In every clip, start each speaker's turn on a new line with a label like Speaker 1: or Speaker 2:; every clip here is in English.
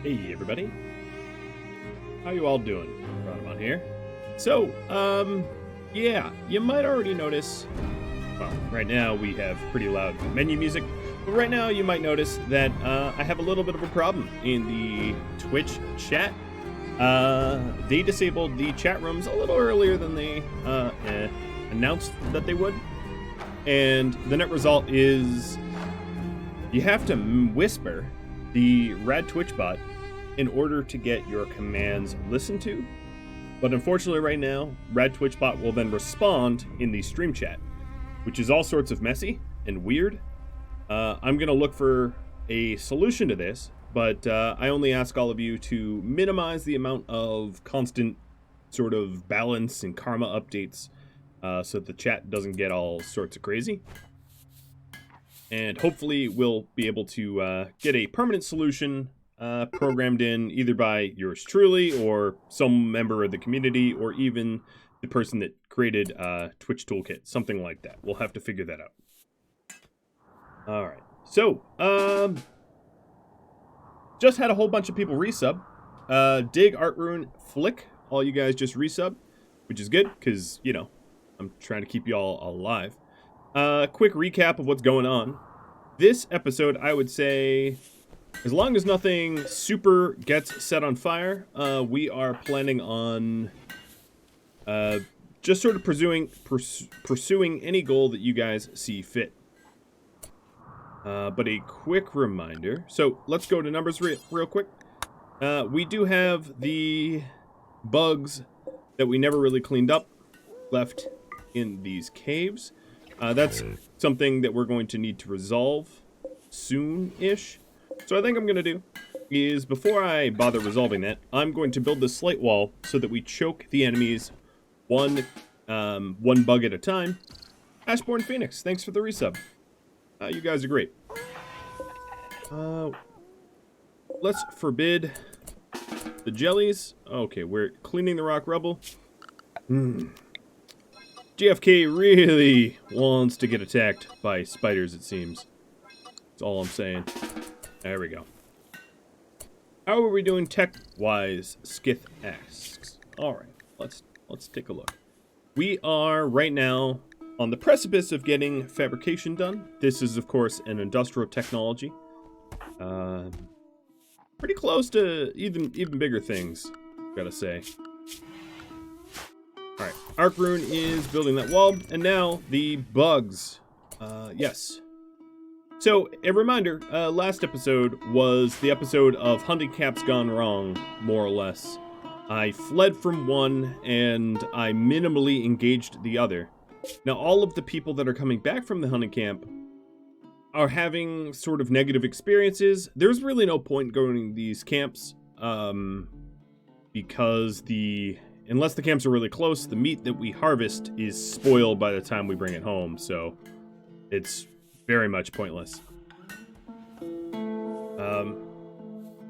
Speaker 1: Hey everybody, how you all doing? Rhadamant here. So, yeah, you might already notice, well, right now we have pretty loud menu music, but right now you might notice that I have a little bit of a problem in the Twitch chat. They disabled the chat rooms a little earlier than they announced that they would, and the net result is you have to whisper the Rad Twitch bot in order to get your commands listened to. But unfortunately right now, Rad Twitch bot will then respond in the stream chat, which is all sorts of messy and weird. I'm going to look for a solution to this, but I only ask all of you to minimize the amount of constant sort of balance and karma updates so that the chat doesn't get all sorts of crazy. And hopefully we'll be able to get a permanent solution programmed in either by yours truly or some member of the community or even the person that created TwitchToolkit, something like that. We'll have to figure that out. All right. So, just had a whole bunch of people resub. Dig, Artrune, Flick, all you guys just resub, which is good because, you know, I'm trying to keep you all alive. Quick recap of what's going on. This episode, I would say, as long as nothing super gets set on fire, we are planning on just sort of pursuing any goal that you guys see fit. But a quick reminder. So let's go to numbers real quick. We do have the bugs that we never really cleaned up left in these caves. That's something that we're going to need to resolve soon-ish. So I think I'm going to do is, before I bother resolving that, I'm going to build this slate wall so that we choke the enemies one bug at a time. Ashborn Phoenix, thanks for the resub. You guys are great. Let's forbid the jellies. Okay, we're cleaning the rock rubble. GFK really wants to get attacked by spiders, it seems. That's all I'm saying. There we go. How are we doing tech-wise? Skith asks. Alright, let's take a look. We are right now on the precipice of getting fabrication done. This is, of course, an industrial technology. Pretty close to even bigger things, gotta say. Alright, Artrune is building that wall, and now the bugs. Yes. So, a reminder, last episode was the episode of hunting camps gone wrong, more or less. I fled from one, and I minimally engaged the other. Now, all of the people that are coming back from the hunting camp are having sort of negative experiences. There's really no point going to these camps, because unless the camps are really close, the meat that we harvest is spoiled by the time we bring it home, so it's very much pointless. So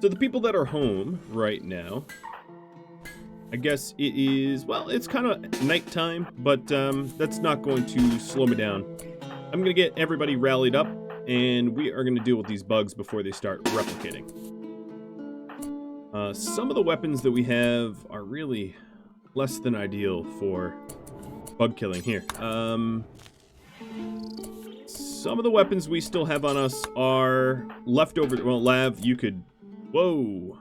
Speaker 1: the people that are home right now, I guess it is, well, it's kind of nighttime, but that's not going to slow me down. I'm going to get everybody rallied up, and we are going to deal with these bugs before they start replicating. Some of the weapons that we have are really less than ideal for bug killing here. Some of the weapons we still have on us are leftover. Well, Lav, you could... Whoa.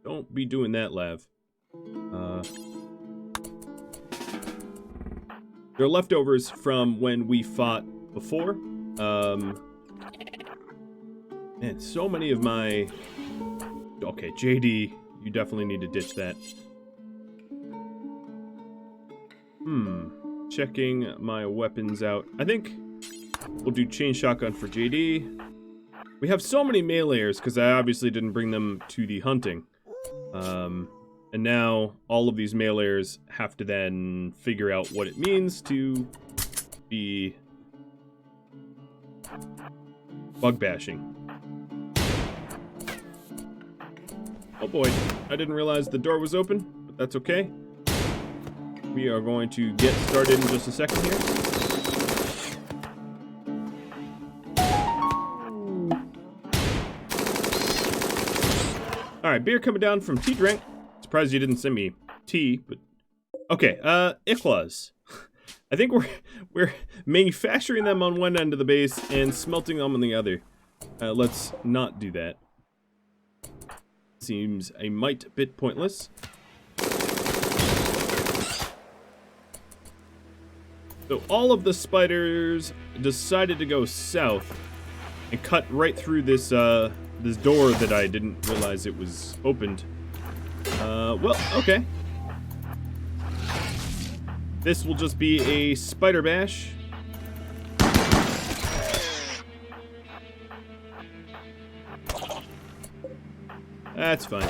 Speaker 1: Don't be doing that, Lav. They're leftovers from when we fought before. Man, so many of my... Okay, JD, you definitely need to ditch that. Checking my weapons out. I think we'll do chain shotgun for JD. We have so many meleeers because I obviously didn't bring them to the hunting. And now all of these meleeers have to then figure out what it means to be bug bashing. Oh boy, I didn't realize the door was open, but that's okay. We are going to get started in just a second here. Alright, beer coming down from Tea Drink. Surprised you didn't send me tea, but... Okay, Ichlas. I think we're manufacturing them on one end of the base and smelting them on the other. Let's not do that. Seems a mite bit pointless. So all of the spiders decided to go south and cut right through this this door that I didn't realize it was opened. Well, okay. This will just be a spider bash. That's fine.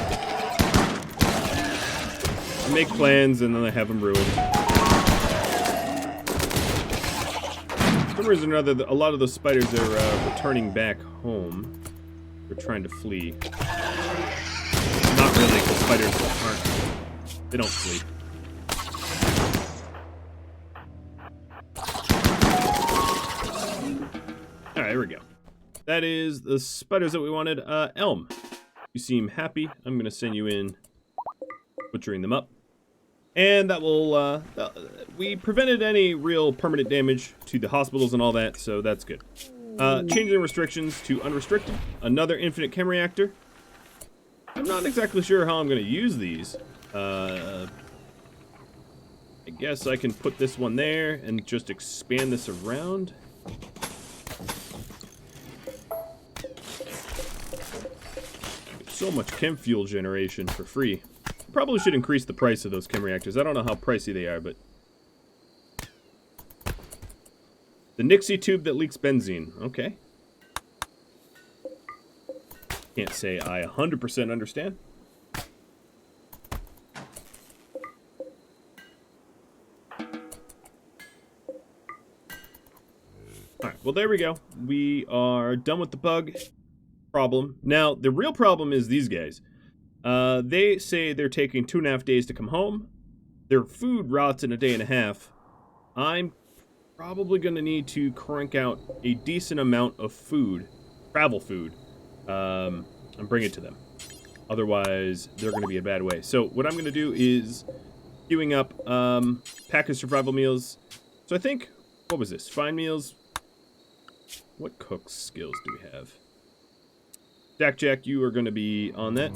Speaker 1: I make plans and then I have them ruined. For some reason or other, a lot of those spiders are returning back home. They're trying to flee. Not really, because spiders aren't. They don't flee. Alright, here we go. That is the spiders that we wanted. Elm. You seem happy. I'm going to send you in butchering them up. And that will, we prevented any real permanent damage to the hospitals and all that, so that's good. Changing restrictions to unrestricted. Another infinite chem reactor. I'm not exactly sure how I'm going to use these. I guess I can put this one there and just expand this around. So much chem fuel generation for free. Probably should increase the price of those chem reactors. I don't know how pricey they are, but... The Nixie tube that leaks benzene. Okay. Can't say I 100% understand. Alright, well there we go. We are done with the bug problem. Now, the real problem is these guys. They say they're taking 2.5 days to come home. Their food rots in a day and a half. I'm probably going to need to crank out a decent amount of food, travel food, and bring it to them. Otherwise, they're going to be a bad way. So what I'm going to do is queuing up pack of survival meals. So I think, what was this? Fine meals. What cook skills do we have? Jack, you are going to be on that.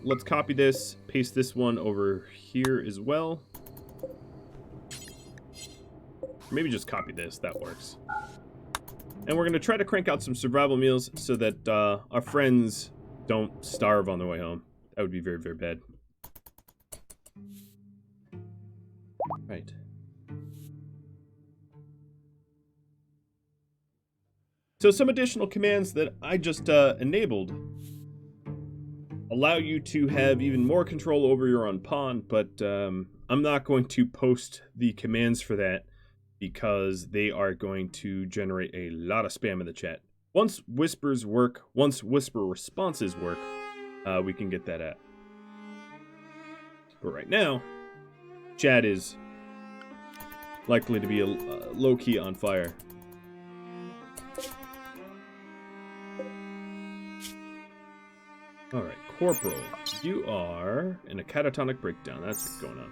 Speaker 1: Let's copy this, paste this one over here as well. Maybe just copy this, that works. And we're going to try to crank out some survival meals so that our friends don't starve on their way home. That would be very, very bad. Right. So some additional commands that I just enabled allow you to have even more control over your own pawn, but I'm not going to post the commands for that because they are going to generate a lot of spam in the chat. Once whispers work, once whisper responses work, we can get that at. But right now, chat is likely to be low-key on fire. Alright, Corporal, you are in a catatonic breakdown. That's what's going on.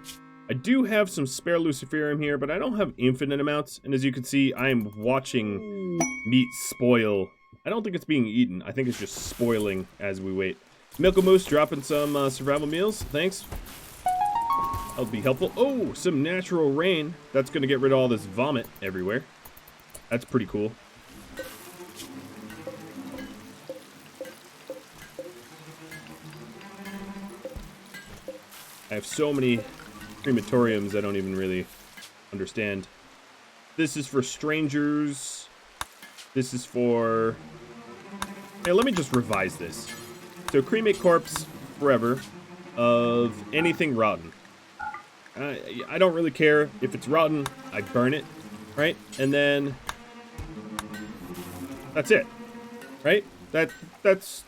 Speaker 1: I do have some spare luciferium here, but I don't have infinite amounts. And as you can see, I am watching meat spoil. I don't think it's being eaten. I think it's just spoiling as we wait. Milk Moose dropping some survival meals. Thanks. That'll be helpful. Oh, some natural rain. That's going to get rid of all this vomit everywhere. That's pretty cool. I have so many crematoriums I don't even really understand. This is for strangers. This is for... Hey, let me just revise this. So cremate corpse forever of anything rotten. I don't really care if it's rotten. I burn it, right? And then that's it, right? That's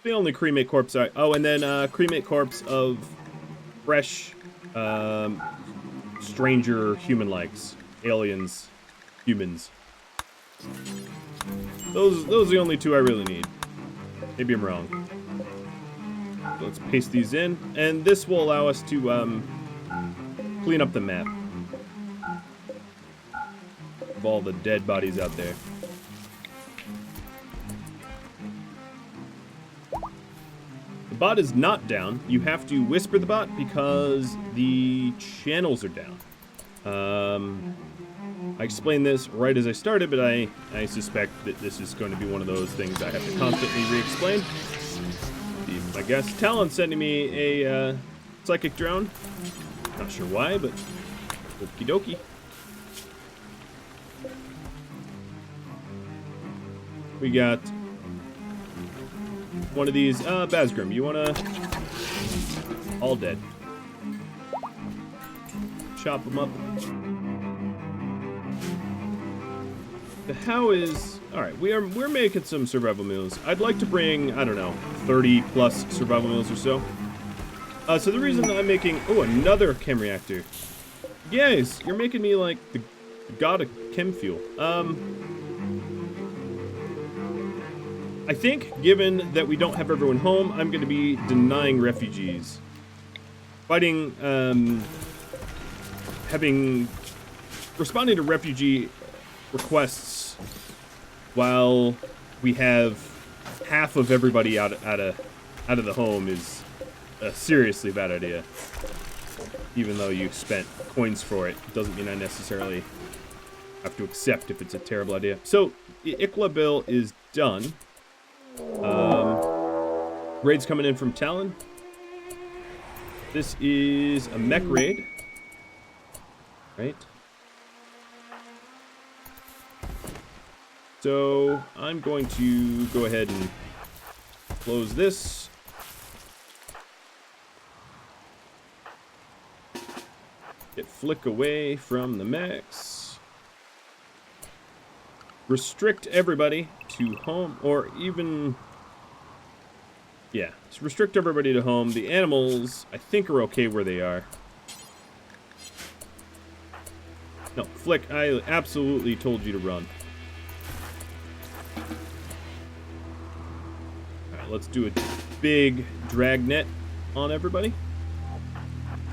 Speaker 1: the only cremate corpse I... Oh, and then cremate corpse of fresh, stranger human-likes, aliens, humans. Those are the only two I really need. Maybe I'm wrong. Let's paste these in, and this will allow us to clean up the map of all the dead bodies out there. The bot is not down. You have to whisper the bot because the channels are down. I explained this right as I started, but I suspect that this is going to be one of those things I have to constantly re-explain. I guess Talon's sending me a psychic drone. Not sure why, but okie dokie. We got one of these. Basgrim, you wanna? All dead. Chop them up. How is... Alright, we're making some survival meals. I'd like to bring, I don't know, 30 plus survival meals or so. So the reason I'm making... Oh, another chem reactor. Guys, you're making me like the god of chem fuel. I think, given that we don't have everyone home, I'm going to be denying refugees. Fighting, responding to refugee requests while we have half of everybody out of the home is a seriously bad idea. Even though you spent coins for it, doesn't mean I necessarily have to accept if it's a terrible idea. So, the Ikla bill is done. Raid's coming in from Talon. This is a mech raid. Right? So, I'm going to go ahead and close this. Get Flick away from the mechs. Restrict everybody to home, or even... Yeah, just restrict everybody to home. The animals, I think, are okay where they are. No, Flick, I absolutely told you to run. Alright, let's do a big dragnet on everybody.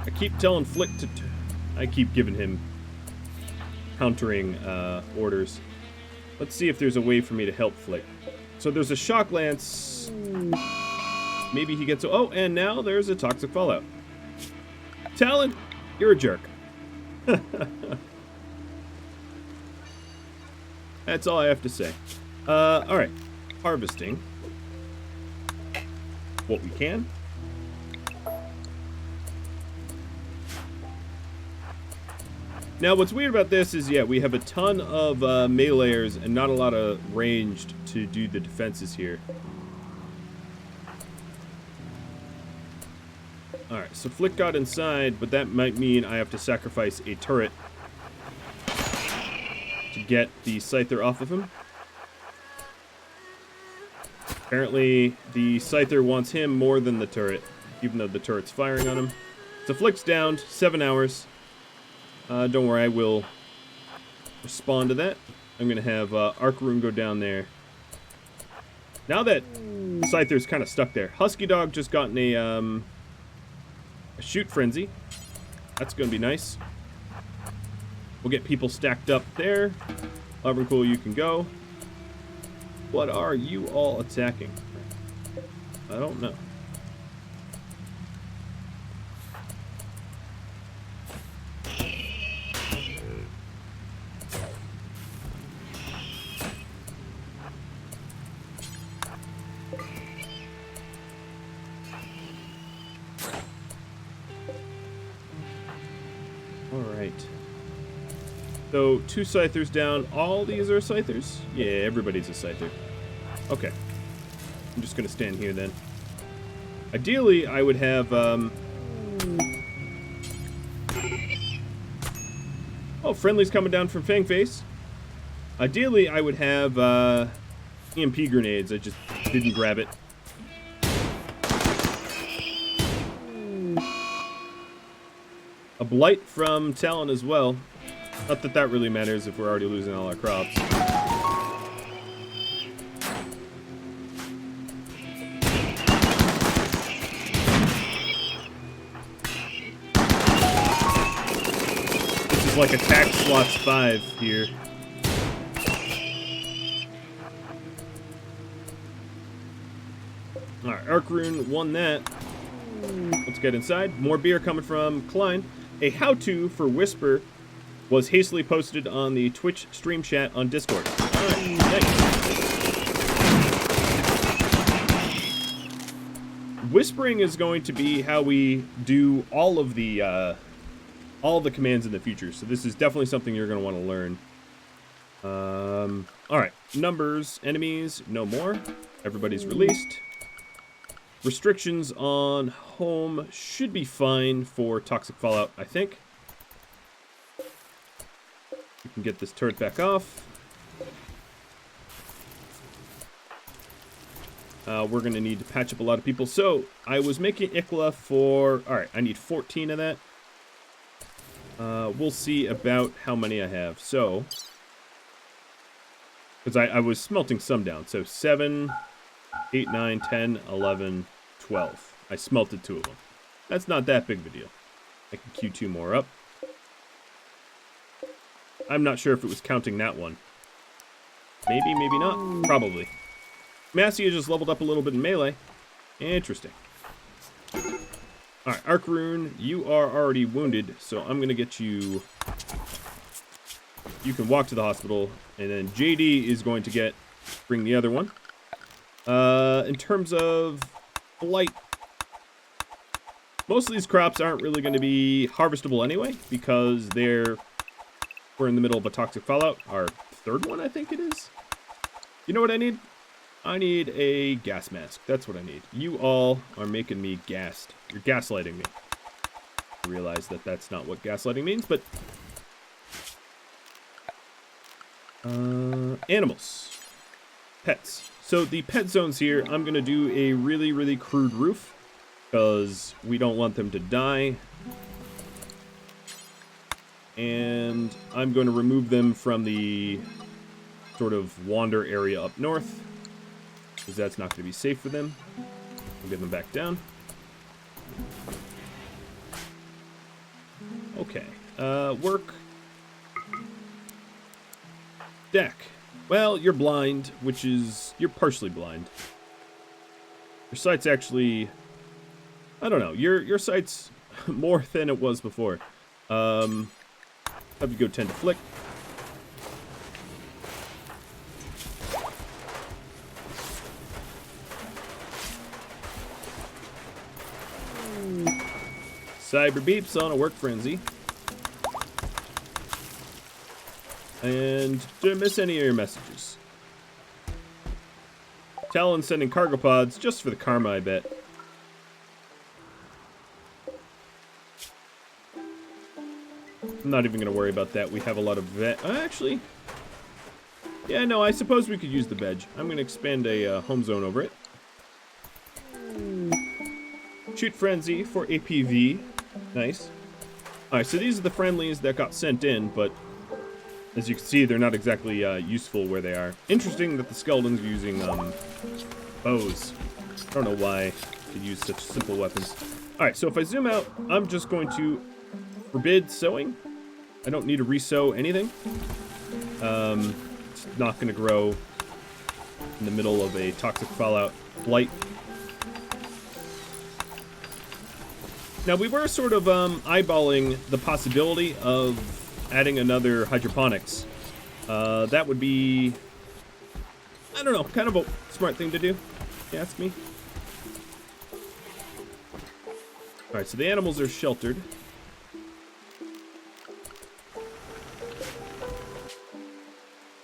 Speaker 1: I keep telling Flick to... I keep giving him countering orders. Let's see if there's a way for me to help Flick. So there's a shock lance. Maybe he gets... Oh, and now there's a toxic fallout. Talon, you're a jerk. That's all I have to say. Alright. Harvesting. What we can. Now, what's weird about this is, yeah, we have a ton of meleeers and not a lot of ranged to do the defenses here. Alright, so Flick got inside, but that might mean I have to sacrifice a turret to get the Scyther off of him. Apparently, the Scyther wants him more than the turret, even though the turret's firing on him. So Flick's downed, 7 hours. Don't worry, I will respond to that. I'm going to have Arc Rune go down there. Now that Scyther's kind of stuck there, Husky Dog just gotten a shoot frenzy. That's going to be nice. We'll get people stacked up there. Cool, you can go. What are you all attacking? I don't know. So, 2 Scythers down. All these are Scythers? Yeah, everybody's a Scyther. Okay. I'm just going to stand here then. Ideally, I would have... Oh, friendly's coming down from Fangface. Ideally, I would have EMP grenades. I just didn't grab it. A blight from Talon as well. Not that that really matters if we're already losing all our crops. is like attack slots 5 here. Alright, Arc Rune won that. Let's get inside. More beer coming from Klein. A how-to for Whisper was hastily posted on the Twitch stream chat on Discord. Alright, nice. Whispering is going to be how we do all the commands in the future. So this is definitely something you're going to want to learn. Alright, numbers, enemies, no more. Everybody's released. Restrictions on home should be fine for Toxic Fallout, I think. We can get this turret back off. We're going to need to patch up a lot of people. So, I was making Ikla for... Alright, I need 14 of that. We'll see about how many I have. So... Because I was smelting some down. So, 7, 8, 9, 10, 11, 12. I smelted 2 of them. That's not that big of a deal. I can queue 2 more up. I'm not sure if it was counting that one. Maybe, maybe not. Probably. Massia just leveled up a little bit in melee. Interesting. Alright, Arc Rune, you are already wounded, so I'm going to get you... You can walk to the hospital, and then JD is going to bring the other one. In terms of blight, most of these crops aren't really going to be harvestable anyway, because we're in the middle of a Toxic Fallout. Our 3rd one, I think it is. You know what I need? I need a gas mask. That's what I need. You all are making me gassed. You're gaslighting me. I realize that that's not what gaslighting means, but... animals. Pets. So the pet zones here, I'm going to do a really, really crude roof, because we don't want them to die. And I'm going to remove them from the sort of wander area up north, because that's not going to be safe for them. We'll get them back down. Okay. Work. Deck. Well, you're blind, which is... You're partially blind. Your sight's actually... I don't know. Your sight's more than it was before. Have you go 10 to flick. Cyber beeps on a work frenzy. And didn't miss any of your messages. Talon sending cargo pods just for the karma, I bet. I'm not even going to worry about that. We have a lot of actually... Yeah, no, I suppose we could use the veg. I'm going to expand a home zone over it. Shoot Frenzy for APV. Nice. Alright, so these are the friendlies that got sent in, but as you can see, they're not exactly useful where they are. Interesting that the skeletons are using bows. I don't know why they use such simple weapons. Alright, so if I zoom out, I'm just going to forbid sowing. I don't need to re-sow anything. It's not going to grow in the middle of a Toxic Fallout blight. Now, we were sort of eyeballing the possibility of adding another hydroponics. That would be, I don't know, kind of a smart thing to do, if you ask me. Alright, so the animals are sheltered.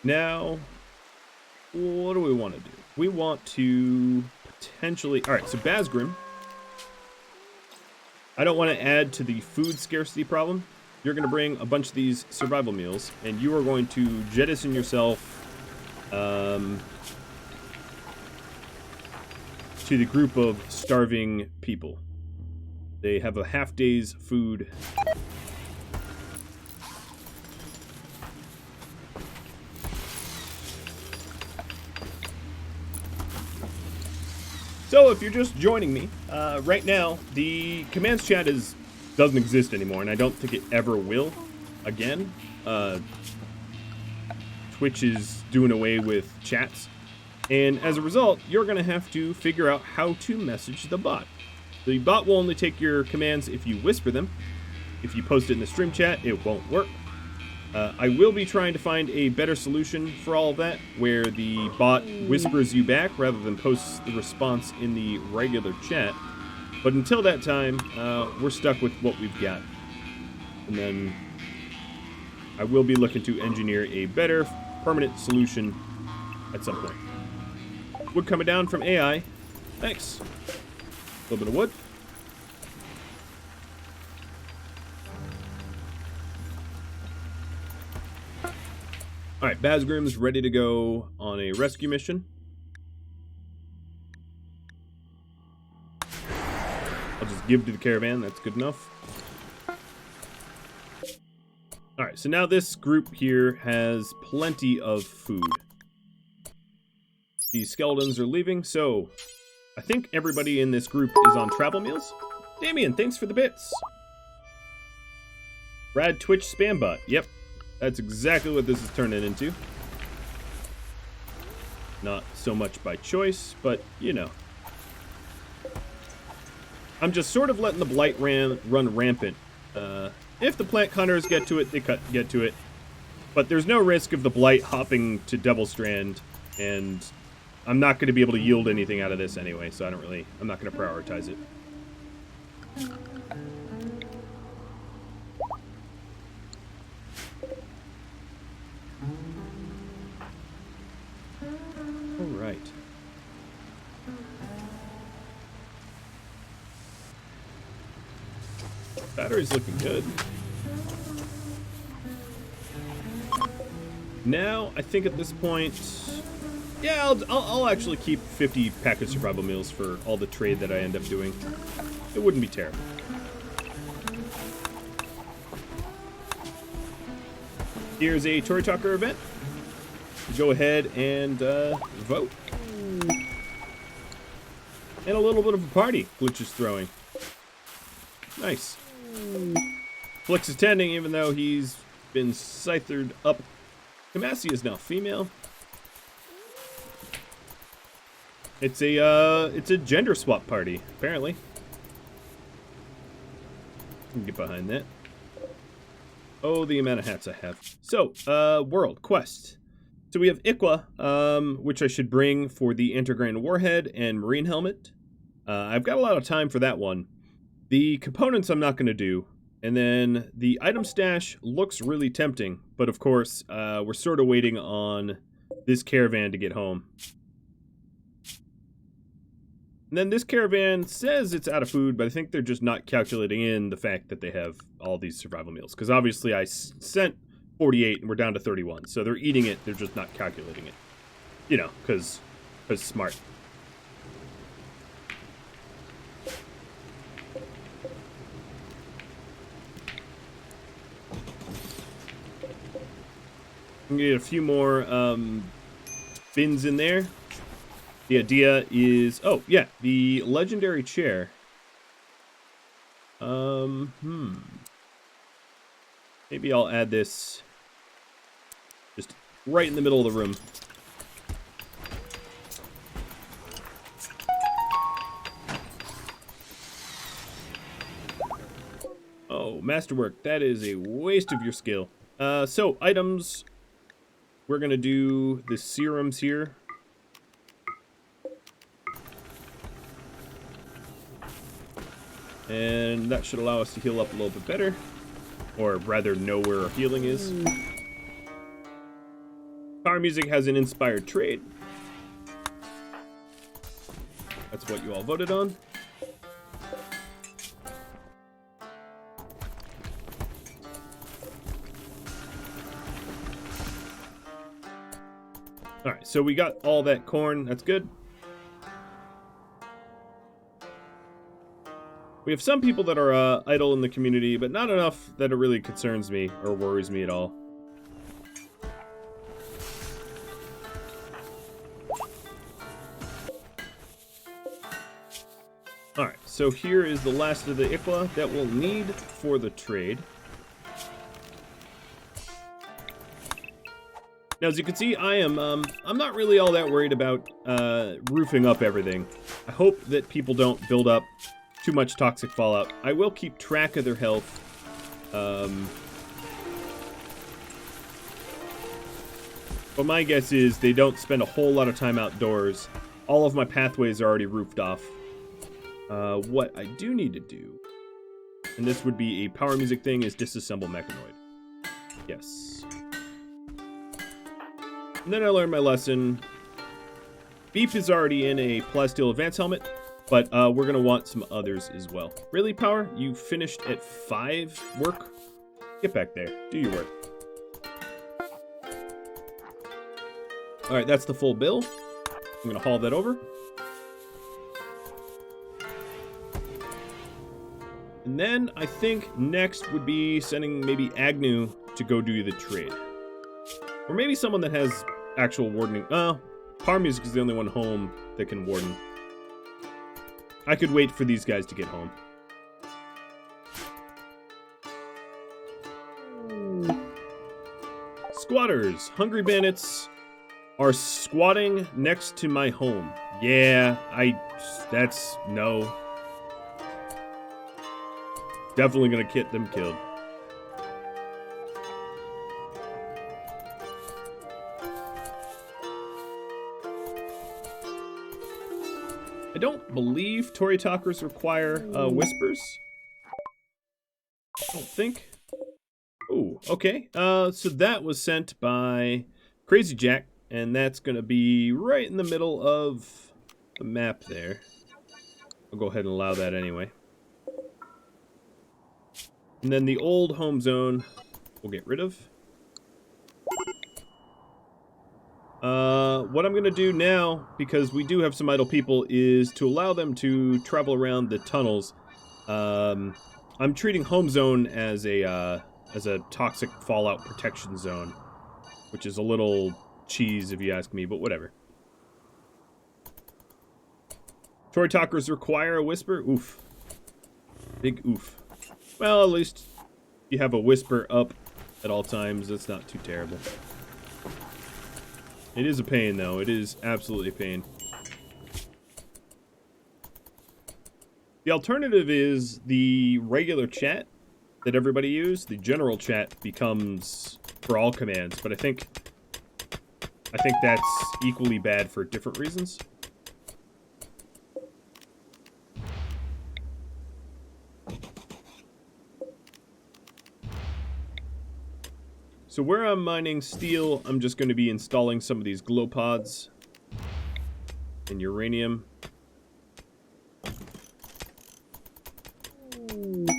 Speaker 1: Now, what do we want to do? We want to potentially... Alright, so Basgrim. I don't want to add to the food scarcity problem. You're going to bring a bunch of these survival meals, and you are going to jettison yourself to the group of starving people. They have a half day's food. So if you're just joining me, right now, the commands chat doesn't exist anymore, and I don't think it ever will. again. Twitch is doing away with chats. And as a result, you're going to have to figure out how to message the bot. The bot will only take your commands if you whisper them. If you post it in the stream chat, it won't work. I will be trying to find a better solution for all of that, where the bot whispers you back rather than posts the response in the regular chat. But until that time, we're stuck with what we've got. And then I will be looking to engineer a better permanent solution at some point. Wood coming down from AI. Thanks. A little bit of wood. Alright, Basgrim's ready to go on a rescue mission. I'll just give to the caravan, that's good enough. Alright, so now this group here has plenty of food. These skeletons are leaving, so I think everybody in this group is on travel meals. Damien, thanks for the bits. Rad Twitch spam bot. Yep, that's exactly what this is turning into. Not so much by choice, but you know. I'm just sort of letting the blight run rampant. If the plant hunters get to it, they get to it. But there's no risk of the blight hopping to Devil Strand, and I'm not going to be able to yield anything out of this anyway, so I'm not going to prioritize it. All right. Battery's looking good. Now, I think at this point, yeah, I'll actually keep 50 package survival meals for all the trade that I end up doing. It wouldn't be terrible. Here's a Tory Talker event. Go ahead and vote. And a little bit of a party Glitch is throwing. Nice. Flix is tending, even though he's been scythered up. Kamasi is now female. It's a gender swap party, apparently. Can get behind that. Oh, the amount of hats I have. So, world quest. So we have Iqua, which I should bring for the Intergrand Warhead and Marine Helmet. I've got a lot of time for that one. The components I'm not going to do. And then the item stash looks really tempting. But of course, we're sort of waiting on this caravan to get home. And then this caravan says it's out of food, but I think they're just not calculating in the fact that they have all these survival meals. Because obviously I sent 48 and we're down to 31. So they're eating it, they're just not calculating it. You know, because smart. I'm gonna get a few more bins in there. The idea is, oh yeah, the legendary chair. Maybe I'll add this just right in the middle of the room. Oh, masterwork, that is a waste of your skill. So items. We're going to do the serums here. And that should allow us to heal up a little bit better. Or rather, know where our healing is. Power music has an inspired trade. That's what you all voted on. Alright, so we got all that corn. That's good. We have some people that are idle in the community, but not enough that it really concerns me or worries me at all. Alright, so here is the last of the Iqua that we'll need for the trade. Now, as you can see, I'm not really all that worried about roofing up everything. I hope that people don't build up too much toxic fallout. I will keep track of their health. But my guess is they don't spend a whole lot of time outdoors. All of my pathways are already roofed off. What I do need to do, and this would be a power music thing, is disassemble Mechanoid. Yes. And then I learned my lesson. Beep is already in a Plasteel Advance helmet, but we're going to want some others as well. Really, Power? You finished at 5 work? Get back there. Do your work. Alright, that's the full bill. I'm going to haul that over. And then I think next would be sending maybe Agnew to go do the trade. Or maybe someone that has actual wardening. Power Music is the only one home that can warden. I could wait for these guys to get home. Squatters. Hungry bandits are squatting next to my home. Yeah, no. Definitely gonna get them killed. I don't believe Tory Talkers require whispers. I don't think. Ooh, okay. So that was sent by Crazy Jack, and that's gonna be right in the middle of the map there. I'll go ahead and allow that anyway. And then the old home zone we'll get rid of. What I'm going to do now, because we do have some idle people, is to allow them to travel around the tunnels. I'm treating home zone as a toxic fallout protection zone, which is a little cheese if you ask me, but whatever. Tory Talkers require a whisper? Oof. Big oof. Well, at least you have a whisper up at all times. That's not too terrible. It is a pain, though. It is absolutely a pain. The alternative is the regular chat that everybody uses. The general chat becomes for all commands, but I think that's equally bad for different reasons. So where I'm mining steel, I'm just going to be installing some of these glow pods and uranium.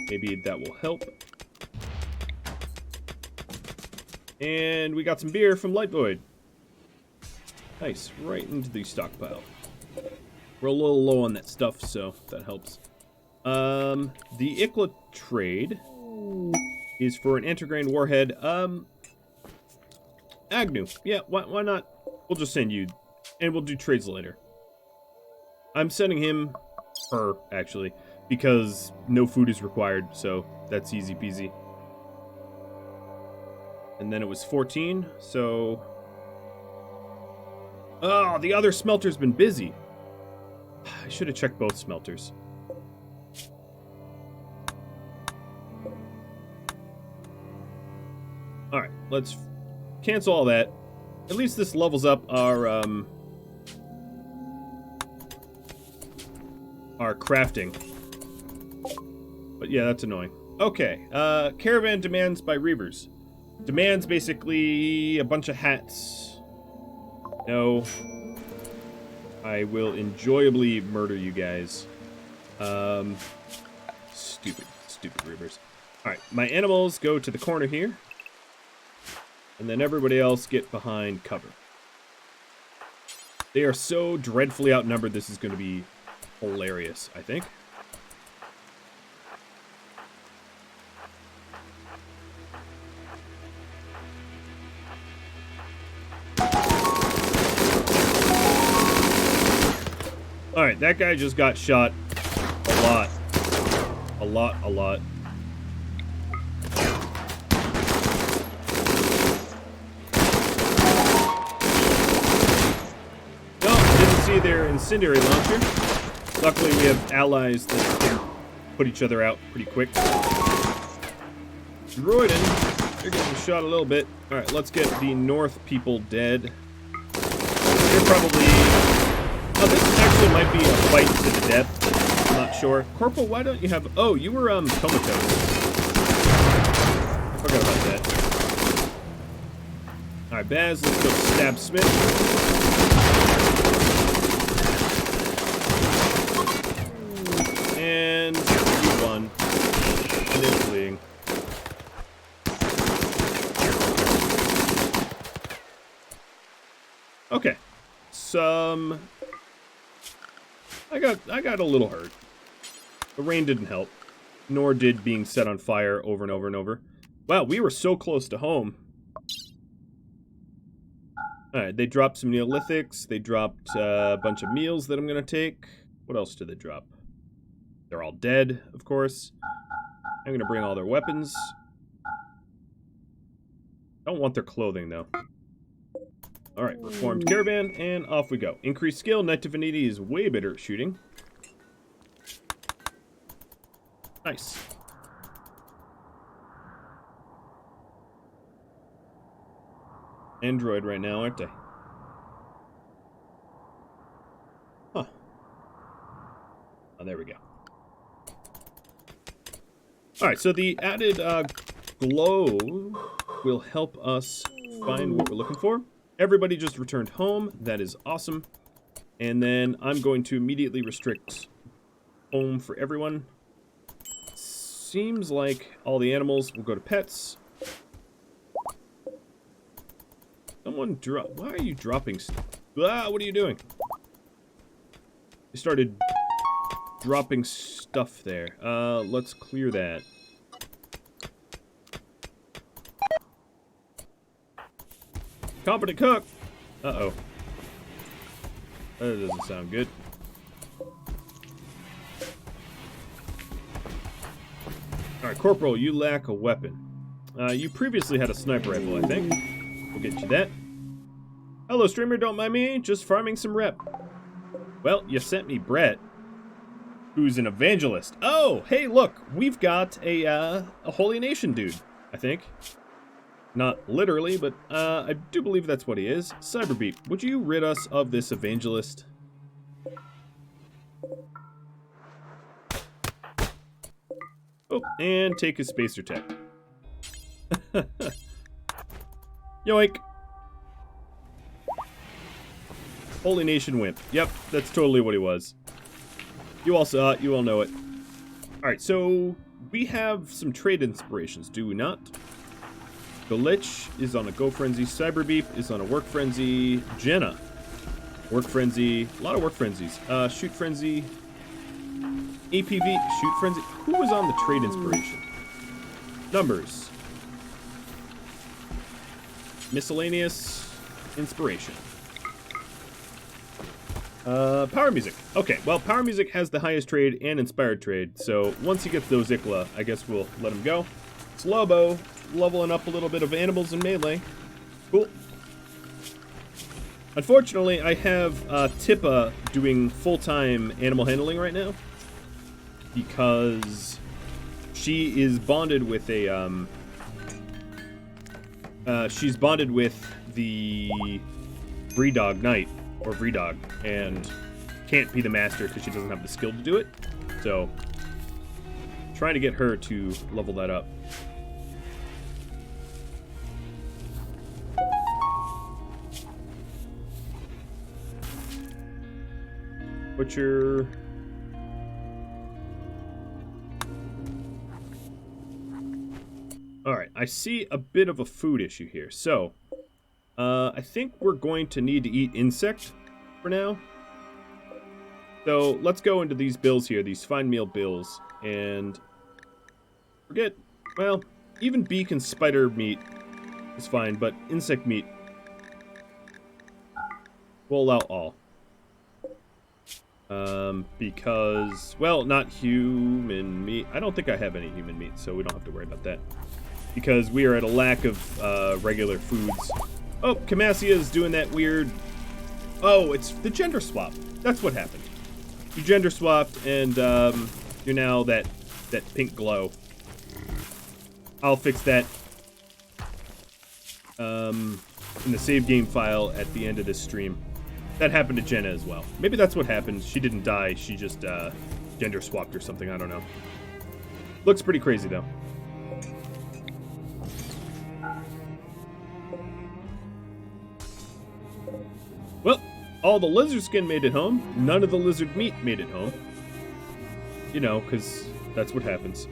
Speaker 1: Maybe that will help. And we got some beer from Light Void. Nice, right into the stockpile. We're a little low on that stuff, so that helps. The Ikla trade is for an Antigrain warhead. Agnew. Yeah, why not? We'll just send you, and we'll do trades later. I'm sending him, her, actually, because no food is required, so that's easy peasy. And then it was 14, so... Oh, the other smelter's been busy. I should have checked both smelters. Alright, let's cancel all that. At least this levels up our crafting. But yeah, that's annoying. Okay, caravan demands by Reavers. Demands basically a bunch of hats. No. I will enjoyably murder you guys. Stupid Reavers. Alright, my animals go to the corner here. And then everybody else get behind cover. They are so dreadfully outnumbered, this is going to be hilarious, I think. Alright, that guy just got shot a lot. A lot. away their incendiary launcher. Luckily, we have allies that can put each other out pretty quick. Droiden, you're getting shot a little bit. All right, let's get the north people dead. They're probably... Oh, this actually might be a fight to the death. I'm not sure. Corporal, why don't you have... Oh, you were, comatose. I forgot about that. All right, Baz, let's go stab Smith. And you won. And they're fleeing. Okay. I got a little hurt. The rain didn't help, nor did being set on fire over and over and over. Wow, we were so close to home. Alright, they dropped some Neolithics. They dropped a bunch of meals that I'm going to take. What else did they drop? They're all dead, of course. I'm going to bring all their weapons. Don't want their clothing, though. Alright, reformed caravan, and off we go. Increased skill, Knight Divinity is way better at shooting. Nice. Android right now, aren't they? Huh. Oh, there we go. Alright, so the added glow will help us find what we're looking for. Everybody just returned home. That is awesome. And then I'm going to immediately restrict home for everyone. Seems like all the animals will go to pets. Someone drop. Why are you dropping stuff? Ah, what are you doing? You started dropping stuff there. Let's clear that. Competent cook! Uh-oh. That doesn't sound good. Alright, Corporal, you lack a weapon. You previously had a sniper rifle, I think. We'll get you that. Hello, streamer, don't mind me. Just farming some rep. Well, you sent me Brett, who's an evangelist. Oh, hey, look! We've got a Holy Nation dude, I think. Not literally, but I do believe that's what he is. Cyberbeat, would you rid us of this evangelist? Oh, and take his spacer tech. Yoink. Holy Nation wimp. Yep, that's totally what he was. You all saw it, you all know it. Alright, so we have some trade inspirations, do we not? The Lich is on a Go Frenzy. Cyberbeep is on a Work Frenzy. Jenna, Work Frenzy. A lot of Work Frenzies. Shoot Frenzy. APV, Shoot Frenzy. Who was on the Trade Inspiration? Numbers. Miscellaneous Inspiration. Power Music. Okay, well, Power Music has the highest trade and Inspired trade, so once he gets those Ikla, I guess we'll let him go. It's Lobo, leveling up a little bit of animals in melee. Cool. Unfortunately, I have Tippa doing full-time animal handling right now because she is bonded with a she's bonded with the Breedog Knight or Breedog and can't be the master because she doesn't have the skill to do it. So, trying to get her to level that up. Butcher. Alright, I see a bit of a food issue here. So, I think we're going to need to eat insect for now. So, let's go into these bills here, these fine meal bills, and forget, well, even beak and spider meat is fine, but insect meat, we'll allow all. Because, well, not human meat. I don't think I have any human meat, so we don't have to worry about that. Because we are at a lack of regular foods. Oh, Camassia is doing that weird Oh, it's the gender swap. That's what happened. You gender swapped, and you're now that pink glow. I'll fix that in the save game file at the end of this stream. That happened to Jenna as well. Maybe that's what happened. She didn't die. She just gender swapped or something. I don't know. Looks pretty crazy, though. Well, all the lizard skin made it home. None of the lizard meat made it home. You know, because that's what happens.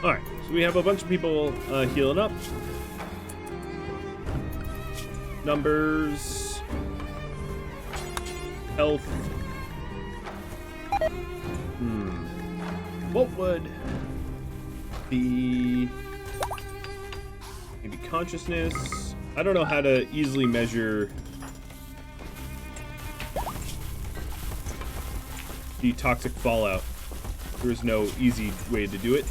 Speaker 1: Alright, so we have a bunch of people healing up. Numbers. Health. What would be... maybe consciousness? I don't know how to easily measure the toxic fallout. There is no easy way to do it.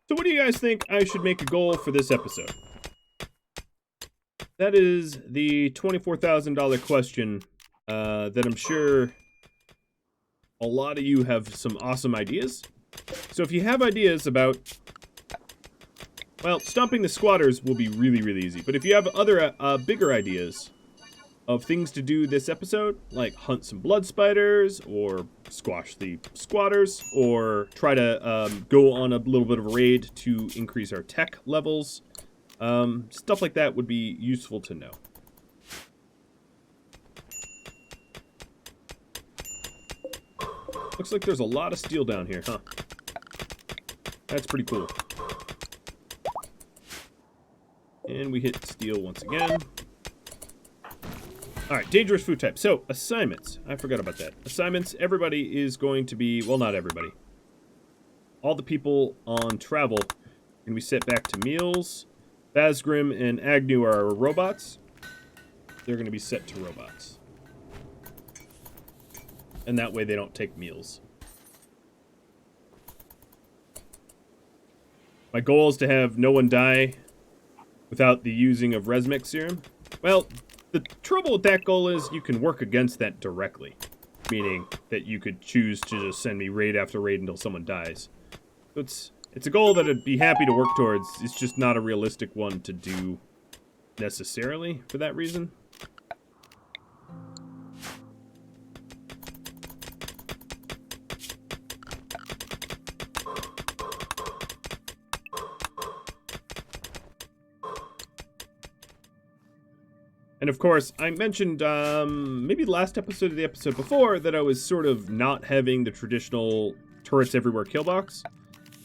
Speaker 1: So what do you guys think I should make a goal for this episode? That is the $24,000 question that I'm sure a lot of you have some awesome ideas. So if you have ideas about, well, stomping the squatters will be really, really easy. But if you have other bigger ideas of things to do this episode, like hunt some blood spiders, or squash the squatters, or try to go on a little bit of a raid to increase our tech levels, stuff like that would be useful to know. Looks like there's a lot of steel down here, huh? That's pretty cool. And we hit steel once again. Alright, dangerous food type. So, assignments. I forgot about that. Assignments, everybody is going to be... well, not everybody. All the people on travel are going to be set back to meals. Basgrim and Agnew are robots. They're going to be set to robots. And that way they don't take meals. My goal is to have no one die without the using of Resmec serum. Well... the trouble with that goal is you can work against that directly, meaning that you could choose to just send me raid after raid until someone dies. So it's a goal that I'd be happy to work towards. It's just not a realistic one to do necessarily for that reason. And of course, I mentioned, maybe last episode or the episode before, that I was sort of not having the traditional turrets everywhere kill box.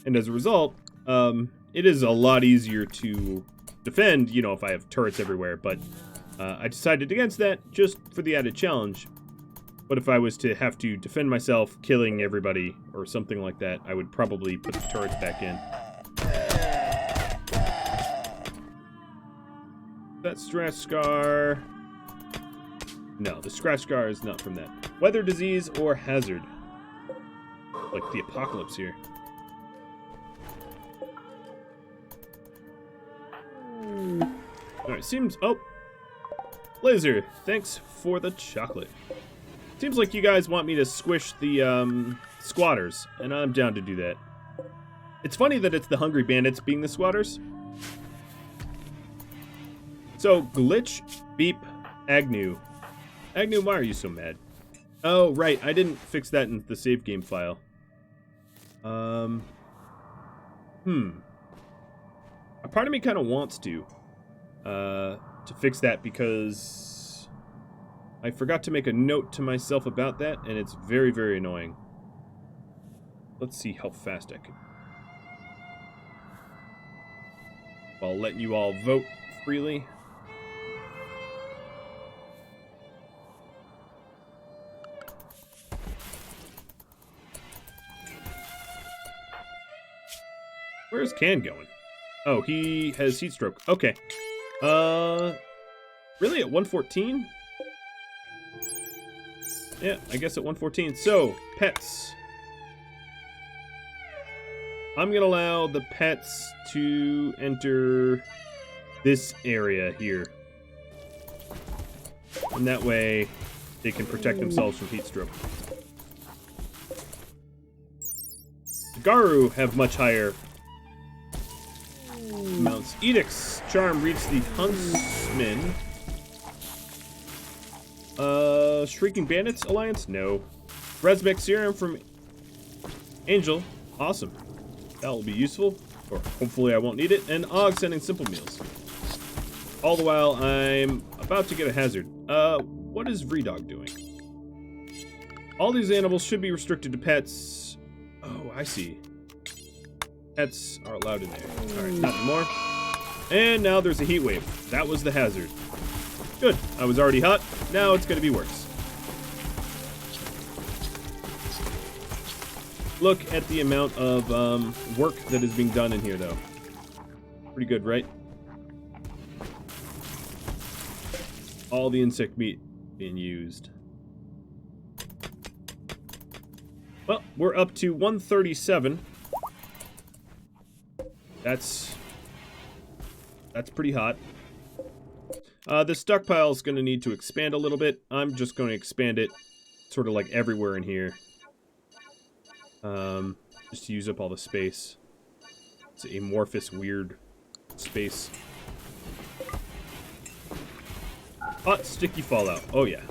Speaker 1: And as a result, it is a lot easier to defend, you know, if I have turrets everywhere. But I decided against that just for the added challenge. But if I was to have to defend myself killing everybody or something like that, I would probably put the turrets back in. That scratch scar. No, the scratch scar is not from that. Weather, disease, or hazard. Like the apocalypse here. Alright, seems... oh! Laser, thanks for the chocolate. Seems like you guys want me to squish the squatters, and I'm down to do that. It's funny that it's the Hungry Bandits being the squatters. So, glitch, beep, Agnew. Agnew, why are you so mad? Oh, right, I didn't fix that in the save game file. A part of me kind of wants to fix that because I forgot to make a note to myself about that, and it's very, very annoying. Let's see how fast I can. While letting you all vote freely. Where's Can going? Oh, he has heat stroke. Okay. Really at 114? Yeah, I guess at 114. So, pets. I'm gonna allow the pets to enter this area here. And that way, they can protect themselves from heat stroke. The Garu have much higher amounts. Edict's charm reads the Huntsman. Shrieking Bandits Alliance? No. Resmec Serum from Angel. Awesome. That will be useful. Or hopefully I won't need it. And Og sending simple meals. All the while I'm about to get a hazard. What is Vredog doing? All these animals should be restricted to pets. Oh, I see. Pets are allowed in there. Alright, not anymore. And now there's a heat wave. That was the hazard. Good. I was already hot. Now it's going to be worse. Look at the amount of work that is being done in here, though. Pretty good, right? All the insect meat being used. Well, we're up to 137. That's pretty hot. The stockpile is going to need to expand a little bit. I'm just going to expand it sort of like everywhere in here. Just to use up all the space. It's an amorphous, weird space. Hot, sticky fallout. Oh, yeah.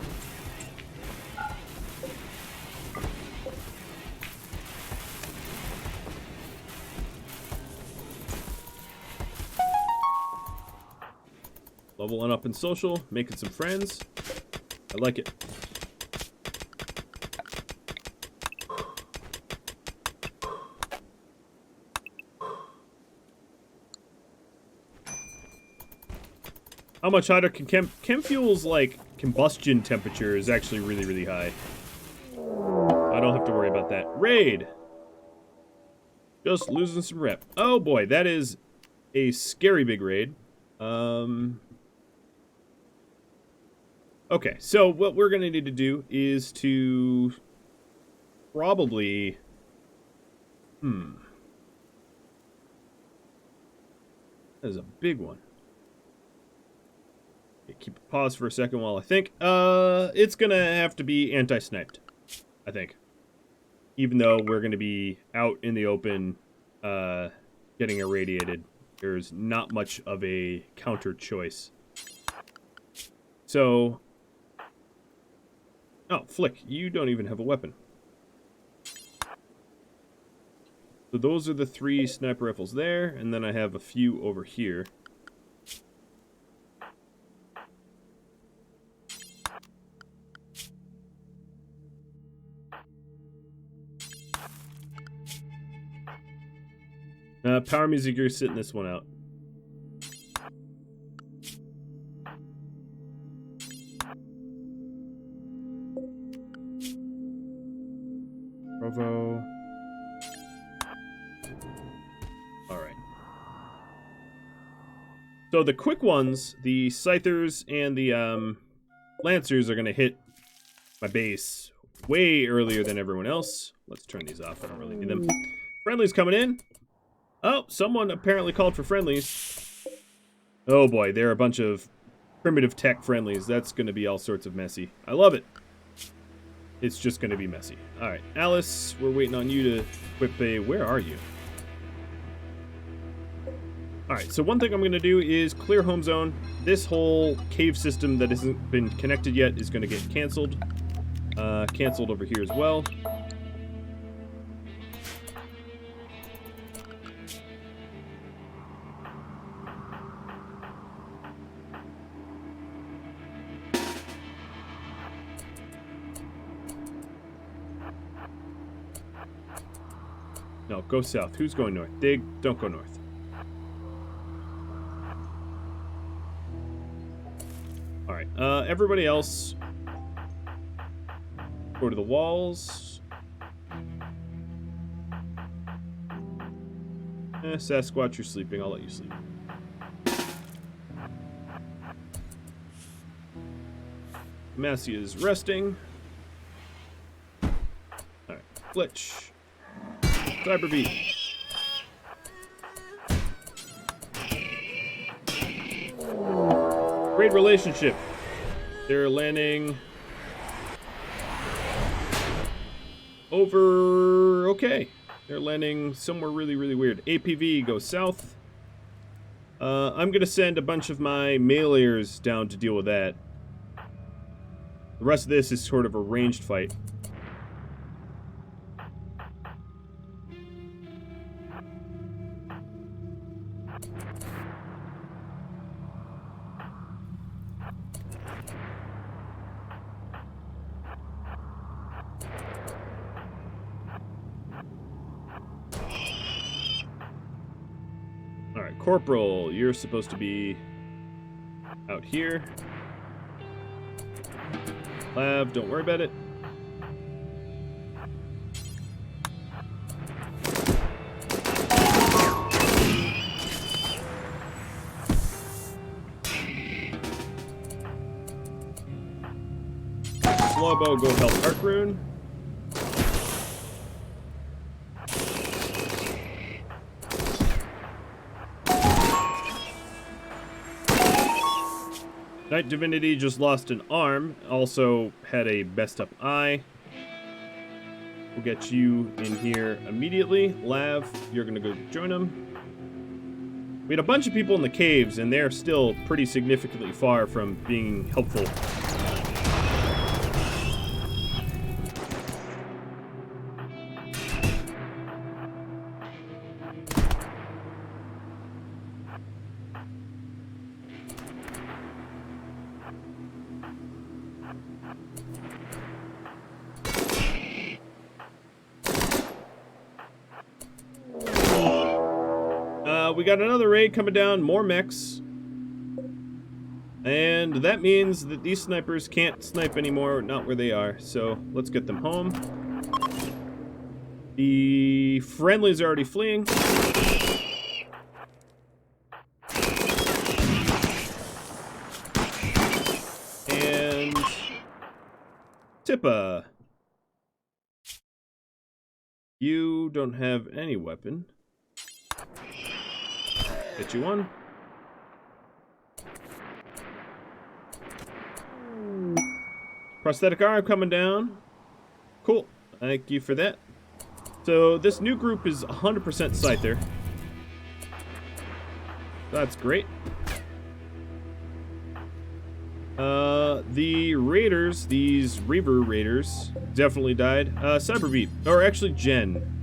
Speaker 1: Leveling up in social, making some friends. I like it. How much hotter can chem fuel's like combustion temperature is actually really, really high. I don't have to worry about that. Raid. Just losing some rep. Oh boy, that is a scary big raid. Okay, so what we're gonna need to do is to probably that is a big one. Keep a pause for a second while I think. It's gonna have to be anti-sniped, I think. Even though we're gonna be out in the open, getting irradiated, there's not much of a counter choice. So, oh, Flick, you don't even have a weapon. So those are the 3 sniper rifles there, and then I have a few over here. Power music, you're sitting this one out. Provo. Alright. So the quick ones, the Scythers and the Lancers are going to hit my base way earlier than everyone else. Let's turn these off. I don't really need them. Friendlies coming in. Oh, someone apparently called for friendlies. Oh boy, they're a bunch of primitive tech friendlies. That's going to be all sorts of messy. I love it. It's just going to be messy. Alright, Alice, we're waiting on you to equip a... Where are you? Alright, so one thing I'm going to do is clear home zone. This whole cave system that hasn't been connected yet is going to get canceled. Canceled over here as well. No, go south. Who's going north? Dig, don't go north. Everybody else, go to the walls. Sasquatch, you're sleeping. I'll let you sleep. Massey is resting. Alright, glitch. Cyberbeat. Great relationship. They're landing over... Okay. They're landing somewhere really, really weird. APV goes south. I'm going to send a bunch of my meleers down to deal with that. The rest of this is sort of a ranged fight. Alright, Corporal, you're supposed to be out here. Lav, don't worry about it. Slowbo, go help Arkrune. Night Divinity just lost an arm, also had a messed up eye. We'll get you in here immediately. Lav, you're gonna go join them. We had a bunch of people in the caves, and they're still pretty significantly far from being helpful. We got another raid coming down, more mechs. And that means that these snipers can't snipe anymore, not where they are. So let's get them home. The friendlies are already fleeing. And Tippa. You don't have any weapon. Get you one. Prosthetic arm coming down. Cool. Thank you for that. So this new group is 100% Scyther. That's great. The raiders, these Reaver raiders, definitely died. Cyberbeat, or actually Jen.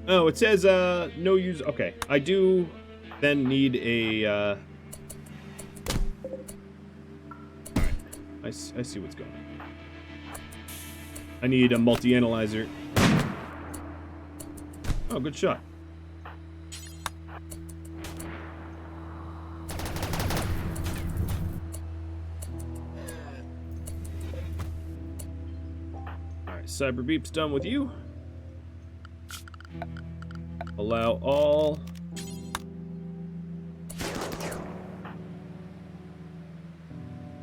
Speaker 1: Oh, it says, no use. Okay, I do then need a, Alright, I see what's going on. I need a multi-analyzer. Oh, good shot. Alright, Cyberbeep's done with you. Allow all.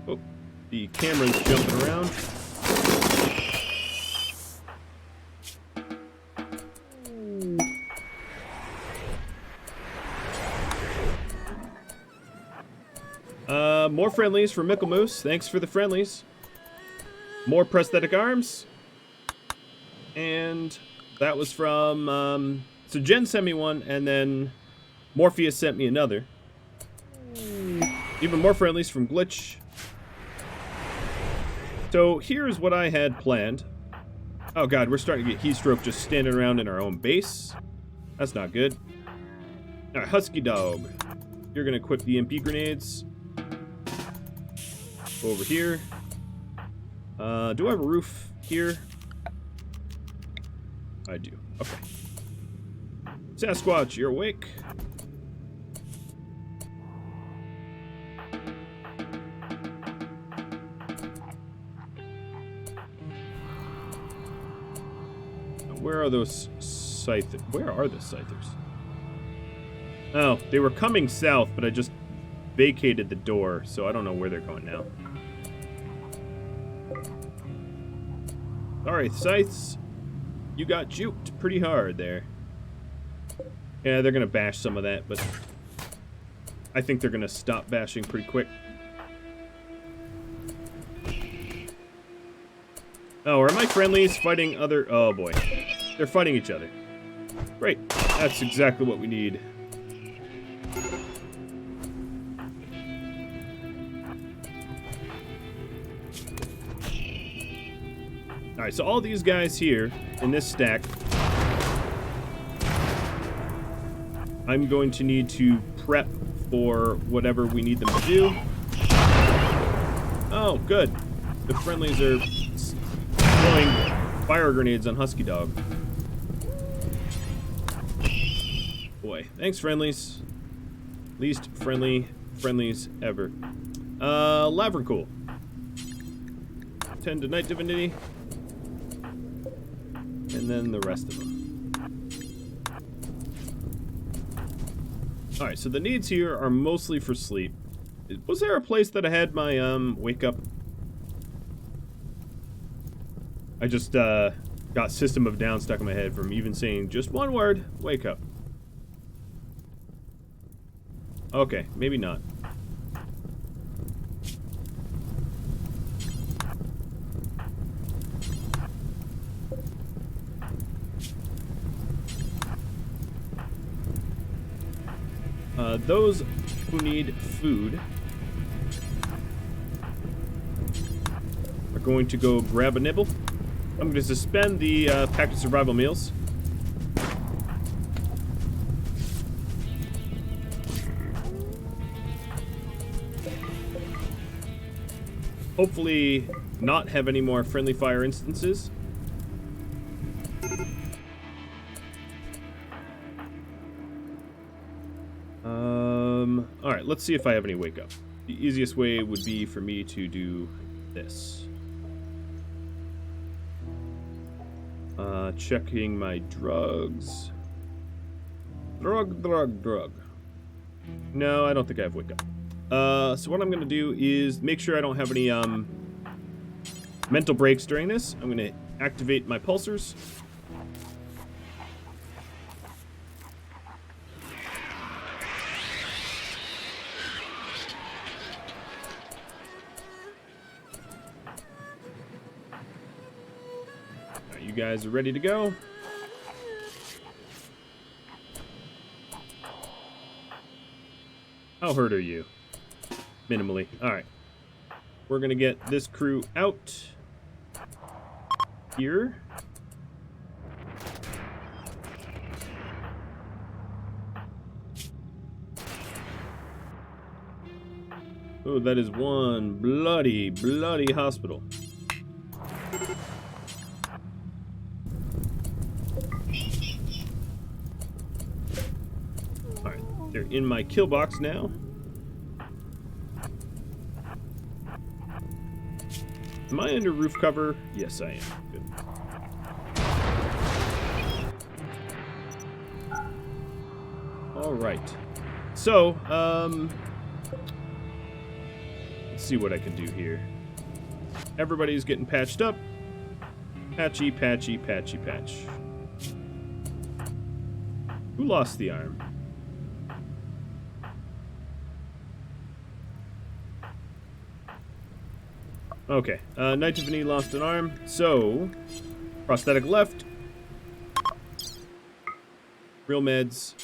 Speaker 1: Oh, the camera's jumping around. More friendlies for Micklemoose. Thanks for the friendlies. More prosthetic arms. And that was from, so Jen sent me one, and then Morpheus sent me another. Even more friendlies from Glitch. So here's what I had planned. Oh god, we're starting to get heatstroke just standing around in our own base. That's not good. Alright, Husky Dog. You're gonna equip the MP grenades. Go over here. Do I have a roof here? I do. Okay. Sasquatch, you're awake. Where are those scythers? Where are the scythers? Oh, they were coming south, but I just vacated the door, so I don't know where they're going now. Alright, scythes. You got juked pretty hard there. Yeah, they're gonna bash some of that, but I think they're gonna stop bashing pretty quick. Oh, are my friendlies fighting other... Oh, boy. They're fighting each other. Great. That's exactly what we need. Alright, so all these guys here in this stack, I'm going to need to prep for whatever we need them to do. Oh, good. The friendlies are throwing fire grenades on Husky Dog. Boy, thanks, friendlies. Least friendlies ever. Lavracool. 10 to Night Divinity. And then the rest of them. Alright, so the needs here are mostly for sleep. Was there a place that I had my, wake up? I just, got System of Down stuck in my head from even saying just one word, wake up. Okay, maybe not. Those who need food are going to go grab a nibble. I'm going to suspend the packed survival meals. Hopefully not have any more friendly fire instances. Alright, let's see if I have any wake up. The easiest way would be for me to do this. Checking my drugs. Drug. No, I don't think I have wake up. So what I'm going to do is make sure I don't have any mental breaks during this. I'm going to activate my pulsers. You guys are ready to go. How hurt are you? Minimally. Alright. We're gonna get this crew out here. Oh, that is one bloody hospital. They're in my kill box now. Am I under roof cover? Yes, I am. Good. All right. So, let's see what I can do here. Everybody's getting patched up. Patchy. Who lost the arm? Okay, Knight Tiffany lost an arm, so prosthetic left. Real meds.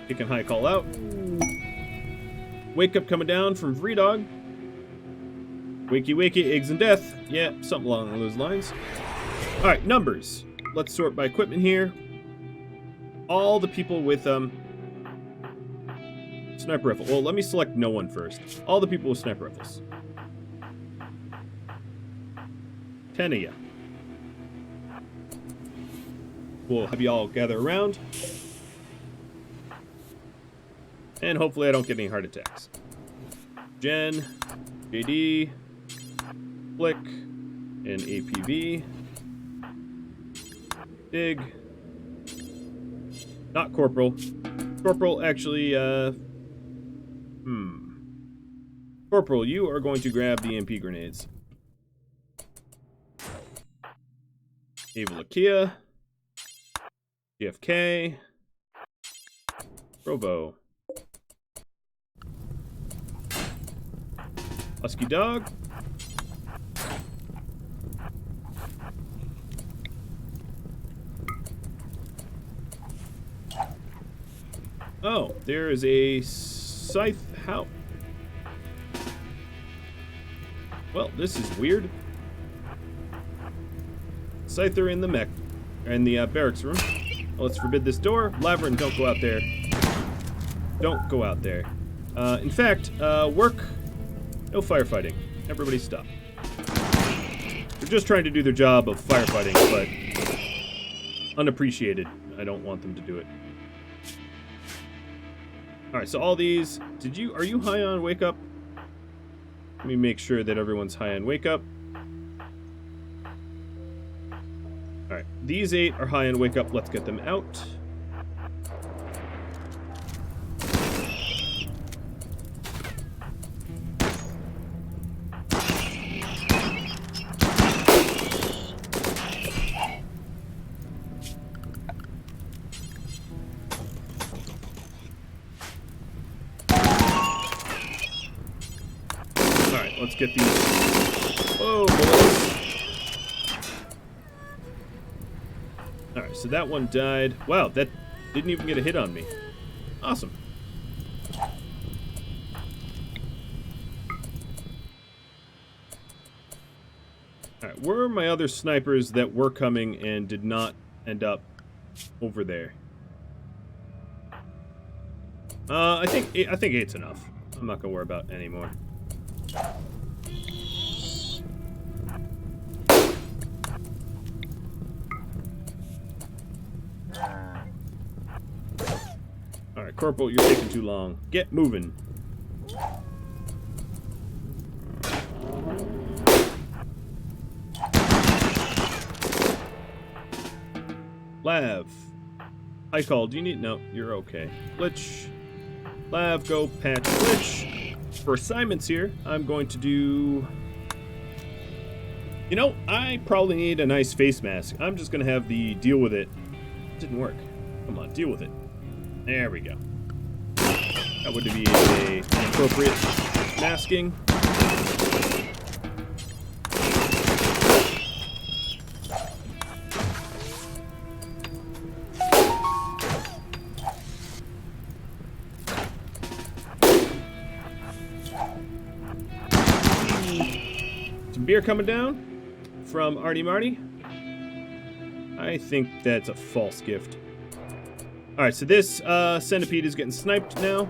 Speaker 1: He can high call out. Wake up coming down from Free Dog. Wakey, eggs and death. Yeah, something along those lines. Alright, numbers. Let's sort by equipment here. All the people with, sniper rifle. Well, let me select no one first. All the people with sniper rifles. 10 of you. We'll have you all gather around. And hopefully I don't get any heart attacks. Jen, JD, Flick, and APV. Dig. Not Corporal. Corporal, actually, Corporal, you are going to grab the EMP grenades. Avalakia. GFK. Robo. Husky Dog. Oh, there is a scythe. How? Well, this is weird. Scyther in the mech, in the barracks room. Well, let's forbid this door. Labyrinth, don't go out there. Don't go out there. In fact, work. No firefighting. Everybody stop. They're just trying to do their job of firefighting, but unappreciated. I don't want them to do it. Alright, so all these... Are you high on wake up? Let me make sure that everyone's high on wake up. Alright, these 8 are high on wake up. Let's get them out. Let's get these. Oh, bullets. Alright, so that one died. Wow, that didn't even get a hit on me. Awesome. Alright, where are my other snipers that were coming and did not end up over there? I think 8's enough. I'm not gonna worry about it anymore. Alright, Corporal, you're taking too long. Get moving. Lav. Hi, call. Do you need... No, you're okay. Glitch. Lav, go patch glitch. For assignments here, I'm going to do... You know, I probably need a nice face mask. I'm just going to have the deal with it. Didn't work. Come on, deal with it. There we go. That would be an appropriate masking. Some beer coming down from Artie Marty. I think that's a false gift. Alright, so this centipede is getting sniped now.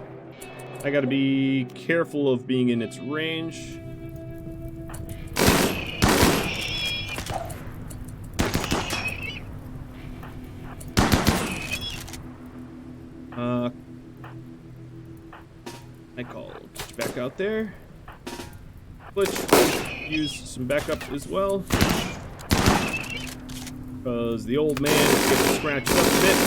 Speaker 1: I gotta be careful of being in its range. I called back out there. Glitch, use some backup as well. Because the old man is getting scratched up a bit.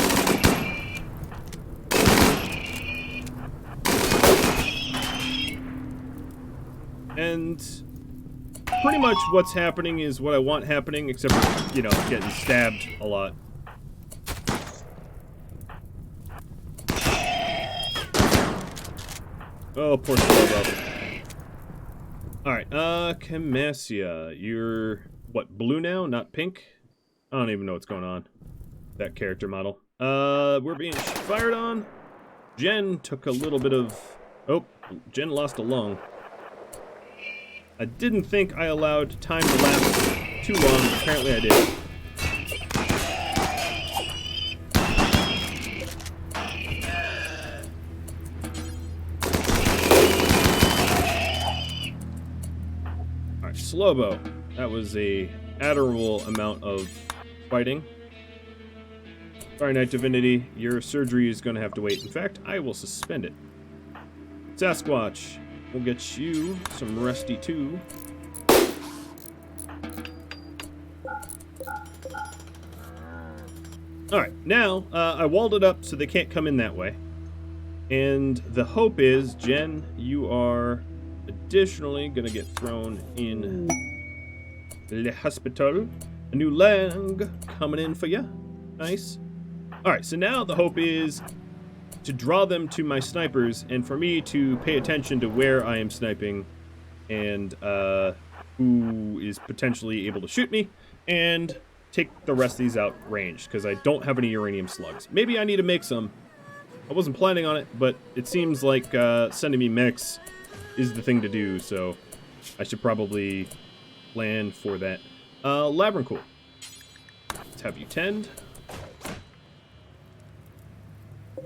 Speaker 1: And pretty much what's happening is what I want happening, except for, you know, getting stabbed a lot. Oh, poor Slobo. Alright, Camasia, you're, what, blue now, not pink? I don't even know what's going on. That character model. We're being fired on. Jen took a little bit of... Oh, Jen lost a lung. I didn't think I allowed time to lapse too long, but apparently I did. Alright, Slobo. That was a admirable amount of fighting. Sorry, Knight Divinity, your surgery is going to have to wait. In fact, I will suspend it. Sasquatch. We'll get you some rusty too. Alright, now, I walled it up so they can't come in that way. And the hope is, Jen, you are additionally gonna get thrown in Le Hospital. A new leg coming in for you. Nice. Alright, so now the hope is to draw them to my snipers and for me to pay attention to where I am sniping and who is potentially able to shoot me and take the rest of these out ranged because I don't have any uranium slugs. Maybe I need to make some. I wasn't planning on it, but it seems like sending me mechs is the thing to do, so I should probably plan for that. Labyrinth. Let's have you tend.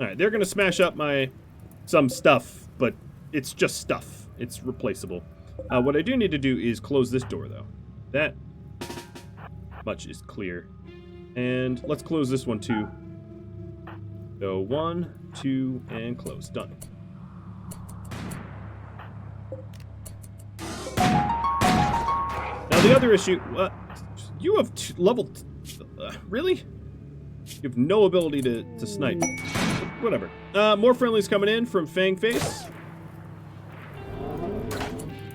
Speaker 1: Alright, they're gonna smash up some stuff, but it's just stuff. It's replaceable. What I do need to do is close this door, though. That much is clear. And let's close this one, too. So 1, 2, and close. Done. Now, the other issue... you have level... really? You have no ability to snipe. Whatever. More friendlies coming in from Fangface.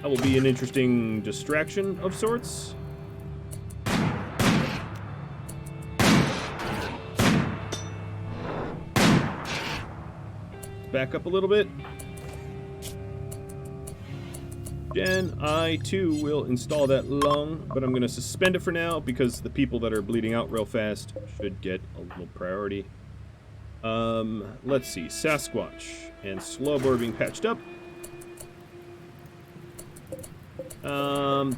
Speaker 1: That will be an interesting distraction of sorts. Back up a little bit. Jen, I too will install that lung, but I'm going to suspend it for now because the people that are bleeding out real fast should get a little priority. Let's see. Sasquatch and Slowboy being patched up.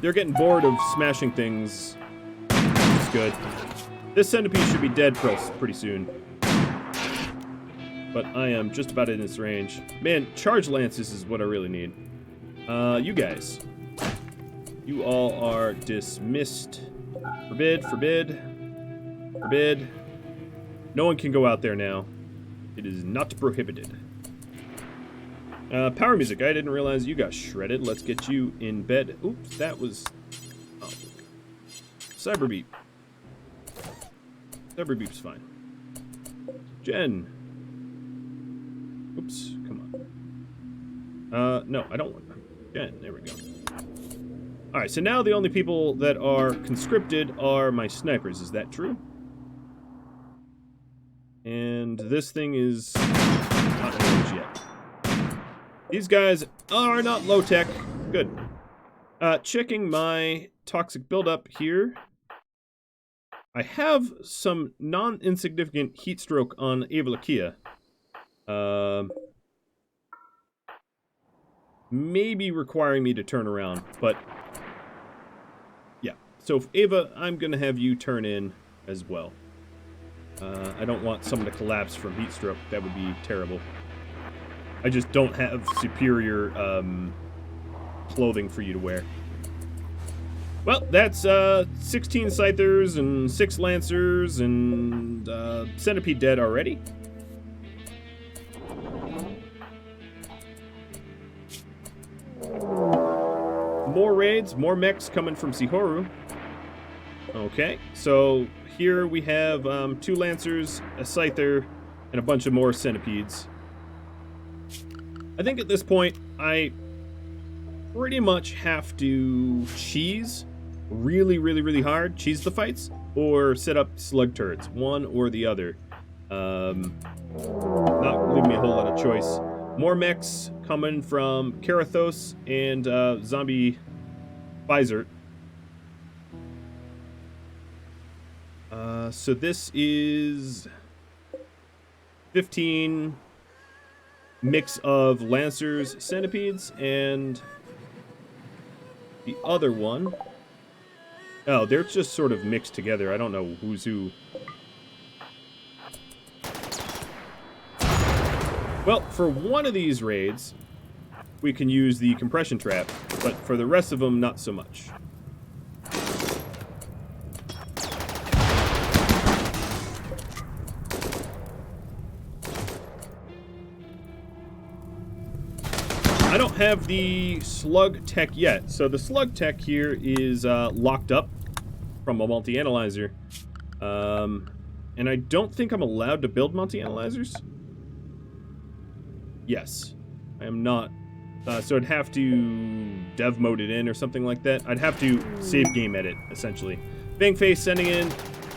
Speaker 1: They're getting bored of smashing things. It's good. This centipede should be dead pretty soon. But I am just about in its range. Man, charge lances is what I really need. You guys. You all are dismissed. Forbid, forbid, forbid. No one can go out there now. It is not prohibited. Power music. I didn't realize you got shredded. Let's get you in bed. Oops, that was... Oh. Cyber beep. Cyber beep's fine. Jen. Oops, come on. No, I don't want... Jen, there we go. Alright, so now the only people that are conscripted are my snipers. Is that true? And this thing is not in range yet. These guys are not low-tech. Good. Checking my toxic buildup here. I have some non-insignificant heat stroke on Avalakia. Maybe requiring me to turn around, but yeah. So, Ava, I'm going to have you turn in as well. I don't want someone to collapse from heat stroke. That would be terrible. I just don't have superior clothing for you to wear. Well, that's 16 Scythers and 6 Lancers and Centipede dead already. More raids, more mechs coming from Sihoru. Okay, so here we have 2 Lancers, a Scyther, and a bunch of more Centipedes. I think at this point, I pretty much have to cheese really, really, really hard, cheese the fights, or set up slug turrets, one or the other. Not leaving me a whole lot of choice. More mechs coming from Karathos and Zombie Pfizer. So this is 15 mix of Lancers, Centipedes, and the other one. Oh, they're just sort of mixed together. I don't know who's who. Well, for one of these raids, we can use the compression trap, but for the rest of them, not so much. I don't have the slug tech yet, so the slug tech here is locked up from a multi-analyzer. And I don't think I'm allowed to build multi-analyzers. Yes. I am not. So I'd have to dev mode it in or something like that. I'd have to save game edit, essentially. Bangface sending in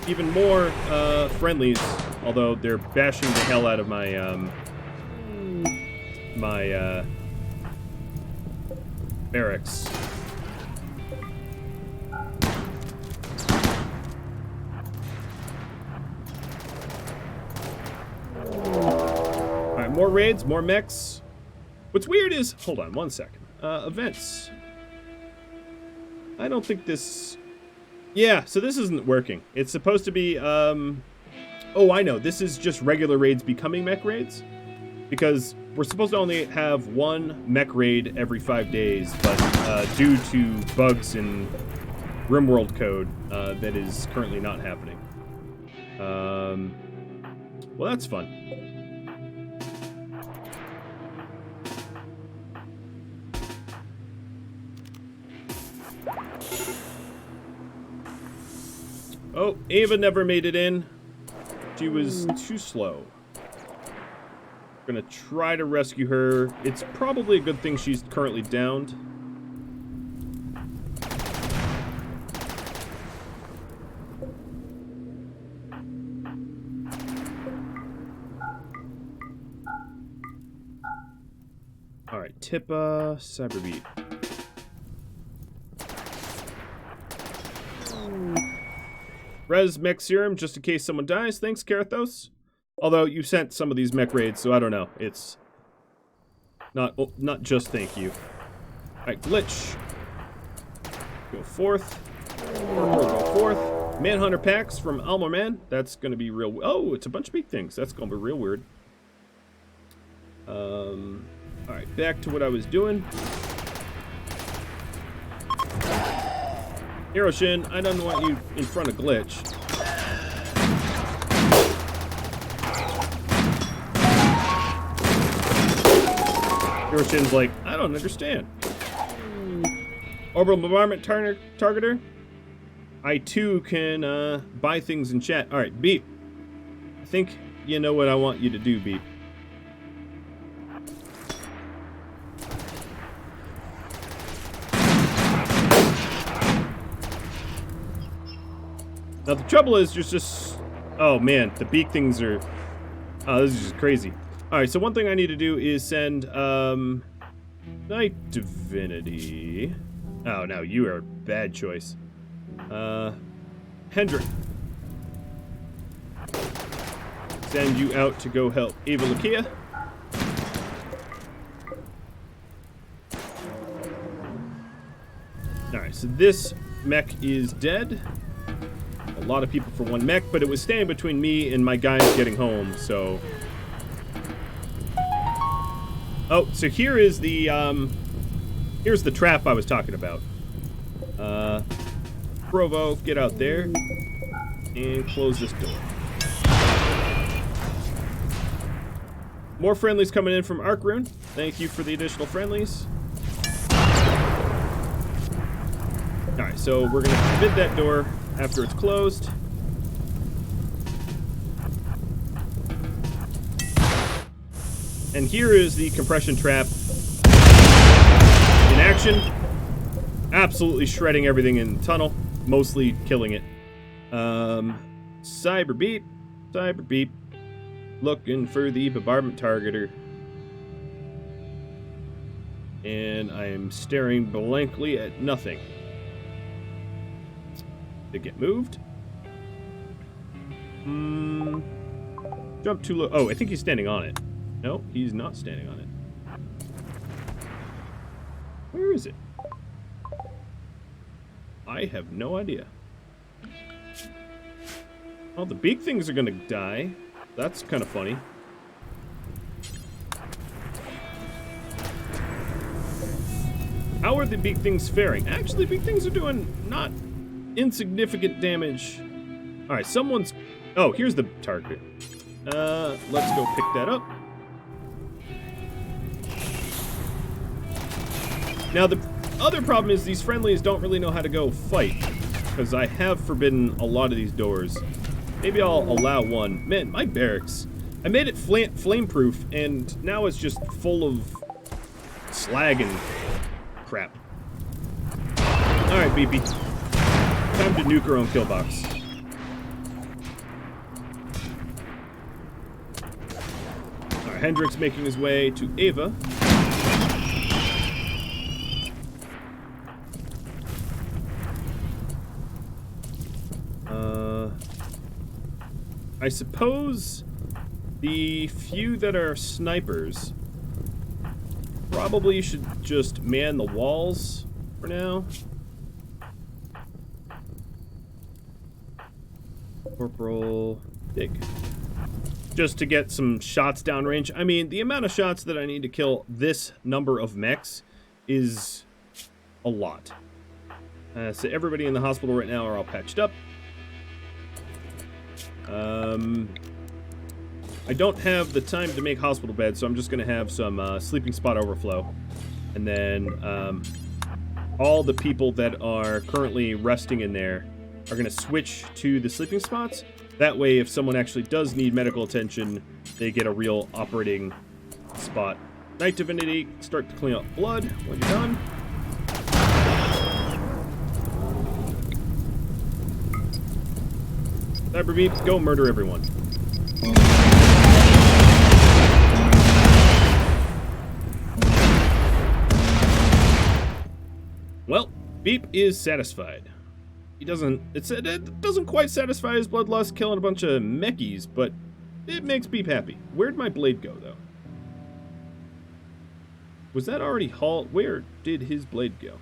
Speaker 1: even more friendlies, although they're bashing the hell out of my barracks. Alright, more raids, more mechs. What's weird is, hold on one second. Events. I don't think this... Yeah, so this isn't working. It's supposed to be, oh, I know. This is just regular raids becoming mech raids. Because we're supposed to only have one mech raid every 5 days, but due to bugs in RimWorld code, that is currently not happening. Well, that's fun. Oh, Ava never made it in. She was too slow. We're gonna try to rescue her. It's probably a good thing she's currently downed. Alright, Tippa, Cyberbeat. Res mech serum, just in case someone dies. Thanks, Karathos. Although, you sent some of these mech raids, so I don't know. It's not just thank you. Alright, Glitch. Go fourth. Go fourth. Manhunter packs from Alma Man. That's going to be real... Oh, it's a bunch of big things. That's going to be real weird. Alright, back to what I was doing. Hiroshin, I don't want you in front of Glitch. Hiroshin's like, I don't understand. Orbital bombardment targeter. I too can buy things in chat. Alright, Beep. I think you know what I want you to do, Beep. Now the trouble is, there's just... Oh man, the beak things are... Oh, this is just crazy. Alright, so one thing I need to do is send, Night Divinity... Oh, no, you are a bad choice. Hendrik. Send you out to go help Ava Lakia. Alright, so this mech is dead. A lot of people for one mech, but it was staying between me and my guys getting home, so... Oh, so here is the, here's the trap I was talking about. Provo, get out there. And close this door. More friendlies coming in from Arkrune. Thank you for the additional friendlies. Alright, so we're gonna forbid that door after it's closed. And here is the compression trap in action. Absolutely shredding everything in the tunnel. Mostly killing it. Cyberbeat. Cyberbeat. Looking for the bombardment targeter. And I am staring blankly at nothing. Did it get moved? Jump too low. Oh, I think he's standing on it. No, he's not standing on it. Where is it? I have no idea. Oh, the big things are gonna die. That's kind of funny. How are the big things faring? Actually, big things are doing not insignificant damage. Alright, someone's... Oh, here's the target. Let's go pick that up. Now, the other problem is these friendlies don't really know how to go fight, because I have forbidden a lot of these doors. Maybe I'll allow one. Man, my barracks. I made it flame-proof, and now it's just full of slag and crap. Alright, BP. Time to nuke our own kill box. Alright, Hendrix making his way to Ava. I suppose the few that are snipers probably should just man the walls for now. Corporal Dig. Just to get some shots downrange. I mean, the amount of shots that I need to kill this number of mechs is a lot. So everybody in the hospital right now are all patched up. I don't have the time to make hospital beds, so I'm just going to have some sleeping spot overflow. And then all the people that are currently resting in there are going to switch to the sleeping spots. That way, if someone actually does need medical attention, they get a real operating spot. Night Divinity, start to clean up blood when you're done. Cyber Beep, go murder everyone. Well, Beep is satisfied. He doesn't, it doesn't quite satisfy his bloodlust killing a bunch of mechies, but it makes Beep happy. Where'd my blade go, though? Was that already hauled? Where did his blade go?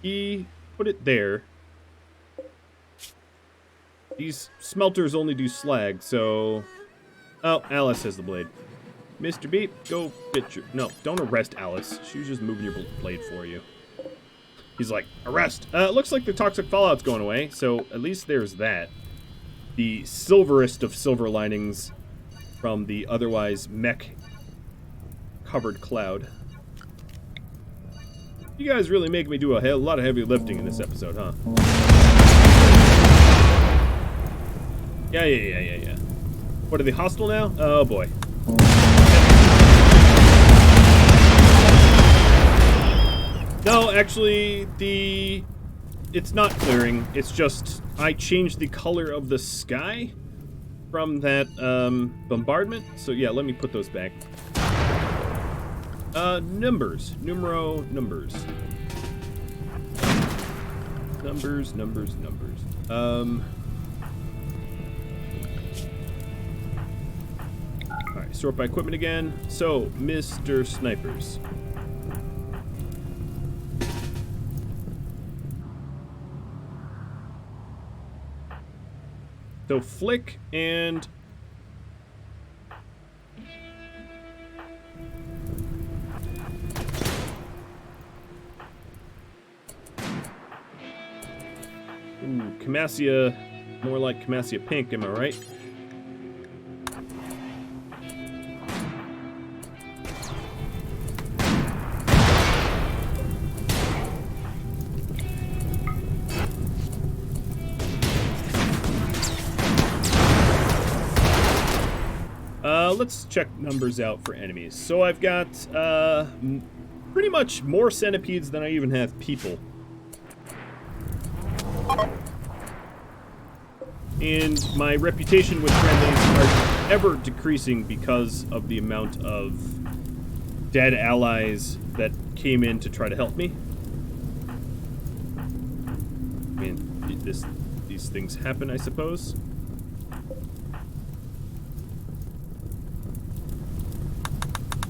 Speaker 1: He put it there. These smelters only do slag, so... Oh, Alice has the blade. Mr. Beep, go get your... No, don't arrest Alice. She was just moving your blade for you. He's like, arrest! Looks like the toxic fallout's going away, so at least there's that. The silverest of silver linings from the otherwise mech-covered cloud. You guys really make me do a lot of heavy lifting in this episode, huh? Yeah. What, are they hostile now? Oh, boy. No, actually, it's not clearing. It's just, I changed the color of the sky from that, bombardment. So, yeah, let me put those back. Numbers. Numbers. Numbers. Alright, sort by equipment again. So, Mr. Snipers. So, Flick and... Ooh, Camassia, more like Camassia Pink, am I right? Let's check numbers out for enemies. So I've got pretty much more centipedes than I even have people. And my reputation with friendlies are ever decreasing because of the amount of dead allies that came in to try to help me. I mean, these things happen, I suppose.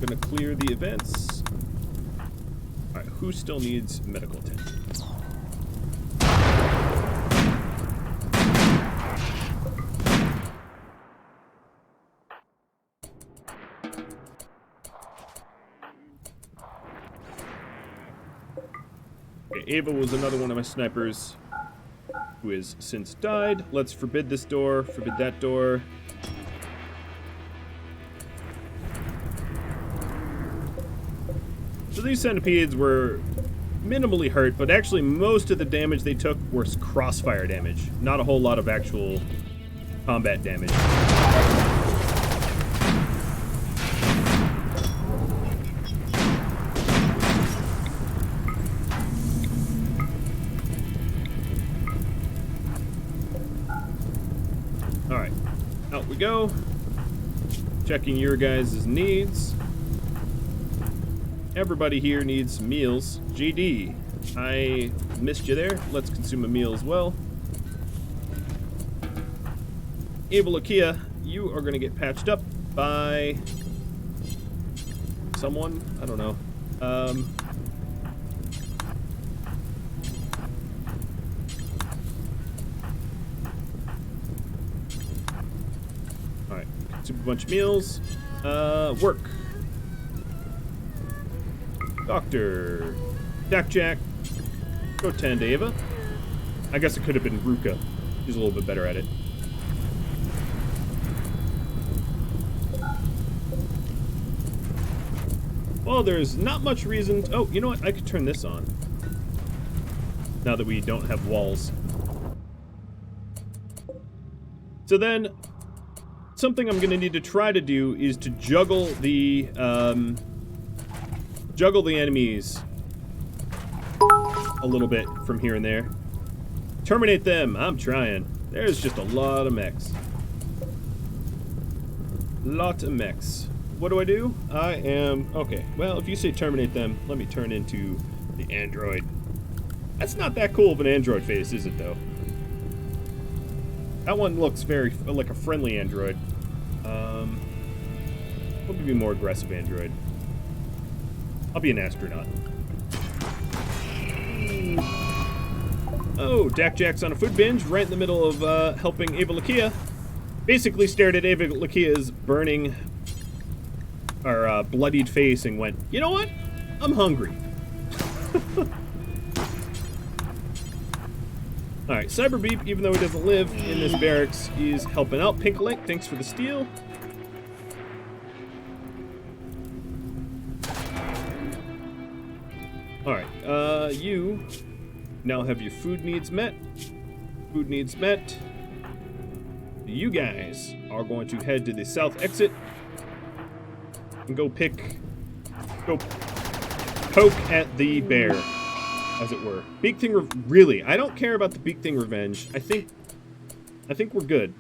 Speaker 1: Gonna clear the events. Alright, who still needs medical attention? Okay, Ava was another one of my snipers who has since died. Let's forbid this door, forbid that door. So these centipedes were minimally hurt, but actually most of the damage they took was crossfire damage. Not a whole lot of actual combat damage. Alright, out we go. Checking your guys' needs. Everybody here needs some meals. GD, I missed you there. Let's consume a meal as well. Avalakia, you are going to get patched up by someone. I don't know. Alright, consume a bunch of meals. Work. Doctor. Jack. Go tend to Ava. I guess it could have been Ruka. She's a little bit better at it. Well, there's not much reason to, oh, you know what? I could turn this on. Now that we don't have walls. So then, something I'm going to need to try to do is to juggle the enemies a little bit from here and there. Terminate them. I'm trying. There's just a lot of mechs. Lot of mechs. What do? I am... Okay, well, if you say terminate them, let me turn into the android. That's not that cool of an android face, is it, though? That one looks very... like a friendly android. We'll be a more aggressive android. I'll be an astronaut. Oh, Jack's on a food binge right in the middle of helping Avalakia. Basically stared at Avalakia's burning... or bloodied face and went, you know what? I'm hungry. Alright, Cyberbeep, even though he doesn't live in this barracks, is helping out. Pinklink, thanks for the steal. Alright, you now have your food needs met. Food needs met. You guys are going to head to the south exit and go poke at the bear, as it were. Big Thing, really, I don't care about the Big Thing revenge. I think we're good.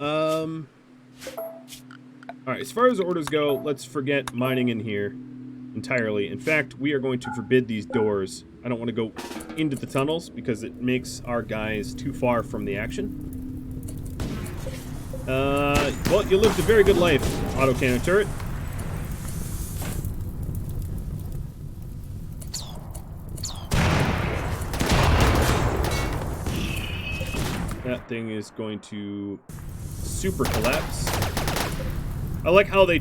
Speaker 1: Alright, as far as orders go, let's forget mining in here entirely. In fact, we are going to forbid these doors. I don't want to go into the tunnels because it makes our guys too far from the action. Well, you lived a very good life, autocannon turret. That thing is going to super collapse. I like how they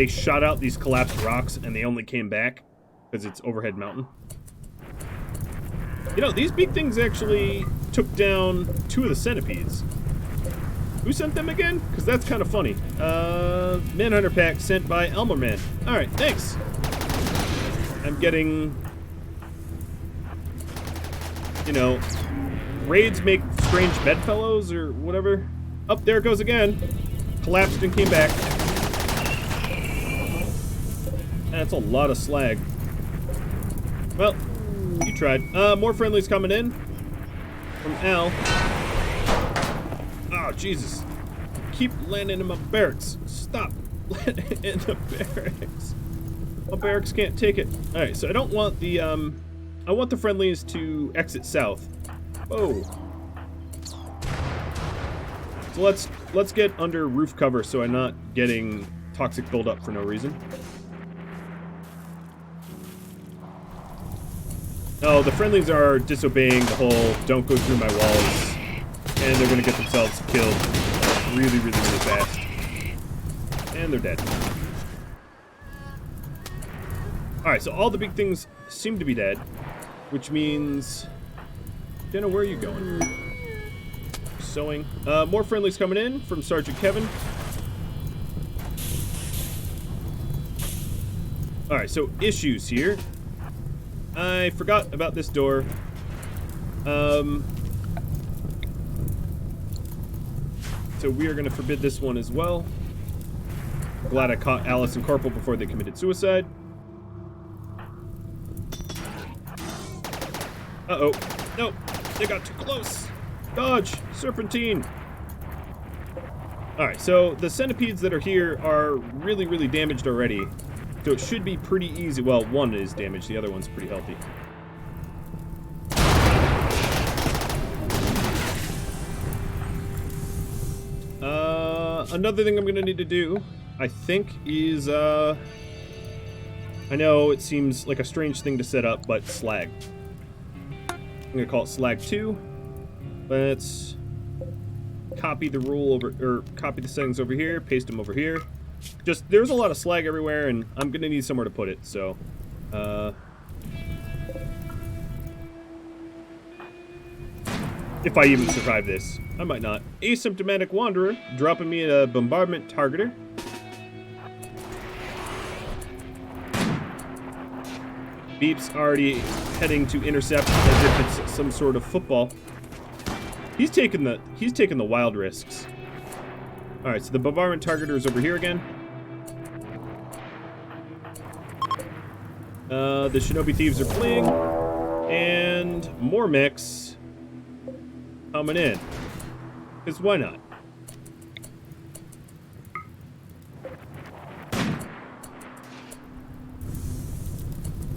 Speaker 1: shot out these collapsed rocks and they only came back because it's overhead mountain. You know, these big things actually took down 2 of the centipedes. Who sent them again? Because that's kind of funny. Manhunter pack sent by Elmerman. Alright, thanks. I'm getting... You know, raids make strange bedfellows or whatever. Oh, there it goes again. Collapsed and came back. That's a lot of slag. Well, you tried. More friendlies coming in. From Al. Oh, Jesus. Keep landing in my barracks. Stop landing in the barracks. My barracks can't take it. Alright, so I don't want the, I want the friendlies to exit south. Oh. So let's get under roof cover so I'm not getting toxic buildup for no reason. Oh, the friendlies are disobeying the whole don't go through my walls. And they're going to get themselves killed really, really, really fast. And they're dead. Alright, so all the big things seem to be dead. Which means... Jenna, where are you going? Sewing. More friendlies coming in from Sergeant Kevin. Alright, so issues here. I forgot about this door. so we are going to forbid this one as well. Glad I caught Alice and Corporal before they committed suicide. Uh-oh. Nope. They got too close. Dodge. Serpentine. Alright, so the centipedes that are here are really, really damaged already. So it should be pretty easy. Well, one is damaged. The other one's pretty healthy. Another thing I'm going to need to do, I think, is, I know it seems like a strange thing to set up, but slag. I'm going to call it slag 2. Let's copy the rule over, or copy the settings over here, paste them over here. Just, there's a lot of slag everywhere, and I'm going to need somewhere to put it, so, if I even survive this. I might not. Asymptomatic Wanderer, dropping me a bombardment targeter. Beep's already heading to intercept as if it's some sort of football. He's taking the wild risks. Alright, so the bombardment targeter is over here again. The shinobi thieves are fleeing. And more mechs coming in. Because why not?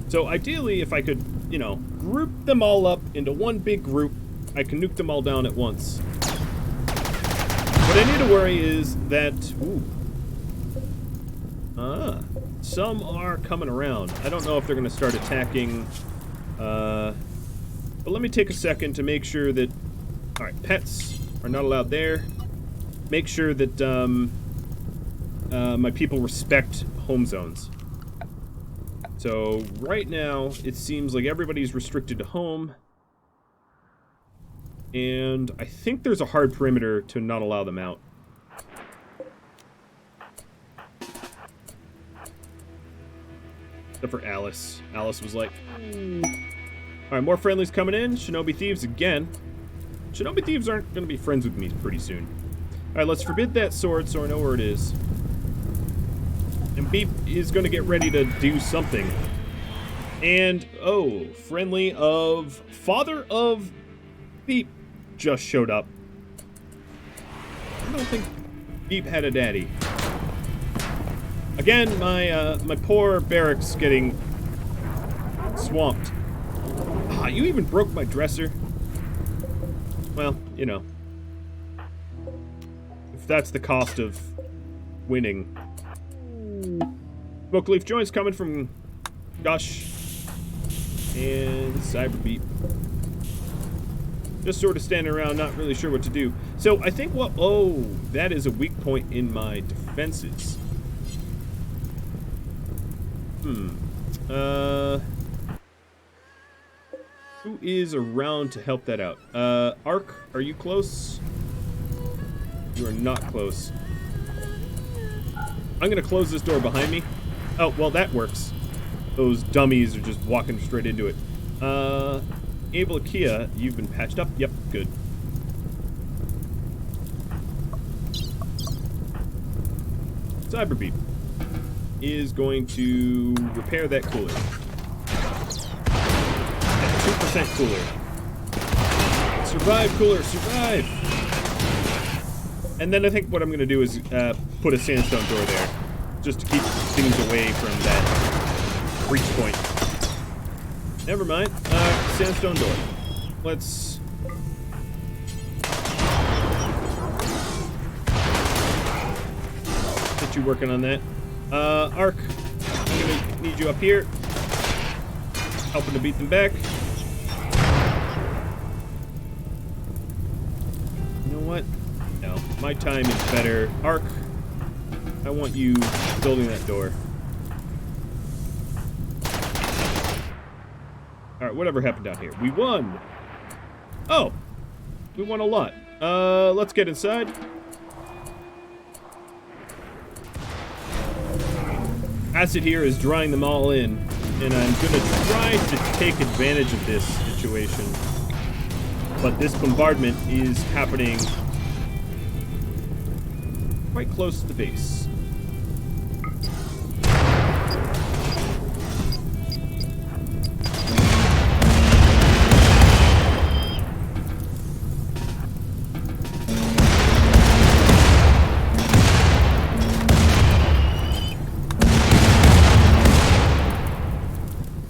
Speaker 1: So ideally, if I could, you know, group them all up into one big group, I can nuke them all down at once. What I need to worry is that... Ooh. Some are coming around. I don't know if they're going to start attacking... but let me take a second to make sure that... Alright, pets are not allowed there. Make sure that my people respect home zones. So, right now, it seems like everybody's restricted to home. And I think there's a hard perimeter to not allow them out. Except for Alice. Alice was like... Alright, more friendlies coming in. Shinobi thieves again. Shinobi thieves aren't going to be friends with me pretty soon. Alright, let's forbid that sword so I know where it is. And Beep is going to get ready to do something. And, oh, friendly of... Father of Beep just showed up. I don't think Beep had a daddy. Again, my poor barracks getting swamped. Ah, you even broke my dresser. Well, you know. If that's the cost of winning. Smoke Leaf Joints coming from Gush and Cyberbeat. Just sort of standing around, not really sure what to do. So I think what... Oh, that is a weak point in my defenses. Who is around to help that out? Ark, are you close? You are not close. I'm gonna close this door behind me. Oh, well, that works. Those dummies are just walking straight into it. Abel Akia, you've been patched up? Yep, good. Cyberbeat is going to repair that cooler. At 2% cooler. Survive, cooler, survive! And then I think what I'm going to do is put a sandstone door there, just to keep things away from that breach point. Never mind. Sandstone door. Let's... get you working on that. Ark, I'm going to need you up here. Helping to beat them back. You know what? No, my time is better. Ark, I want you building that door. Alright, whatever happened down here. We won! Oh! We won a lot. Let's get inside. Acid here is drawing them all in, and I'm gonna try to take advantage of this situation. But this bombardment is happening quite close to the base.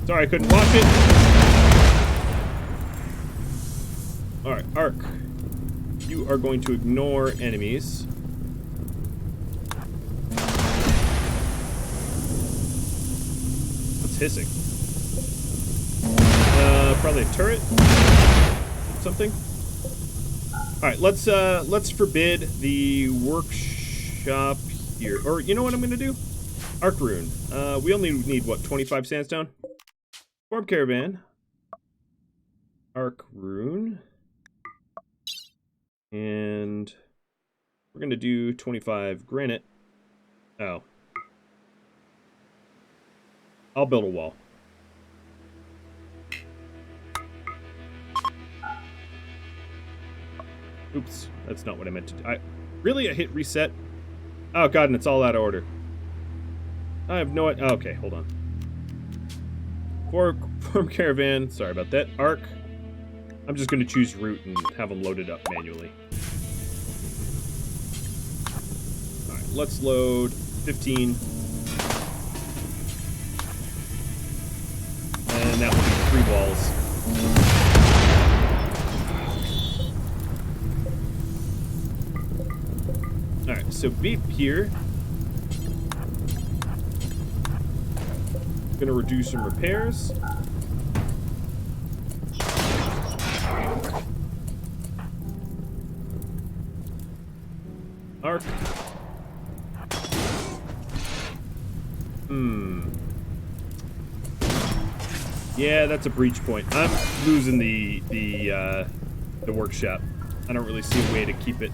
Speaker 1: Sorry, I couldn't watch it. Alright, Arc. You are going to ignore enemies. What's hissing? Probably a turret? Something? Alright, let's forbid the workshop here. Or, you know what I'm gonna do? Arc Rune. We only need, what, 25 sandstone? Form Caravan. Arc Rune. And we're going to do 25 granite. Oh. I'll build a wall. Oops, that's not what I meant to do. Really? I hit reset? Oh god, and it's all out of order. I have no idea. Oh, okay, hold on. Form Caravan. Sorry about that. Arc. I'm just going to choose route and have them loaded up manually. Alright, let's load 15. And that will be 3 walls. Alright, so Beep here. Gonna reduce some repairs. Arc. Yeah, that's a breach point. I'm losing the workshop. I don't really see a way to keep it.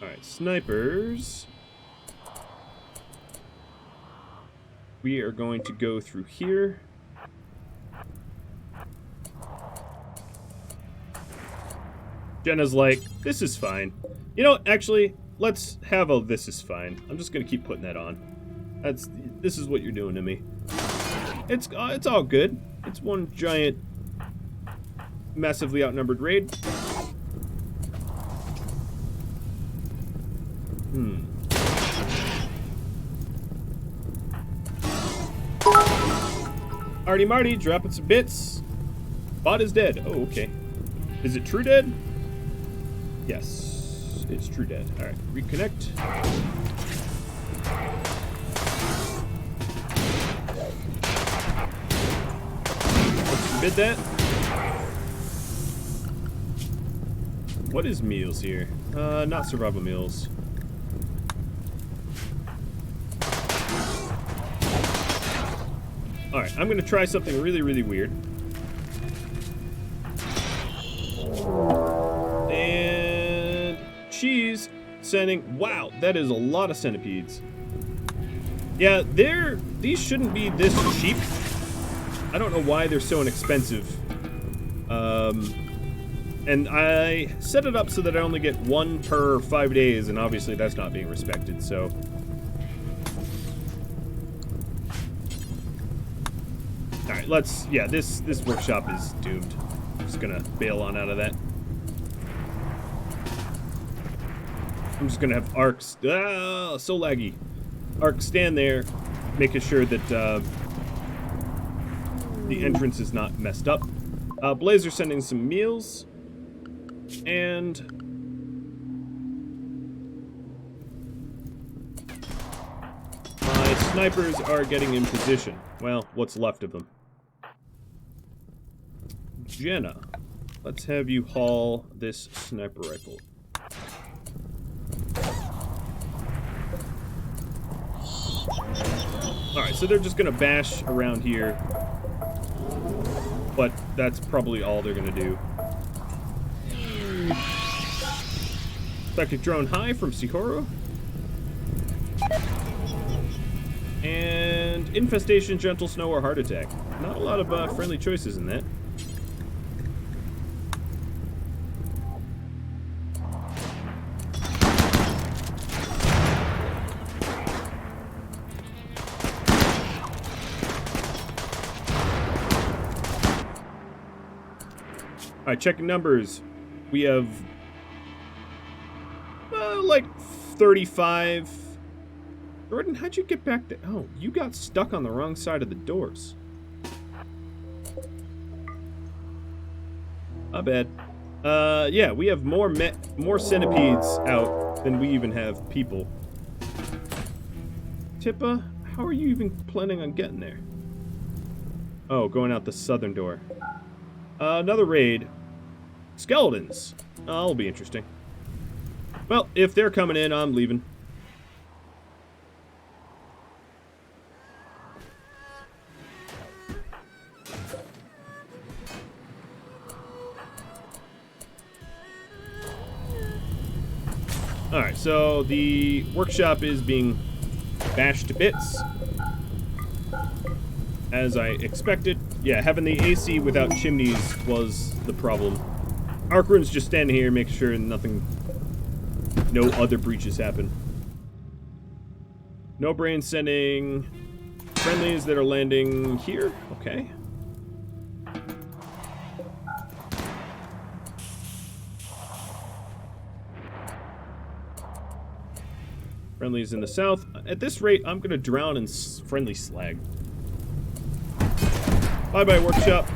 Speaker 1: Alright, snipers. We are going to go through here. Jenna's like, this is fine. You know, actually, let's have a this is fine. I'm just gonna keep putting that on. This is what you're doing to me. It's all good. It's one giant, massively outnumbered raid. Artie Marty, dropping some bits. Bot is dead. Oh, okay. Is it true dead? Yes, it's true dead. Alright, reconnect. Let's forbid that. What is meals here? Not survival meals. Alright, I'm gonna try something really, really weird. And cheese sending. Wow, that is a lot of centipedes. Yeah, these shouldn't be this cheap. I don't know why they're so inexpensive. And I set it up so that I only get 1 per 5 days, and obviously that's not being respected, so. Alright, yeah, this workshop is doomed. I'm just gonna bail on out of that. I'm just gonna have Arcs, so laggy. Arc stand there, making sure that the entrance is not messed up. Blazer sending some meals, and my snipers are getting in position. Well, what's left of them. Jenna, let's have you haul this sniper rifle. Alright, so they're just gonna bash around here, but that's probably all they're gonna do. Psychic drone high from Sihoro. And infestation, gentle snow, or heart attack. Not a lot of friendly choices in that. Alright, checking numbers. We have like 35. Jordan, how'd you get back there? Oh, you got stuck on the wrong side of the doors. Not bad. Yeah, we have more centipedes out than we even have people. Tippa, how are you even planning on getting there? Oh, going out the southern door. Another raid. Skeletons. Oh, that'll be interesting. Well, if they're coming in, I'm leaving. Alright, so the workshop is being bashed to bits. As I expected. Yeah, having the AC without chimneys was the problem. Arkrun's just standing here, making sure no other breaches happen. No brain sending friendlies that are landing here. Okay. Friendlies in the south. At this rate, I'm gonna drown in friendly slag. Bye-bye, workshop.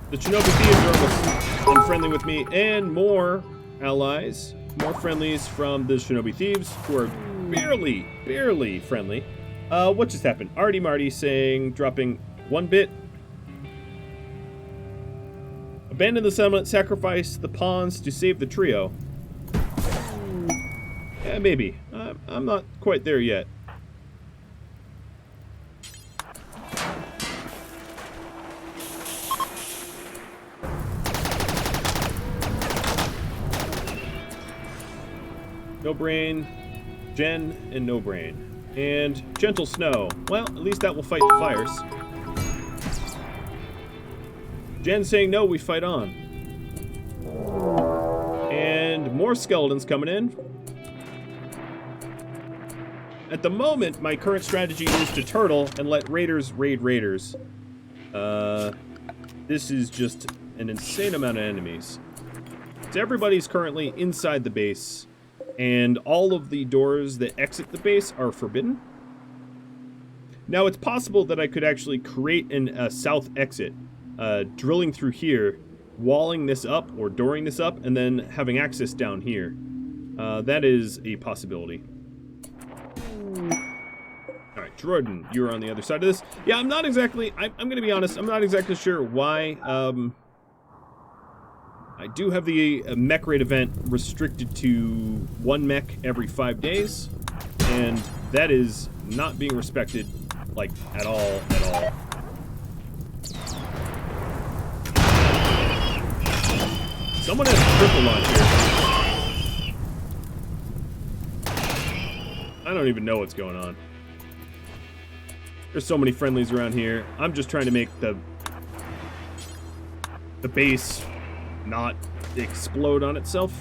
Speaker 1: The Shinobi Thieves are almost unfriendly with me, and more allies, more friendlies from the Shinobi Thieves, who are barely friendly. What just happened? Artie Marty saying, dropping 1 bit. Abandon the settlement, sacrifice the pawns to save the trio. Yeah, maybe. I'm not quite there yet. No brain, Jen, and no brain. And gentle snow. Well, at least that will fight the fires. Jen saying no, we fight on. And more skeletons coming in. At the moment, my current strategy is to turtle and let raiders raid raiders. This is just an insane amount of enemies. So everybody's currently inside the base. And all of the doors that exit the base are forbidden. Now, it's possible that I could actually create a south exit, drilling through here, walling this up, or dooring this up, and then having access down here. That is a possibility. Alright, Jordan, you're on the other side of this. Yeah, I'm not exactly, I'm going to be honest, I'm not exactly sure why, I do have the mech raid event restricted to 1 mech every 5 days, and that is not being respected, like, at all. Someone has a triple launch here. I don't even know what's going on. There's so many friendlies around here. I'm just trying to make the base not explode on itself.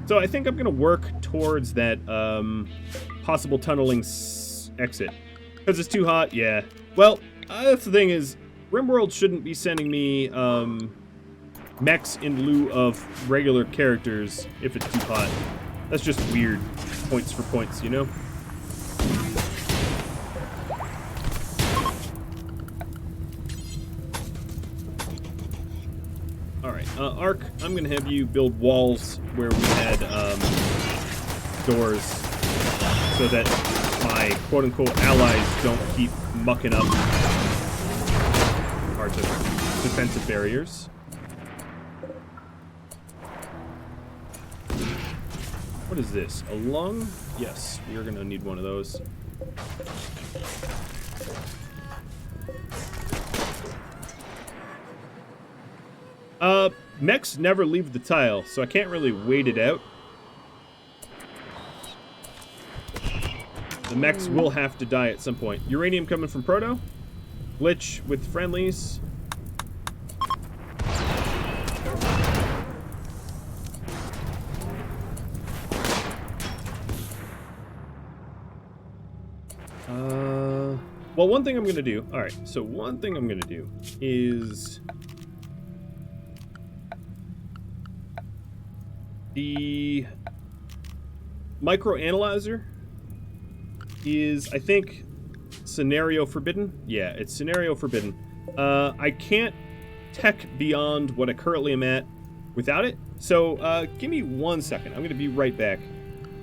Speaker 1: So I think I'm gonna work towards that possible tunneling exit. Because it's too hot, yeah. Well, that's the thing is, RimWorld shouldn't be sending me mechs in lieu of regular characters if it's too hot. That's just weird. Points for points, you know? Ark, I'm gonna have you build walls where we had doors so that my quote-unquote allies don't keep mucking up our defensive barriers. What is this? A lung? Yes, we are gonna need one of those. Mechs never leave the tile, so I can't really wait it out. The mechs will have to die at some point. Uranium coming from Proto. Glitch with friendlies. Well, one thing I'm gonna do. All right, so one thing I'm gonna do is the microanalyzer is, I think, scenario forbidden. Yeah, it's scenario forbidden. I can't tech beyond what I currently am at without it. So give me 1 second. I'm gonna be right back.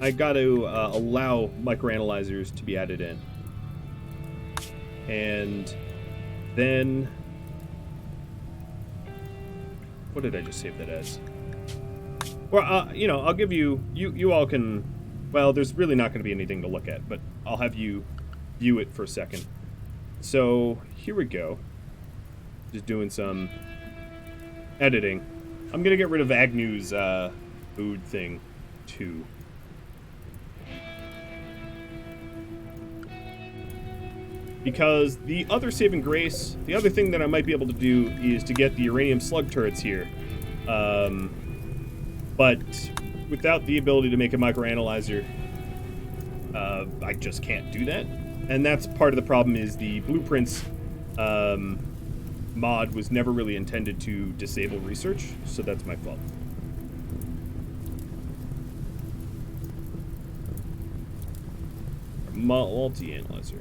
Speaker 1: I got to allow microanalyzers to be added in. And then, what did I just save that as? Well, you know, I'll give you, you all can, well, there's really not going to be anything to look at, but I'll have you view it for a second. So, here we go. Just doing some editing. I'm going to get rid of Agnew's food thing, too. Because the other saving grace, the other thing that I might be able to do is to get the uranium slug turrets here. But without the ability to make a microanalyzer, I just can't do that. And that's part of the problem, is the blueprints mod was never really intended to disable research, so that's my fault. Multi-analyzer.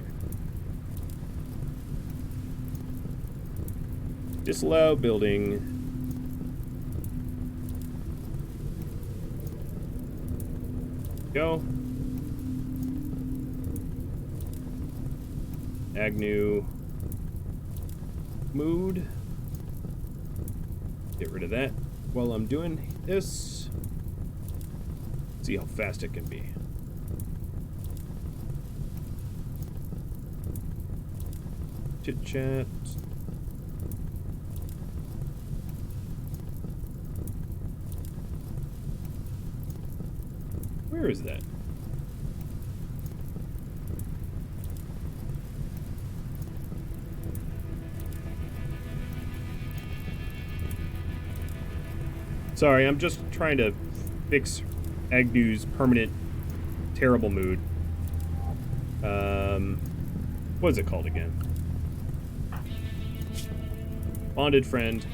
Speaker 1: Disallow building. Go. Agnew. Mood. Get rid of that while I'm doing this. See how fast it can be. Chit chat. Where is that? Sorry, I'm just trying to fix Agnew's permanent terrible mood. What is it called again? Bonded friend.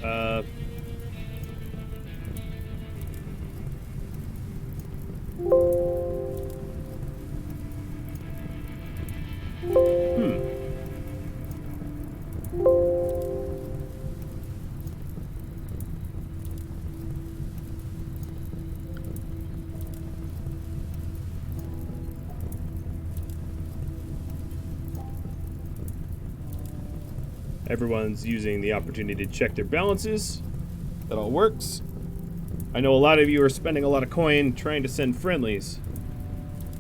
Speaker 1: Everyone's using the opportunity to check their balances. That all works. I know a lot of you are spending a lot of coin trying to send friendlies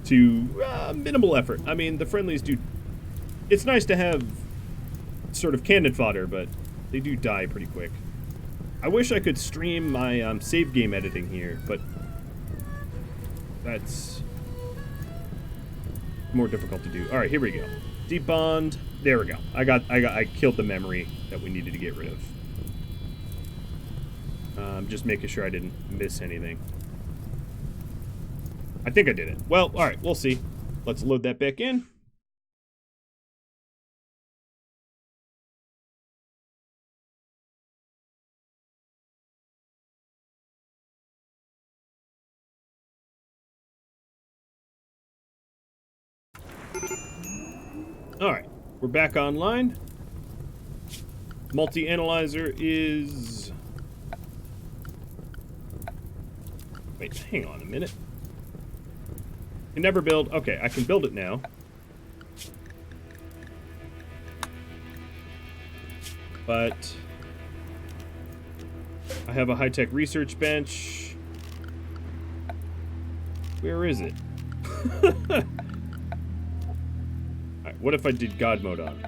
Speaker 1: to minimal effort. I mean, the friendlies do... It's nice to have sort of cannon fodder, but they do die pretty quick. I wish I could stream my save game editing here, but that's more difficult to do. All right, here we go. Deep bond. There we go. I killed the memory that we needed to get rid of. Just making sure I didn't miss anything. I think I did it. Well, all right, we'll see. Let's load that back in. All right, we're back online. Multi-analyzer is... Wait, hang on a minute. Can never build. Okay, I can build it now. But I have a high-tech research bench. Where is it? Alright, what if I did God mode on?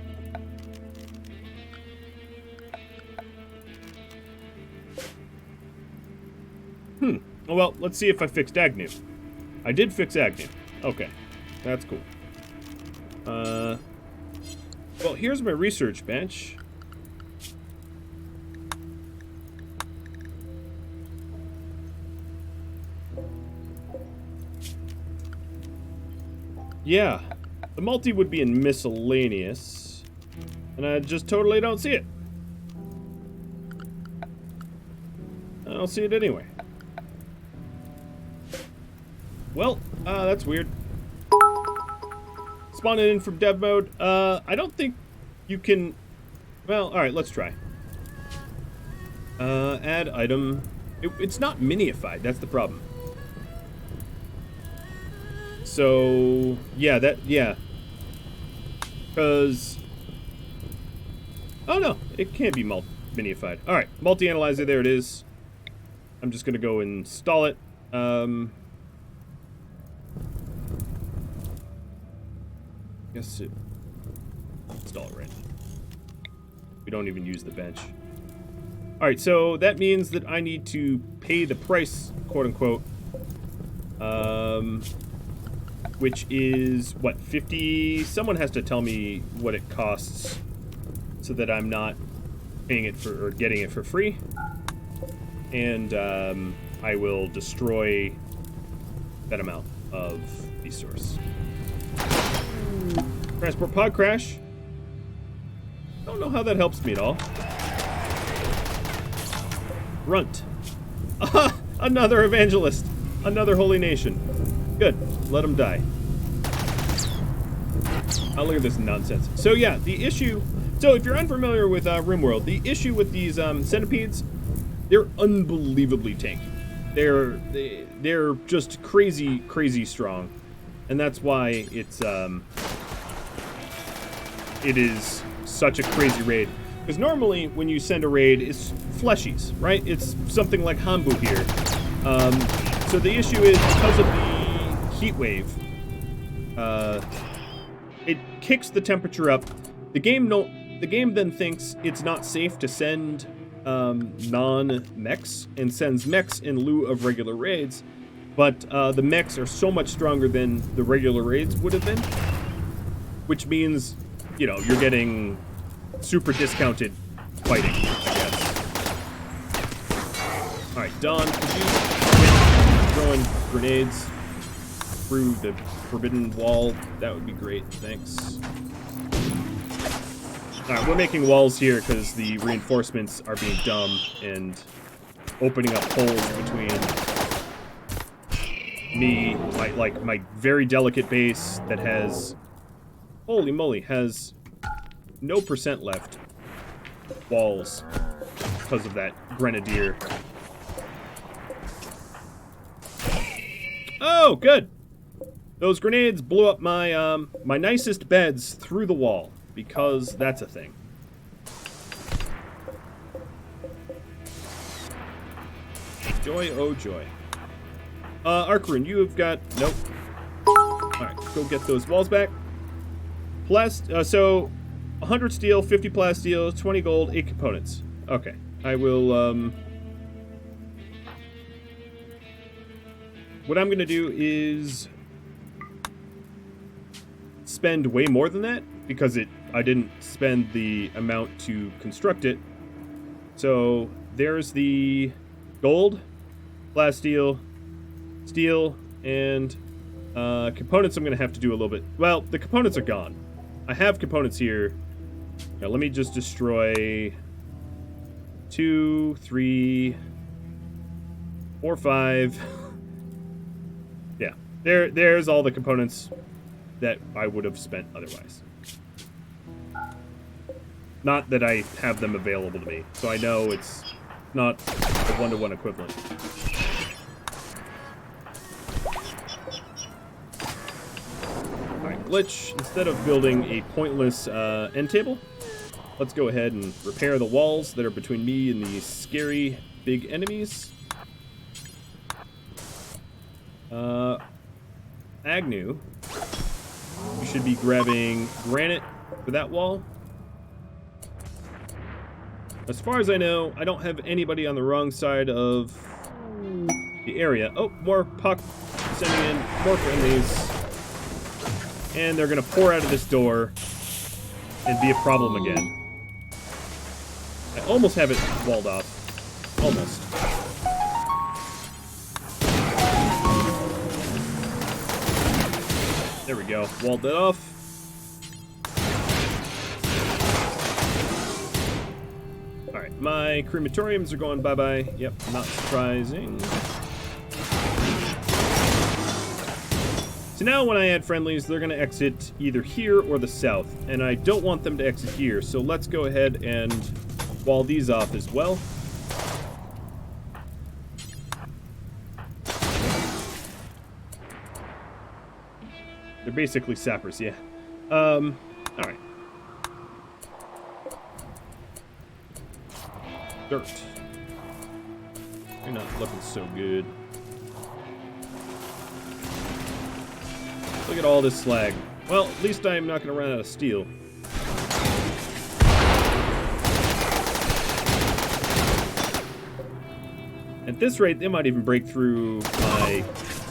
Speaker 1: Well, let's see if I fixed Agnew. I did fix Agnew. Okay, that's cool. Well, here's my research bench. Yeah, the multi would be in miscellaneous, and I just totally don't see it. I don't see it anywhere. Well, that's weird. Spawn it in from dev mode. I don't think you can... Well, alright, let's try. Add item. It's not minified, that's the problem. So, yeah, because... Oh, no, it can't be minified. Alright, multi-analyzer, there it is. I'm just gonna go install it. Guess it... Install it right. We don't even use the bench. Alright, so that means that I need to pay the price, quote-unquote. Which is, what, 50? Someone has to tell me what it costs so that I'm not paying it for, or getting it for free. And, I will destroy that amount of resource. Transport pod crash. Don't know how that helps me at all. Runt. Aha! Another evangelist. Another holy nation. Good. Let him die. Oh, look at this nonsense. So yeah, the issue... So if you're unfamiliar with RimWorld, the issue with these centipedes, they're unbelievably tanky. They're just crazy, crazy strong. And that's why it is such a crazy raid. Because normally, when you send a raid, it's fleshies, right? It's something like Hanbu here. So the issue is, because of the heat wave, it kicks the temperature up. The game then thinks it's not safe to send non-mechs, and sends mechs in lieu of regular raids. But the mechs are so much stronger than the regular raids would have been, which means, you know, you're getting super discounted fighting, I guess. Alright, Dawn, could you quit throwing grenades through the forbidden wall? That would be great, thanks. Alright, we're making walls here because the reinforcements are being dumb and opening up holes between me, my very delicate base that has, holy moly, has no percent left walls because of that grenadier. Oh, good. Those grenades blew up my my nicest beds through the wall, because that's a thing. Joy, oh joy. Arkarun, you have got... Nope. Alright, go get those walls back. So, 100 steel, 50 plasteel, 20 gold, 8 components. Okay. I will, what I'm gonna do is spend way more than that, because I didn't spend the amount to construct it. So, there's the gold, plasteel, steel, and components I'm going to have to do a little bit. Well, the components are gone. I have components here. Now, let me just destroy 2, 3, 4, 5. Yeah, there's all the components that I would have spent otherwise. Not that I have them available to me, so I know it's not a one-to-one equivalent. Alright, glitch. Instead of building a pointless end table, let's go ahead and repair the walls that are between me and these scary big enemies. Agnew, you should be grabbing granite for that wall. As far as I know, I don't have anybody on the wrong side of the area. Oh, more puck sending in more friendlies. and they're gonna pour out of this door and be a problem again. I almost have it walled off. Almost. There we go. Walled it off. Alright, my crematoriums are going bye-bye. Yep, not surprising. So now when I add friendlies, they're going to exit either here or the south. And I don't want them to exit here, so let's go ahead and wall these off as well. They're basically sappers, yeah. Alright. Dirt. You're not looking so good. Look at all this slag. Well, at least I'm not going to run out of steel. At this rate, they might even break through my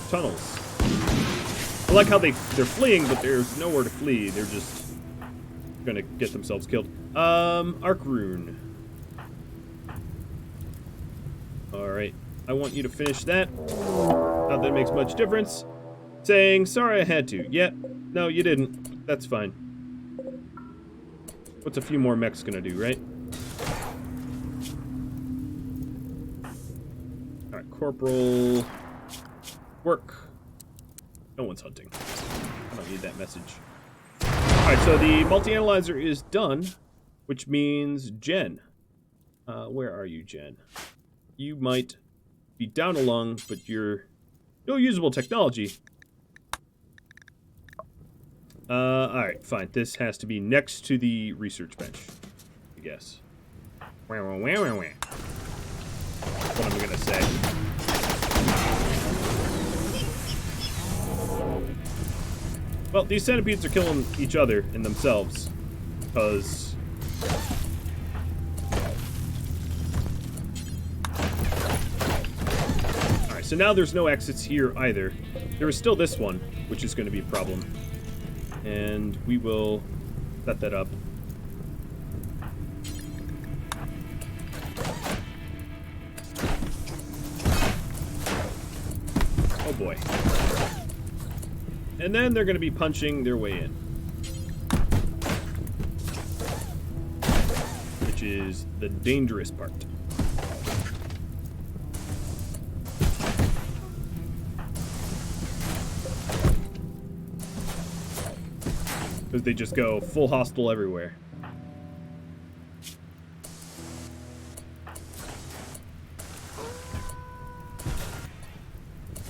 Speaker 1: tunnels. I like how they're fleeing, but there's nowhere to flee. They're just gonna get themselves killed. Arc rune. Alright. I want you to finish that. Not that it makes much difference. Saying, sorry I had to. Yeah, no, you didn't. That's fine. What's a few more mechs gonna do, right? Alright, corporal. Work. No one's hunting. I don't need that message. Alright, so the multi-analyzer is done, which means Jen. Where are you, Jen? You might be down a lung, but you're no usable technology. Alright, fine. This has to be next to the research bench, I guess. What am I gonna say? Well, these centipedes are killing each other and themselves, because... Alright, so now there's no exits here either. There is still this one, which is going to be a problem. And we will set that up. Oh boy. And then they're going to be punching their way in. Which is the dangerous part. Because they just go full hostile everywhere.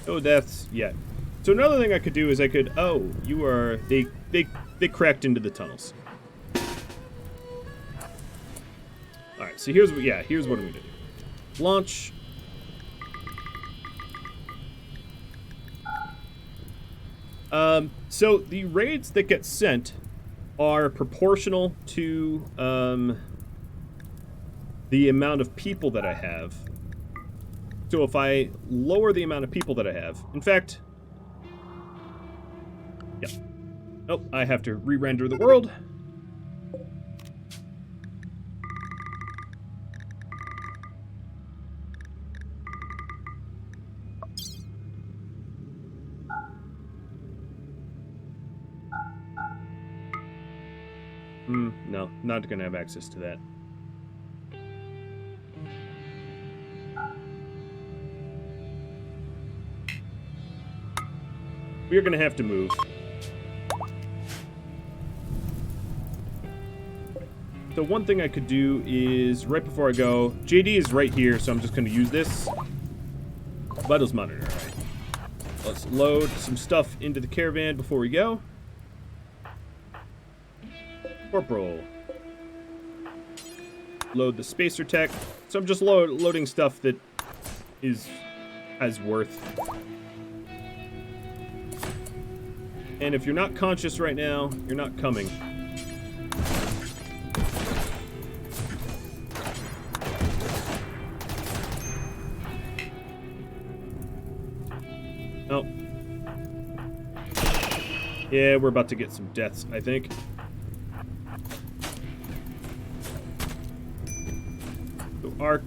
Speaker 1: No deaths yet. So another thing I could do is I could... Oh, you are... They cracked into the tunnels. Alright, so here's what... Yeah, here's what I'm going to do. Launch. So the raids that get sent are proportional to the amount of people that I have. So if I lower the amount of people that I have... In fact... Yeah. Oh, I have to re-render the world. No, not gonna have access to that. We're gonna have to move. So one thing I could do is, right before I go, JD is right here, so I'm just going to use this. Vitals monitor, alright. Let's load some stuff into the caravan before we go. Corporal. Load the spacer tech. So I'm just loading stuff that has worth. And if you're not conscious right now, you're not coming. Oh. Yeah, we're about to get some deaths, I think. So arc.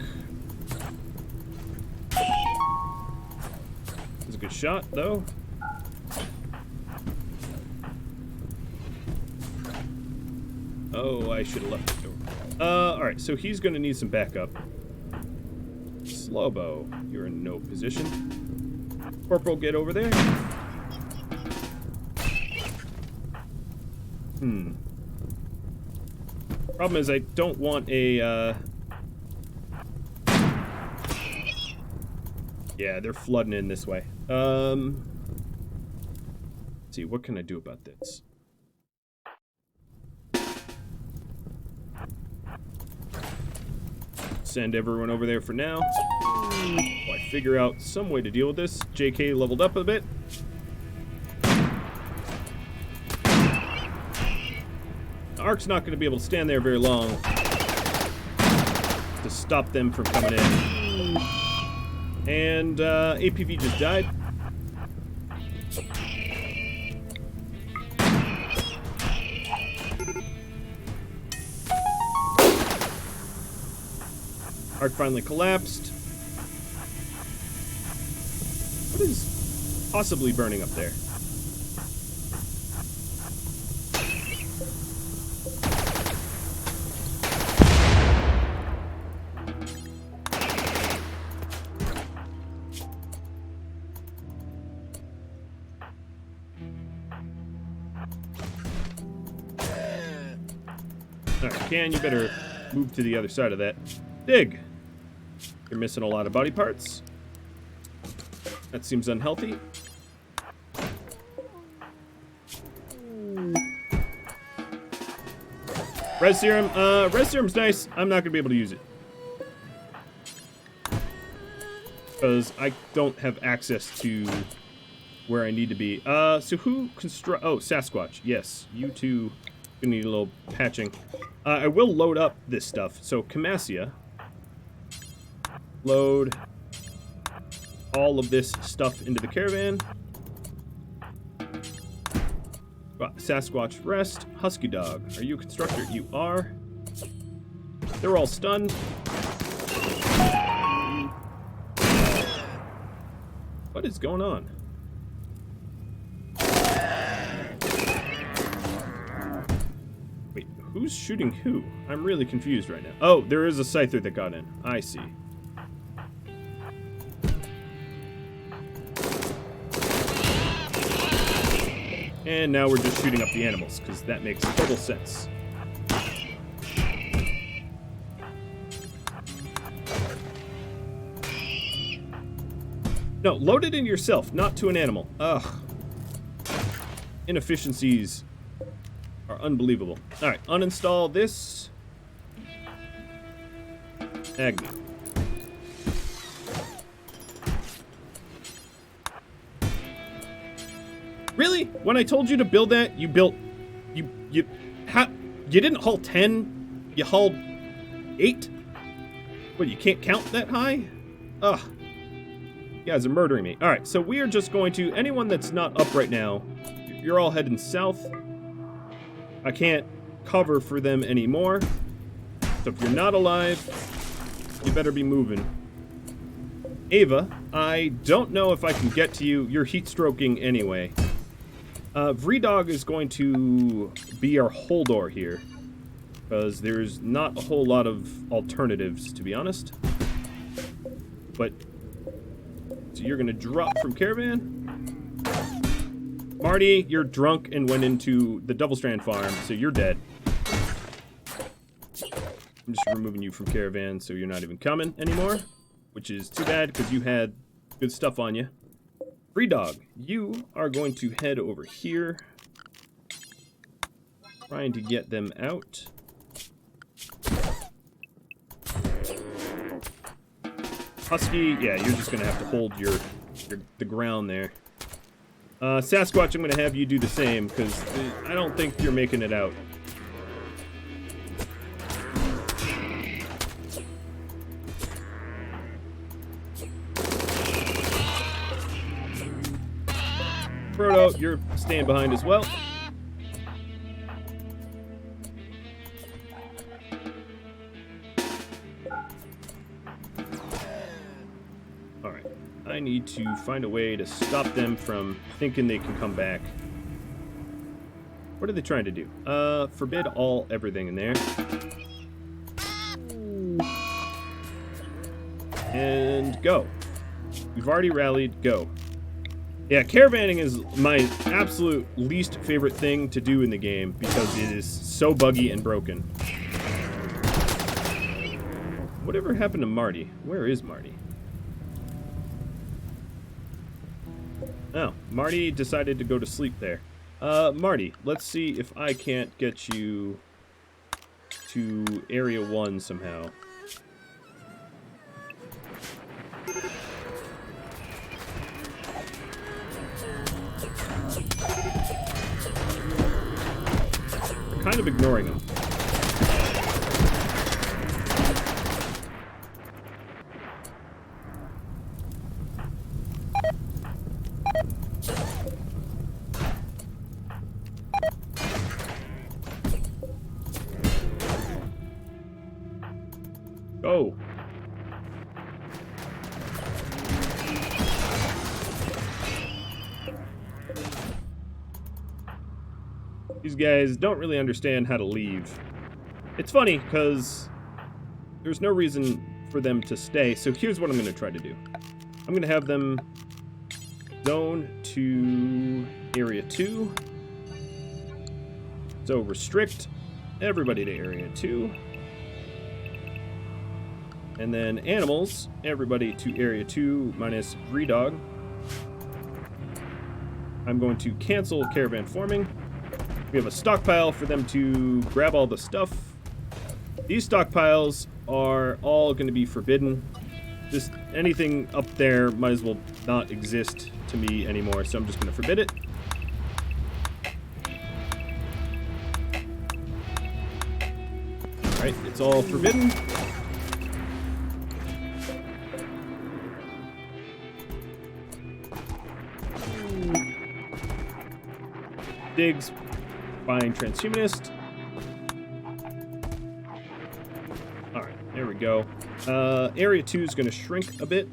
Speaker 1: That's a good shot, though. Oh, I should have left the door. Alright, so he's gonna need some backup. Slowbo, you're in no position. Corporal, get over there. Problem is, I don't want a, Yeah, they're flooding in this way. Let's see, what can I do about this? Send everyone over there for now. While I figure out some way to deal with this. JK leveled up a bit. Ark's not going to be able to stand there very long to stop them from coming in. And APV just died. Ark finally collapsed. What is possibly burning up there? Alright, Can, you better move to the other side of that. Dig! You're missing a lot of body parts. That seems unhealthy. Res Serum. Res Serum's nice. I'm not going to be able to use it. Because I don't have access to where I need to be. So who construct... Oh, Sasquatch. Yes, you two need a little patching. I will load up this stuff. So, Camasia. Load all of this stuff into the caravan. Sasquatch, rest. Husky Dog. Are you a constructor? You are. They're all stunned. What is going on? Wait, who's shooting who? I'm really confused right now. Oh, there is a Scyther that got in. I see. And now we're just shooting up the animals, because that makes total sense. No, load it in yourself, not to an animal. Ugh. Inefficiencies are unbelievable. Alright, uninstall this. Agni. Really? When I told you to build that, you built... You didn't haul 10? You hauled 8? What, you can't count that high? Ugh. You guys are murdering me. Alright, so we are just going to... Anyone that's not up right now, you're all heading south. I can't cover for them anymore. So if you're not alive, you better be moving. Ava, I don't know if I can get to you. You're heat stroking anyway. Vredog is going to be our Holdor here, because there's not a whole lot of alternatives, to be honest. But, so you're going to drop from Caravan. Marty, you're drunk and went into the Double Strand farm, so you're dead. I'm just removing you from Caravan, so you're not even coming anymore, which is too bad, because you had good stuff on you. Free Dog, you are going to head over here. Trying to get them out. Husky, yeah, you're just going to have to hold the ground there. Sasquatch, I'm going to have you do the same, because I don't think you're making it out. Frodo, you're staying behind as well. Alright. I need to find a way to stop them from thinking they can come back. What are they trying to do? Forbid everything in there. And go. We've already rallied. Go. Yeah, caravanning is my absolute least favorite thing to do in the game because it is so buggy and broken. Whatever happened to Marty? Where is Marty? Oh, Marty decided to go to sleep there. Marty, let's see if I can't get you to Area 1 somehow. We're kind of ignoring him. Go. These guys don't really understand how to leave. It's funny, because there's no reason for them to stay, so here's what I'm going to try to do. I'm going to have them zone to Area 2. So restrict everybody to Area 2. And then animals, everybody to Area 2 minus Redog. I'm going to cancel caravan forming. We have a stockpile for them to grab all the stuff. These stockpiles are all going to be forbidden. Just anything up there might as well not exist to me anymore, so I'm just going to forbid it. Alright, it's all forbidden. Digs, buying transhumanist. Alright, there we go. Area 2 is going to shrink a bit.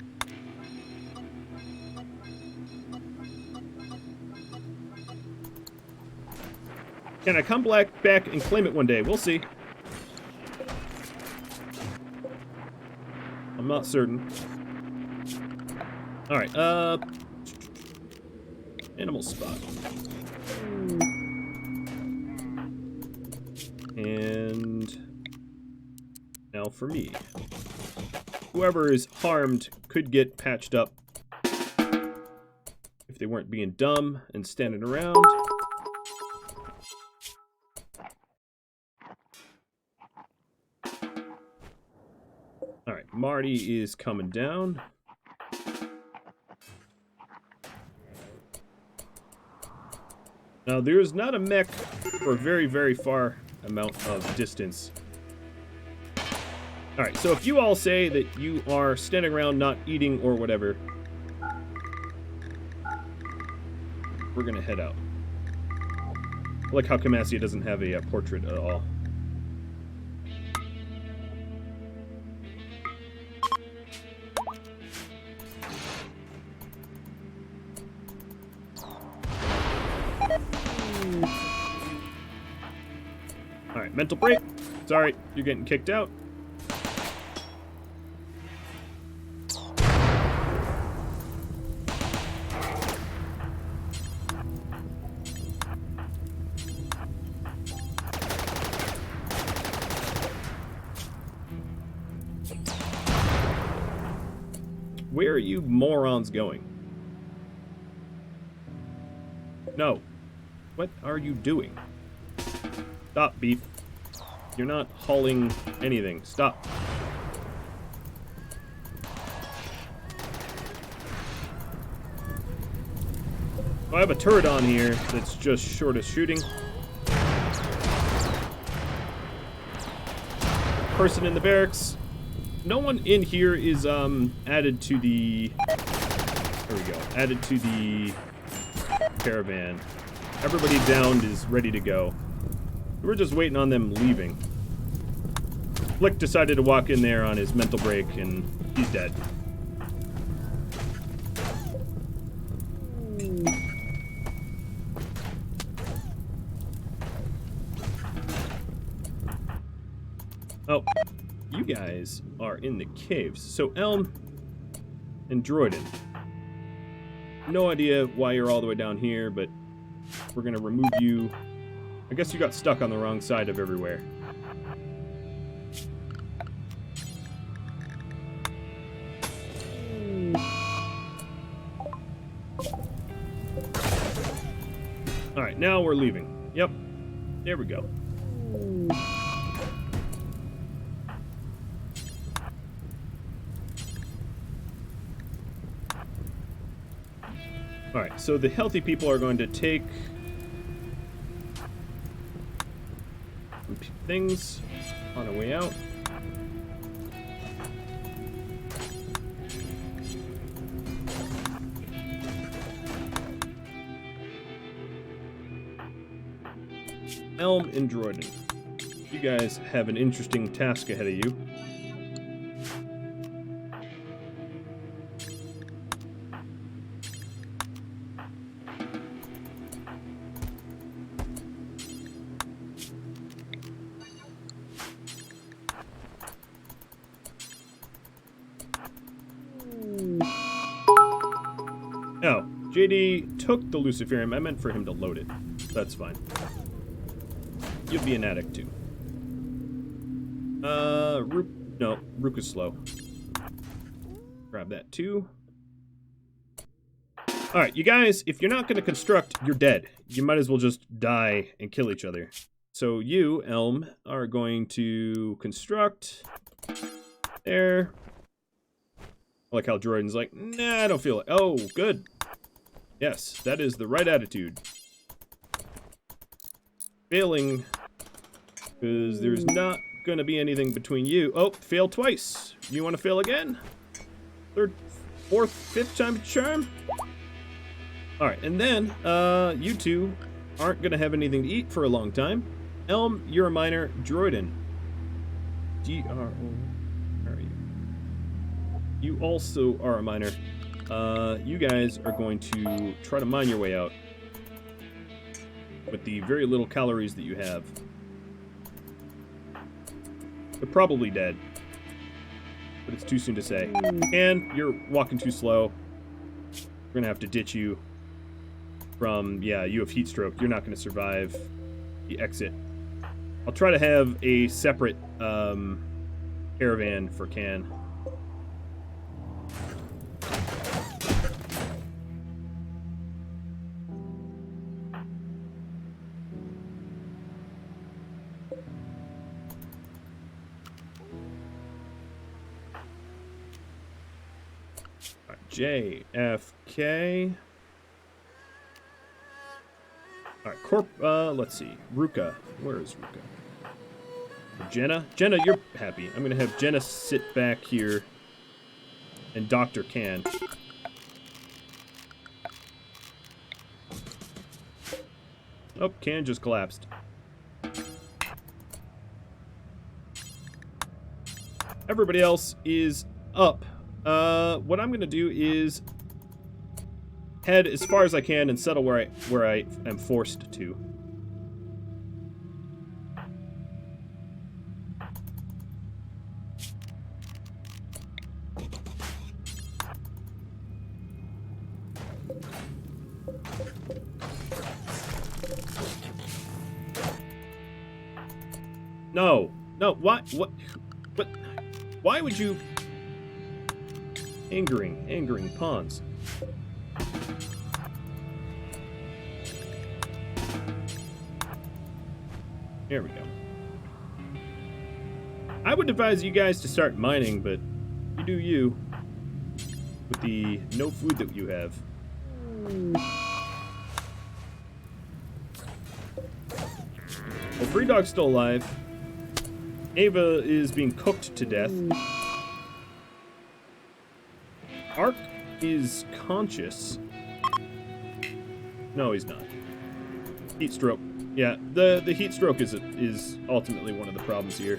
Speaker 1: Can I come back and claim it one day? We'll see. I'm not certain. Alright, animal spot. And now for me. Whoever is harmed could get patched up if they weren't being dumb and standing around. Alright, Marty is coming down. Now, there's not a mech for a very, very far amount of distance. Alright, so if you all say that you are standing around not eating or whatever, we're gonna head out. I like how Kamassia doesn't have a portrait at all. Alright, mental break. Sorry, you're getting kicked out. Where are you morons going? No. What are you doing? Stop, Beep. You're not hauling anything. Stop. I have a turret on here that's just short of shooting. Person in the barracks. No one in here is added to the... There we go. Added to the caravan. Everybody downed is ready to go. We're just waiting on them leaving. Flick decided to walk in there on his mental break, and he's dead. Oh, you guys are in the caves. So Elm and Droiden. No idea why you're all the way down here, but we're gonna remove you. I guess you got stuck on the wrong side of everywhere. Alright, now we're leaving. Yep. There we go. Alright, so the healthy people are going to take some things on our way out. Elm and Droiden, you guys have an interesting task ahead of you. Oh, JD took the Luciferium. I meant for him to load it. That's fine. You'll be an addict too. No, Rook is slow. Grab that too. Alright, you guys, if you're not going to construct, you're dead. You might as well just die and kill each other. So you, Elm, are going to construct. There. I like how Droiden's like, nah, I don't feel it. Oh, good. Yes, that is the right attitude. Failing, because there's not going to be anything between you. Oh, failed twice. You want to fail again? Third, fourth, fifth time's charm? Alright, and then, you two aren't going to have anything to eat for a long time. Elm, you're a miner. Droiden. D-R-O. Where are you? You also are a miner. You guys are going to try to mine your way out with the very little calories that you have. They're probably dead, but it's too soon to say. And you're walking too slow. We're gonna have to ditch you from, yeah, you have heat stroke. You're not gonna survive the exit. I'll try to have a separate caravan for Can. JFK. Alright, let's see. Ruka. Where is Ruka? Jenna? Jenna, you're happy. I'm gonna have Jenna sit back here and Dr. Can. Oh, Can just collapsed. Everybody else is up. What I'm gonna do is head as far as I can and settle where I am forced to. No, what, why would you... Angering pawns. There we go. I would advise you guys to start mining, but you do you. With the no food that you have. Well, Free Dog's still alive. Ava is being cooked to death. Ark is conscious. No, he's not. Heat stroke. Yeah, the heat stroke is ultimately one of the problems here.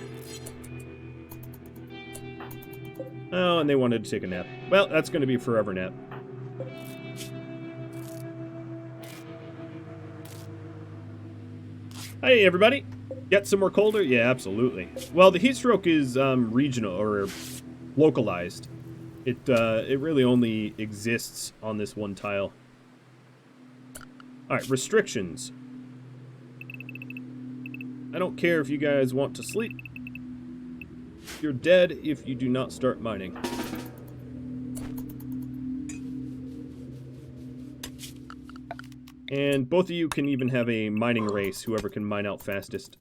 Speaker 1: Oh, and they wanted to take a nap. Well, that's going to be a forever nap. Hey, everybody. Get somewhere colder? Yeah, absolutely. Well, the heat stroke is regional or localized. It really only exists on this one tile. All right, restrictions. I don't care if you guys want to sleep. You're dead if you do not start mining. And both of you can even have a mining race, whoever can mine out fastest.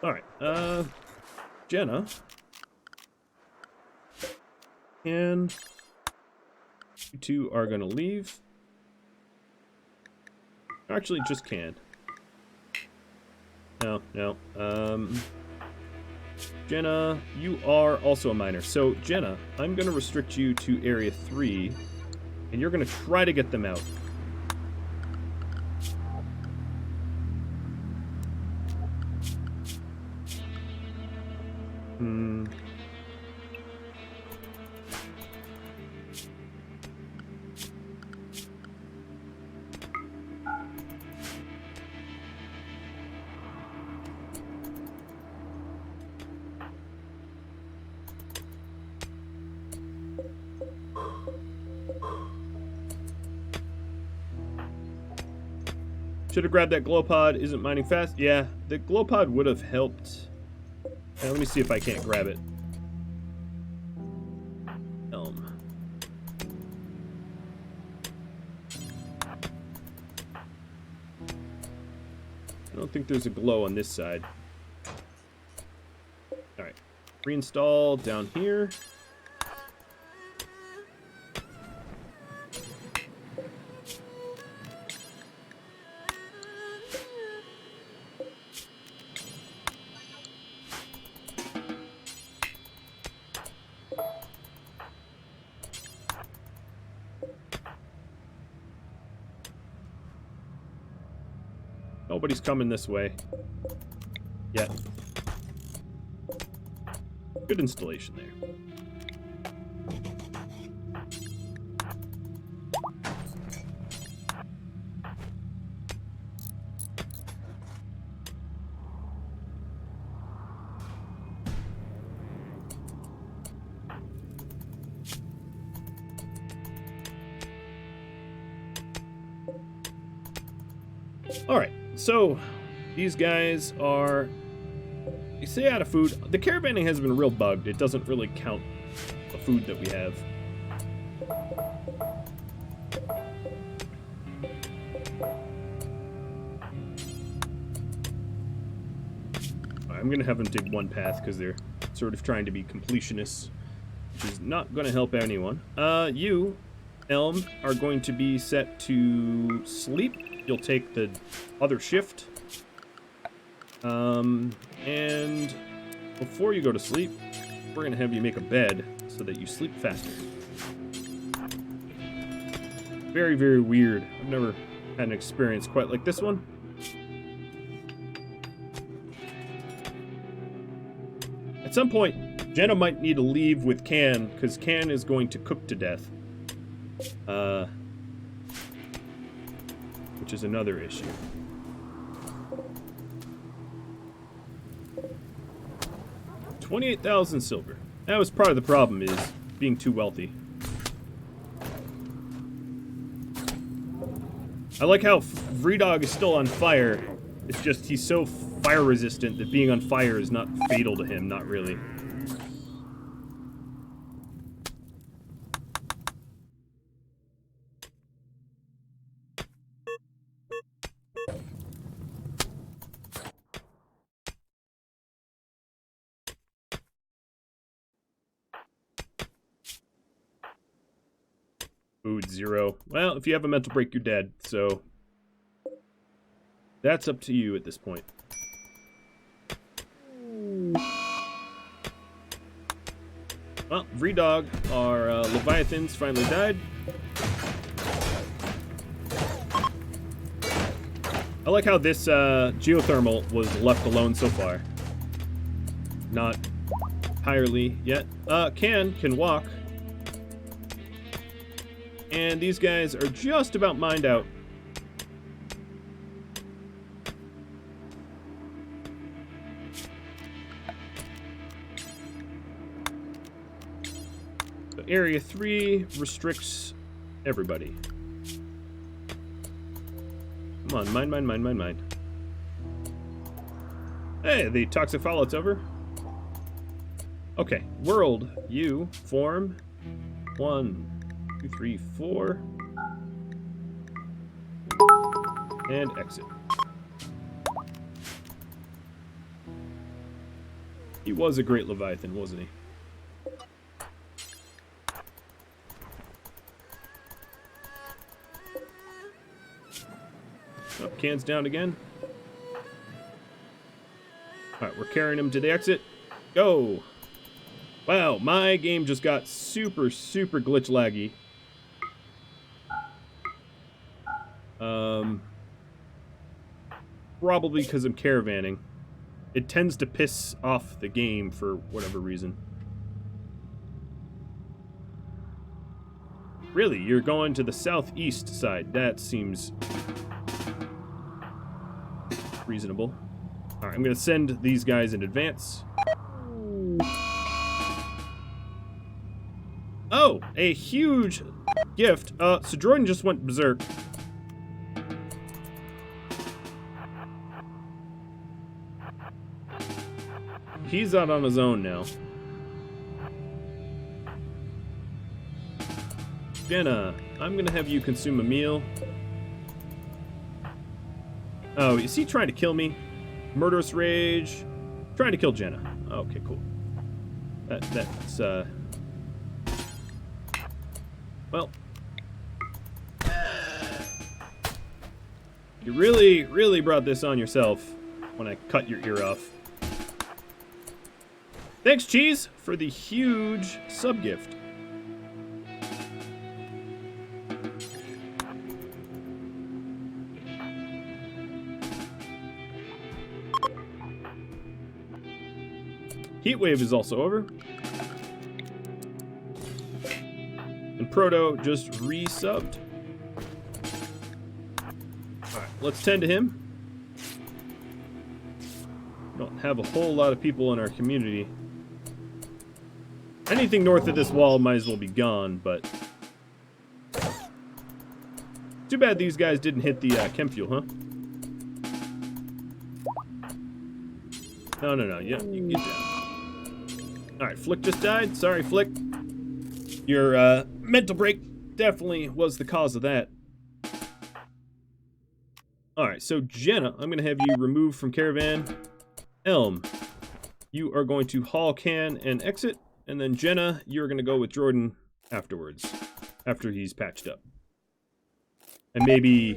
Speaker 1: Alright, Jenna. And you two are gonna leave. Actually, just can. No. Jenna, you are also a miner. So, Jenna, I'm gonna restrict you to Area 3, and you're gonna try to get them out. Should have grabbed that glow pod. Isn't mining fast? Yeah, the glow pod would have helped. Now, let me see if I can't grab it. I don't think there's a glow on this side. Alright. Reinstall down here. Nobody's coming this way yet. Good installation there. All right. So, these guys are, you say, out of food. The caravanning has been real bugged. It doesn't really count the food that we have. I'm going to have them dig one path because they're sort of trying to be completionists, which is not going to help anyone. You, Elm, are going to be set to sleep. You'll take the other shift. And before you go to sleep, we're going to have you make a bed so that you sleep faster. Very, very weird. I've never had an experience quite like this one. At some point, Jenna might need to leave with Can, because Can is going to cook to death. Which is another issue. $28,000 silver. That was part of the problem, is being too wealthy. I like how Vredog is still on fire. It's just he's so fire resistant that being on fire is not fatal to him, not really. Food 0. Well, if you have a mental break, you're dead, so that's up to you at this point. Well, Vredog, our Leviathans, finally died. I like how this geothermal was left alone so far. Not entirely yet. Can walk. And these guys are just about mined out. So Area 3 restricts everybody. Come on, mine. Hey, the toxic fallout's over. Okay, world, you form 1, 2, 3, 4, and exit. He was a great Leviathan, wasn't he? Oh, can's down again. Alright, we're carrying him to the exit. Go! Wow, my game just got super glitch laggy. Probably because I'm caravanning. It tends to piss off the game for whatever reason. Really, you're going to the southeast side. That seems reasonable. Alright, I'm going to send these guys in advance. Oh, a huge gift. So Jordan just went berserk. He's out on his own now. Jenna, I'm gonna have you consume a meal. Oh, is he trying to kill me? Murderous rage. Trying to kill Jenna. Okay, cool. That's well, you really brought this on yourself when I cut your ear off. Thanks, Cheese, for the huge sub-gift. Heatwave is also over. And Proto just resubbed. Alright, let's tend to him. We don't have a whole lot of people in our community. Anything north of this wall might as well be gone, but... Too bad these guys didn't hit the chem fuel, huh? No. Yeah, you can get down. Alright, Flick just died. Sorry, Flick. Your mental break definitely was the cause of that. Alright, so Jenna, I'm going to have you removed from Caravan. Elm, you are going to haul can and exit. And then Jenna, you're going to go with Jordan afterwards. After he's patched up. And maybe...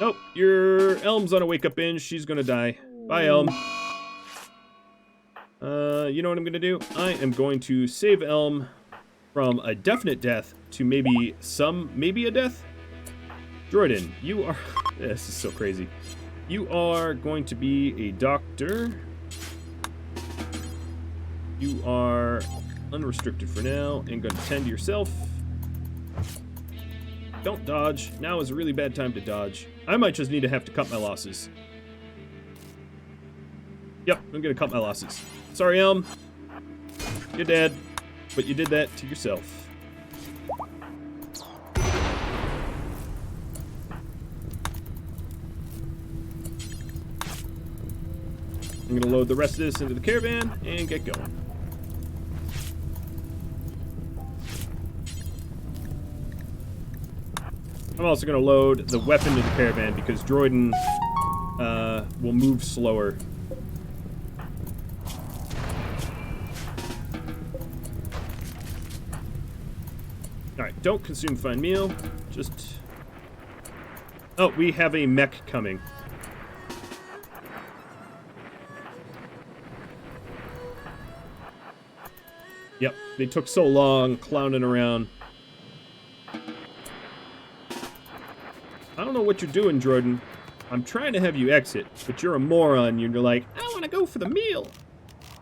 Speaker 1: Nope, your Elm's on a wake-up binge. She's going to die. Bye, Elm. You know what I'm going to do? I am going to save Elm from a definite death to maybe a death. Jordan, you are... This is so crazy. You are going to be a doctor. You are unrestricted for now and going to tend to yourself. Don't dodge. Now is a really bad time to dodge. I might just need to have to cut my losses. Yep, I'm going to cut my losses. Sorry, Elm. You're dead, but you did that to yourself. I'm going to load the rest of this into the caravan and get going. I'm also going to load the weapon into the caravan because Droiden will move slower. Alright, don't consume fine meal. Just... Oh, we have a mech coming. Yep, they took so long clowning around. I don't know what you're doing, Jordan. I'm trying to have you exit, but you're a moron. You're like, I want to go for the meal.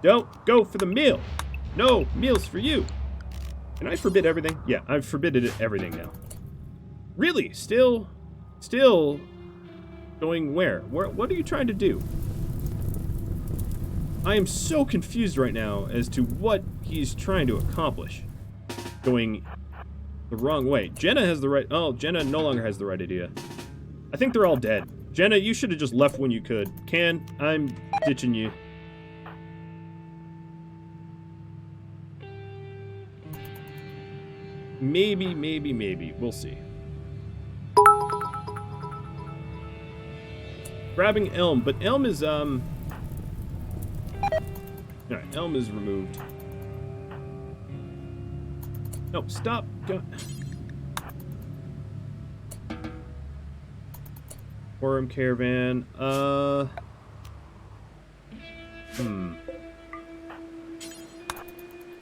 Speaker 1: Don't go for the meal. No, meal's for you. Can I forbid everything? Yeah, I've forbidden everything now. Really? Still going where? What are you trying to do? I am so confused right now as to what he's trying to accomplish. Going the wrong way. Jenna has the right... Oh, Jenna no longer has the right idea. I think they're all dead. Jenna, you should have just left when you could. Can, I'm ditching you. Maybe. We'll see. Grabbing Elm, but Elm is, Alright, Elm is removed. No, stop. Go. Forum Caravan,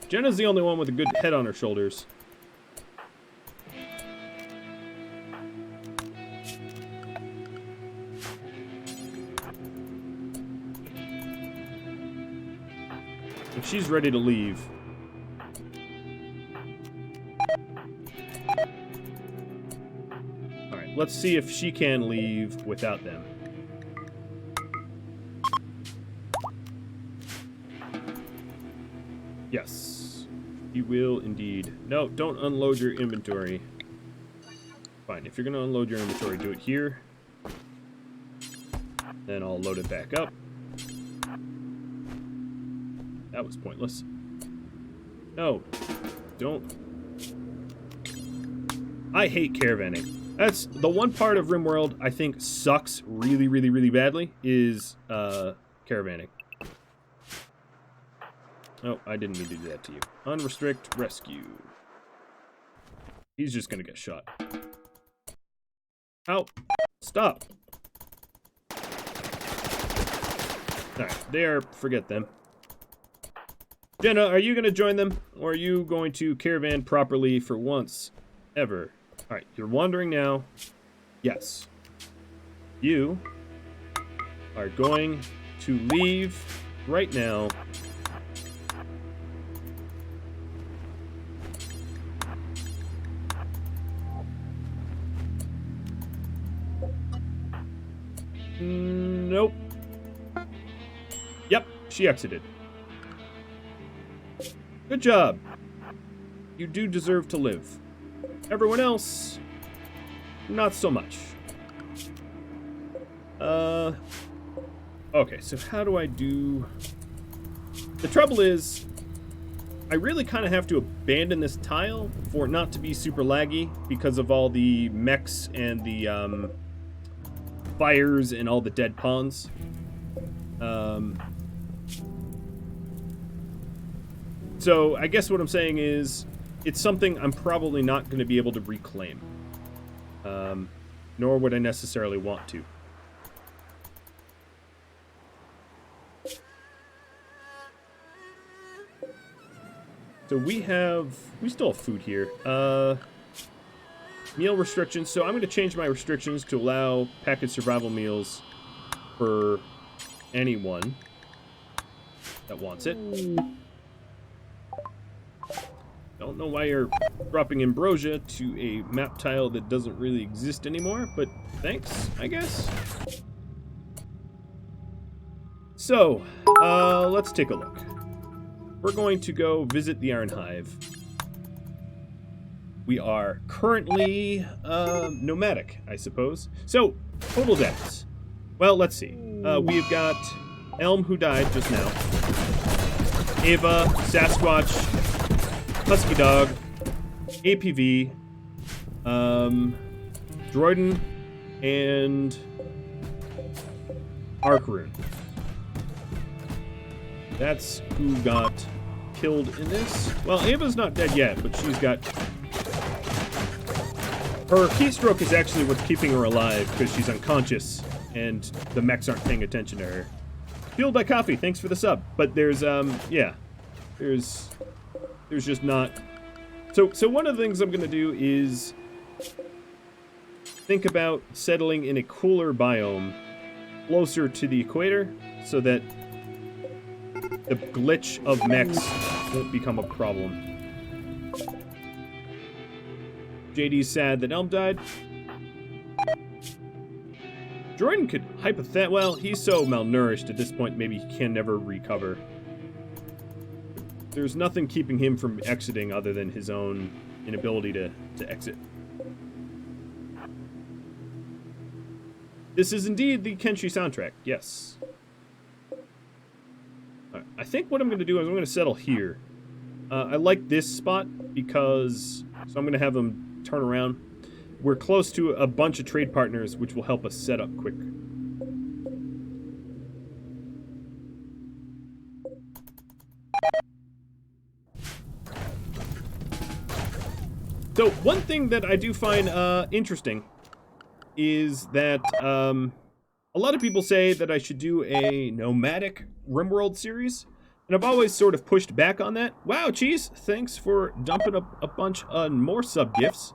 Speaker 1: Jenna's the only one with a good head on her shoulders. And she's ready to leave. Alright, let's see if she can leave without them. Yes, you will indeed. No, don't unload your inventory. Fine, if you're going to unload your inventory, do it here. Then I'll load it back up. That was pointless. No, don't. I hate caravanning. That's the one part of RimWorld I think sucks really badly is caravanning. Oh, I didn't mean to do that to you. Unrestrict rescue. He's just gonna get shot. Ow! Stop! Alright, there, forget them. Jenna, are you gonna join them? Or are you going to caravan properly for once? Ever? Alright, you're wandering now. Yes. You are going to leave right now. Nope. Yep, she exited. Good job. You do deserve to live. Everyone else, not so much. Okay, so how do I do... The trouble is, I really kind of have to abandon this tile for it not to be super laggy because of all the mechs and the, fires and all the dead pawns. So I guess what I'm saying is it's something I'm probably not going to be able to reclaim. Nor would I necessarily want to. So we still have food here. Meal restrictions. So I'm going to change my restrictions to allow packaged survival meals for anyone that wants it. Don't know why you're dropping ambrosia to a map tile that doesn't really exist anymore, but thanks, I guess. So, let's take a look. We're going to go visit the Iron Hive. We are currently nomadic, I suppose. So, total deaths. Well, let's see. We've got Elm, who died just now. Ava, Sasquatch, Husky Dog, APV, Droiden, and Arcaroon. That's who got killed in this. Well, Ava's not dead yet, but she's got... Her keystroke is actually what's keeping her alive, because she's unconscious, and the mechs aren't paying attention to her. Fueled by Coffee, thanks for the sub. But there's, yeah. There's There's just not... So one of the things I'm going to do is think about settling in a cooler biome closer to the equator so that the glitch of mechs won't become a problem. JD's sad that Elm died. Jordan could well, he's so malnourished at this point, maybe he can never recover. There's nothing keeping him from exiting other than his own inability to exit. This is indeed the Kenshi soundtrack, yes. Right, I think what I'm going to do is I'm going to settle here. I like this spot because... So I'm going to have them turn around. We're close to a bunch of trade partners, which will help us set up quick. So one thing that I do find interesting is that a lot of people say that I should do a nomadic RimWorld series, and I've always sort of pushed back on that. Wow, Cheese, thanks for dumping up a bunch more sub-gifts.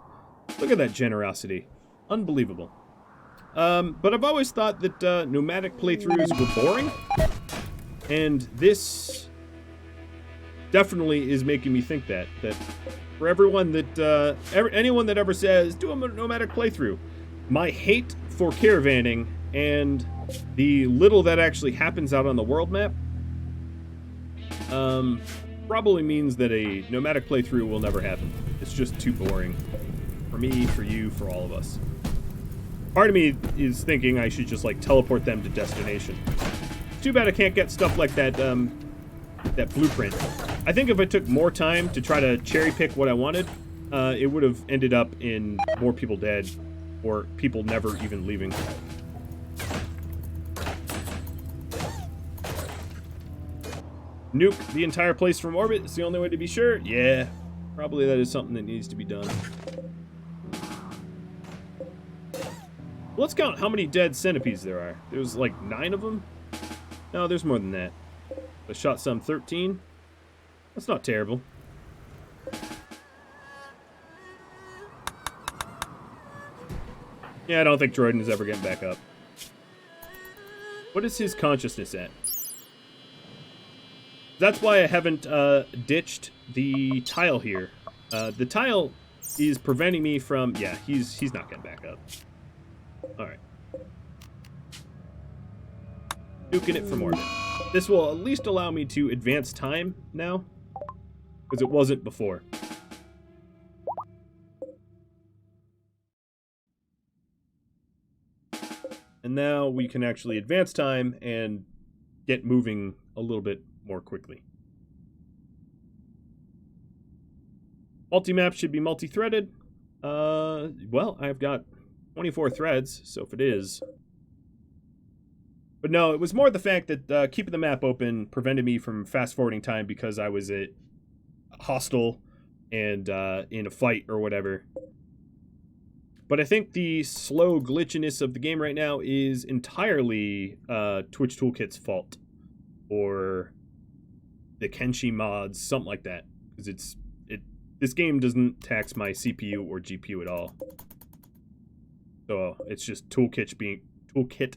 Speaker 1: Look at that generosity. Unbelievable. But I've always thought that nomadic playthroughs were boring, and this definitely is making me think that for everyone that, anyone that ever says, do a nomadic playthrough, my hate for caravanning and the little that actually happens out on the world map, probably means that a nomadic playthrough will never happen. It's just too boring. For me, for you, for all of us. Part of me is thinking I should just, like, teleport them to destination. It's too bad I can't get stuff like that, that blueprint. I think if I took more time to try to cherry-pick what I wanted, it would have ended up in more people dead, or people never even leaving. Nuke the entire place from orbit. It's the only way to be sure. Yeah, probably that is something that needs to be done. Let's count how many dead centipedes there are. There's like 9 of them? No, there's more than that. I shot some 13. That's not terrible. Yeah, I don't think Jordan is ever getting back up. What is his consciousness at? That's why I haven't ditched the tile here. The tile is preventing me from... Yeah, he's not getting back up. Alright. Nuking it from orbit. This will at least allow me to advance time now, because it wasn't before. And now we can actually advance time and get moving a little bit more quickly. Multi-map should be multi-threaded. Well, I've got 24 threads, so if it is... But no, it was more the fact that keeping the map open prevented me from fast-forwarding time because I was at hostile and in a fight or whatever. But I think the slow glitchiness of the game right now is entirely TwitchToolkit's fault. Or the Kenshi mods, something like that. Because this game doesn't tax my CPU or GPU at all. So it's just Toolkit being Toolkit.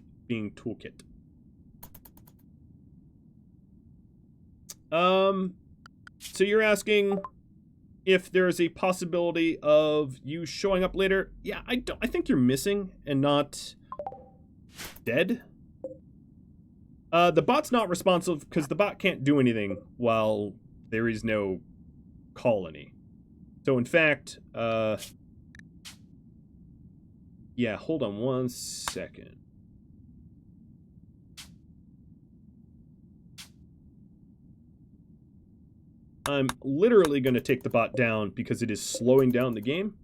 Speaker 1: So you're asking if there's a possibility of you showing up later? Yeah, I think you're missing and not dead. The bot's not responsive because the bot can't do anything while there is no colony. So in fact, yeah, hold on one second. I'm literally going to take the bot down because it is slowing down the game.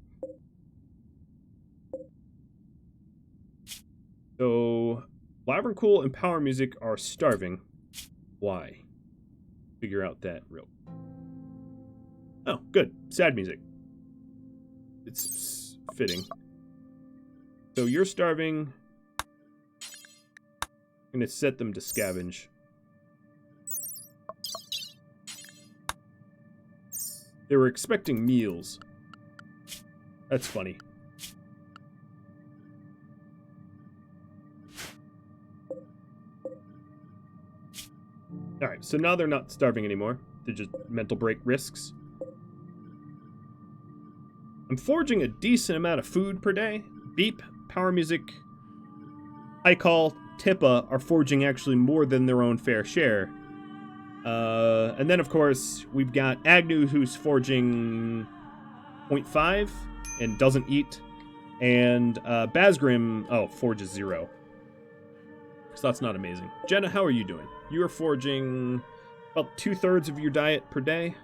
Speaker 1: So, Laverne Cool and Power Music are starving. Why? Figure out that real. Oh, good. Sad music. It's fitting. So you're starving. I'm going to set them to scavenge. They were expecting meals. That's funny. Alright, so now they're not starving anymore. They're just mental break risks. I'm foraging a decent amount of food per day. Beep, Power Music, I Call, Tippa are foraging actually more than their own fair share. And then, of course, we've got Agnew, who's foraging 0.5 and doesn't eat. And Basgrim, forages 0. So that's not amazing. Jenna, how are you doing? You are foraging about 2/3 of your diet per day.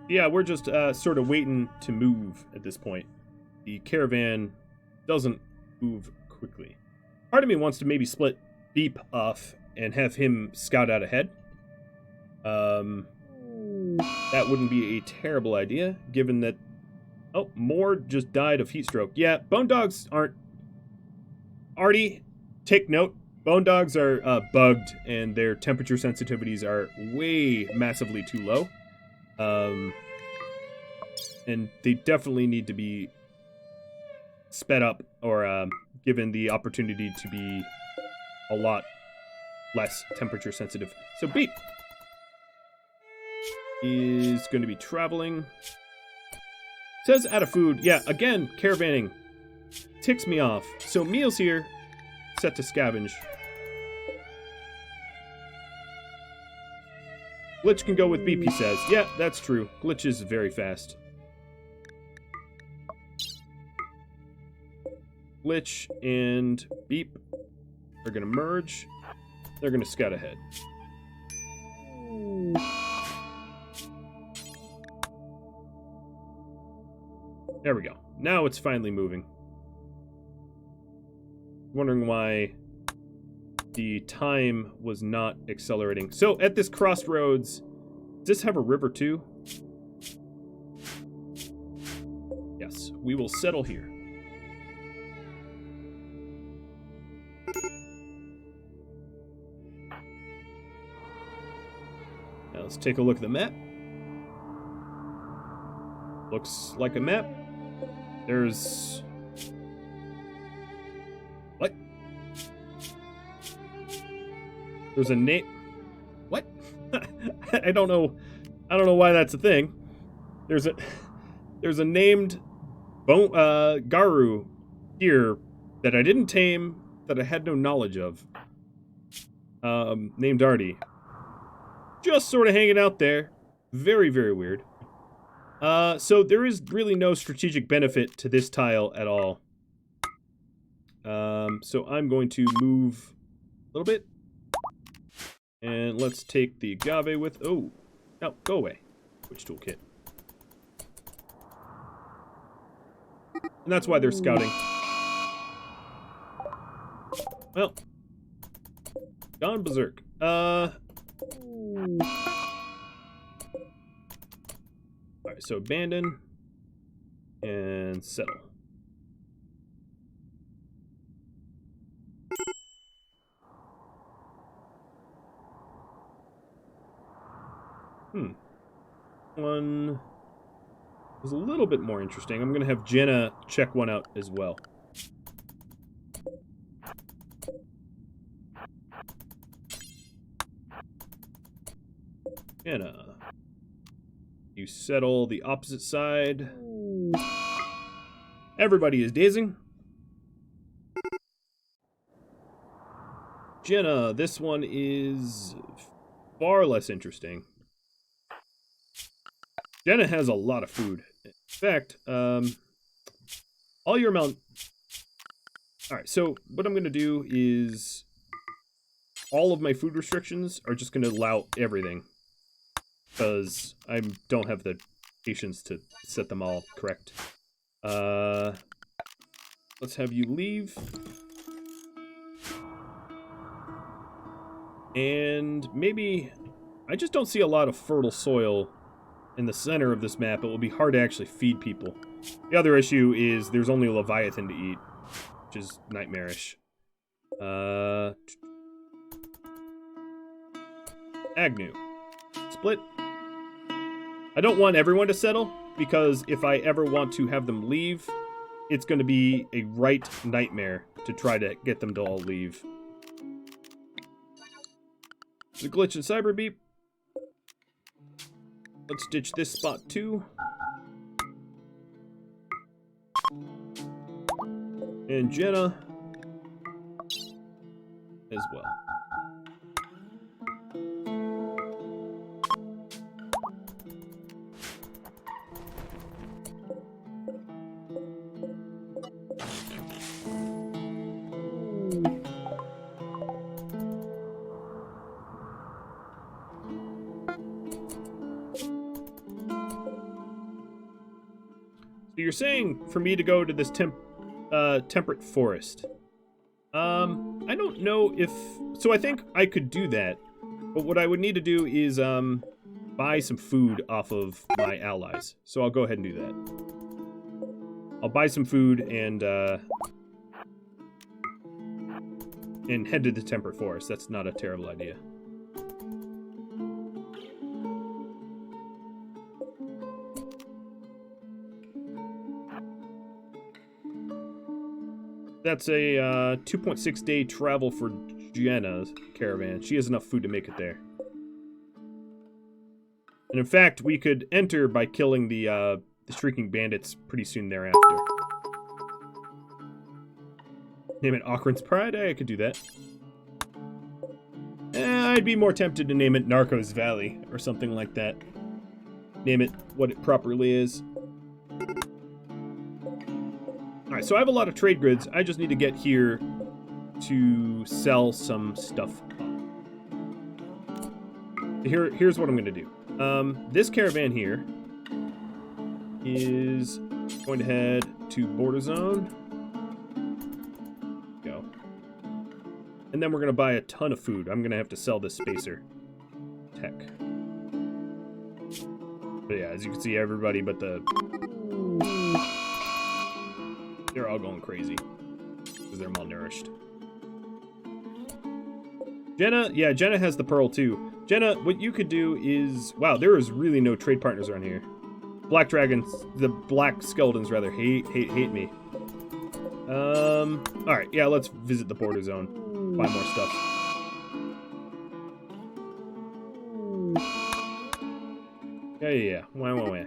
Speaker 1: Yeah, we're just sort of waiting to move at this point. The caravan doesn't move quickly. Part of me wants to maybe split Beep off and have him scout out ahead. That wouldn't be a terrible idea, given that... Oh, Moore just died of heat stroke. Yeah, bone dogs aren't... Artie, take note. Bone dogs are bugged, and their temperature sensitivities are way massively too low. And they definitely need to be sped up or given the opportunity to be a lot less temperature sensitive. So Beep is going to be traveling. Says out of food. Yeah, again, caravanning ticks me off. So meals here, set to scavenge. Glitch can go with Beep, he says. Yeah, that's true. Glitch is very fast. Glitch and Beep are going to merge. They're going to scout ahead. There we go. Now it's finally moving. Wondering why the time was not accelerating. So at this crossroads, does this have a river too? Yes, we will settle here. Now let's take a look at the map. Looks like a map. There's... What? There's a name... What? I don't know why that's a thing. There's a named Garu here that I didn't tame, that I had no knowledge of. Named Artie. Just sort of hanging out there. Very, very weird. So there is really no strategic benefit to this tile at all. So I'm going to move a little bit. And let's take the agave with... Oh, no, go away. TwitchToolkit. And that's why they're scouting. Well. Gone berserk. Alright, so abandon. And settle. One was a little bit more interesting. I'm going to have Jenna check one out as well. Jenna, you settle the opposite side. Everybody is dazing. Jenna, this one is far less interesting. Jenna has a lot of food. In fact, all your amount... Alright, so what I'm going to do is... All of my food restrictions are just going to allow everything. Because I don't have the patience to set them all correct. Let's have you leave. And maybe... I just don't see a lot of fertile soil in the center of this map, it will be hard to actually feed people. The other issue is there's only a Leviathan to eat, which is nightmarish. Agnew. Split. I don't want everyone to settle, because if I ever want to have them leave, it's going to be a right nightmare to try to get them to all leave. The glitch in Cyberbeep. Let's ditch this spot too. And Jenna as well. So you're saying for me to go to this temperate forest. I don't know if... So I think I could do that. But what I would need to do is buy some food off of my allies. So I'll go ahead and do that. I'll buy some food and head to the temperate forest. That's not a terrible idea. That's a 2.6 day travel for Jenna's caravan. She has enough food to make it there. And in fact, we could enter by killing the Shrieking Bandits pretty soon thereafter. Name it Ockran's Pride? I could do that. I'd be more tempted to name it Narcos Valley or something like that. Name it what it properly is. Alright, so I have a lot of trade goods. I just need to get here to sell some stuff up. Here's what I'm going to do. This caravan here is going to head to Border Zone. Go. And then we're going to buy a ton of food. I'm going to have to sell this spacer tech. But yeah, as you can see, everybody but the... They're all going crazy because they're malnourished. Jenna, yeah, Jenna has the pearl too. Jenna, what you could do is... Wow, there is really no trade partners around here. Black dragons, the black skeletons rather, hate me. Alright, yeah, let's visit the border zone. Buy more stuff. Yeah. Wah.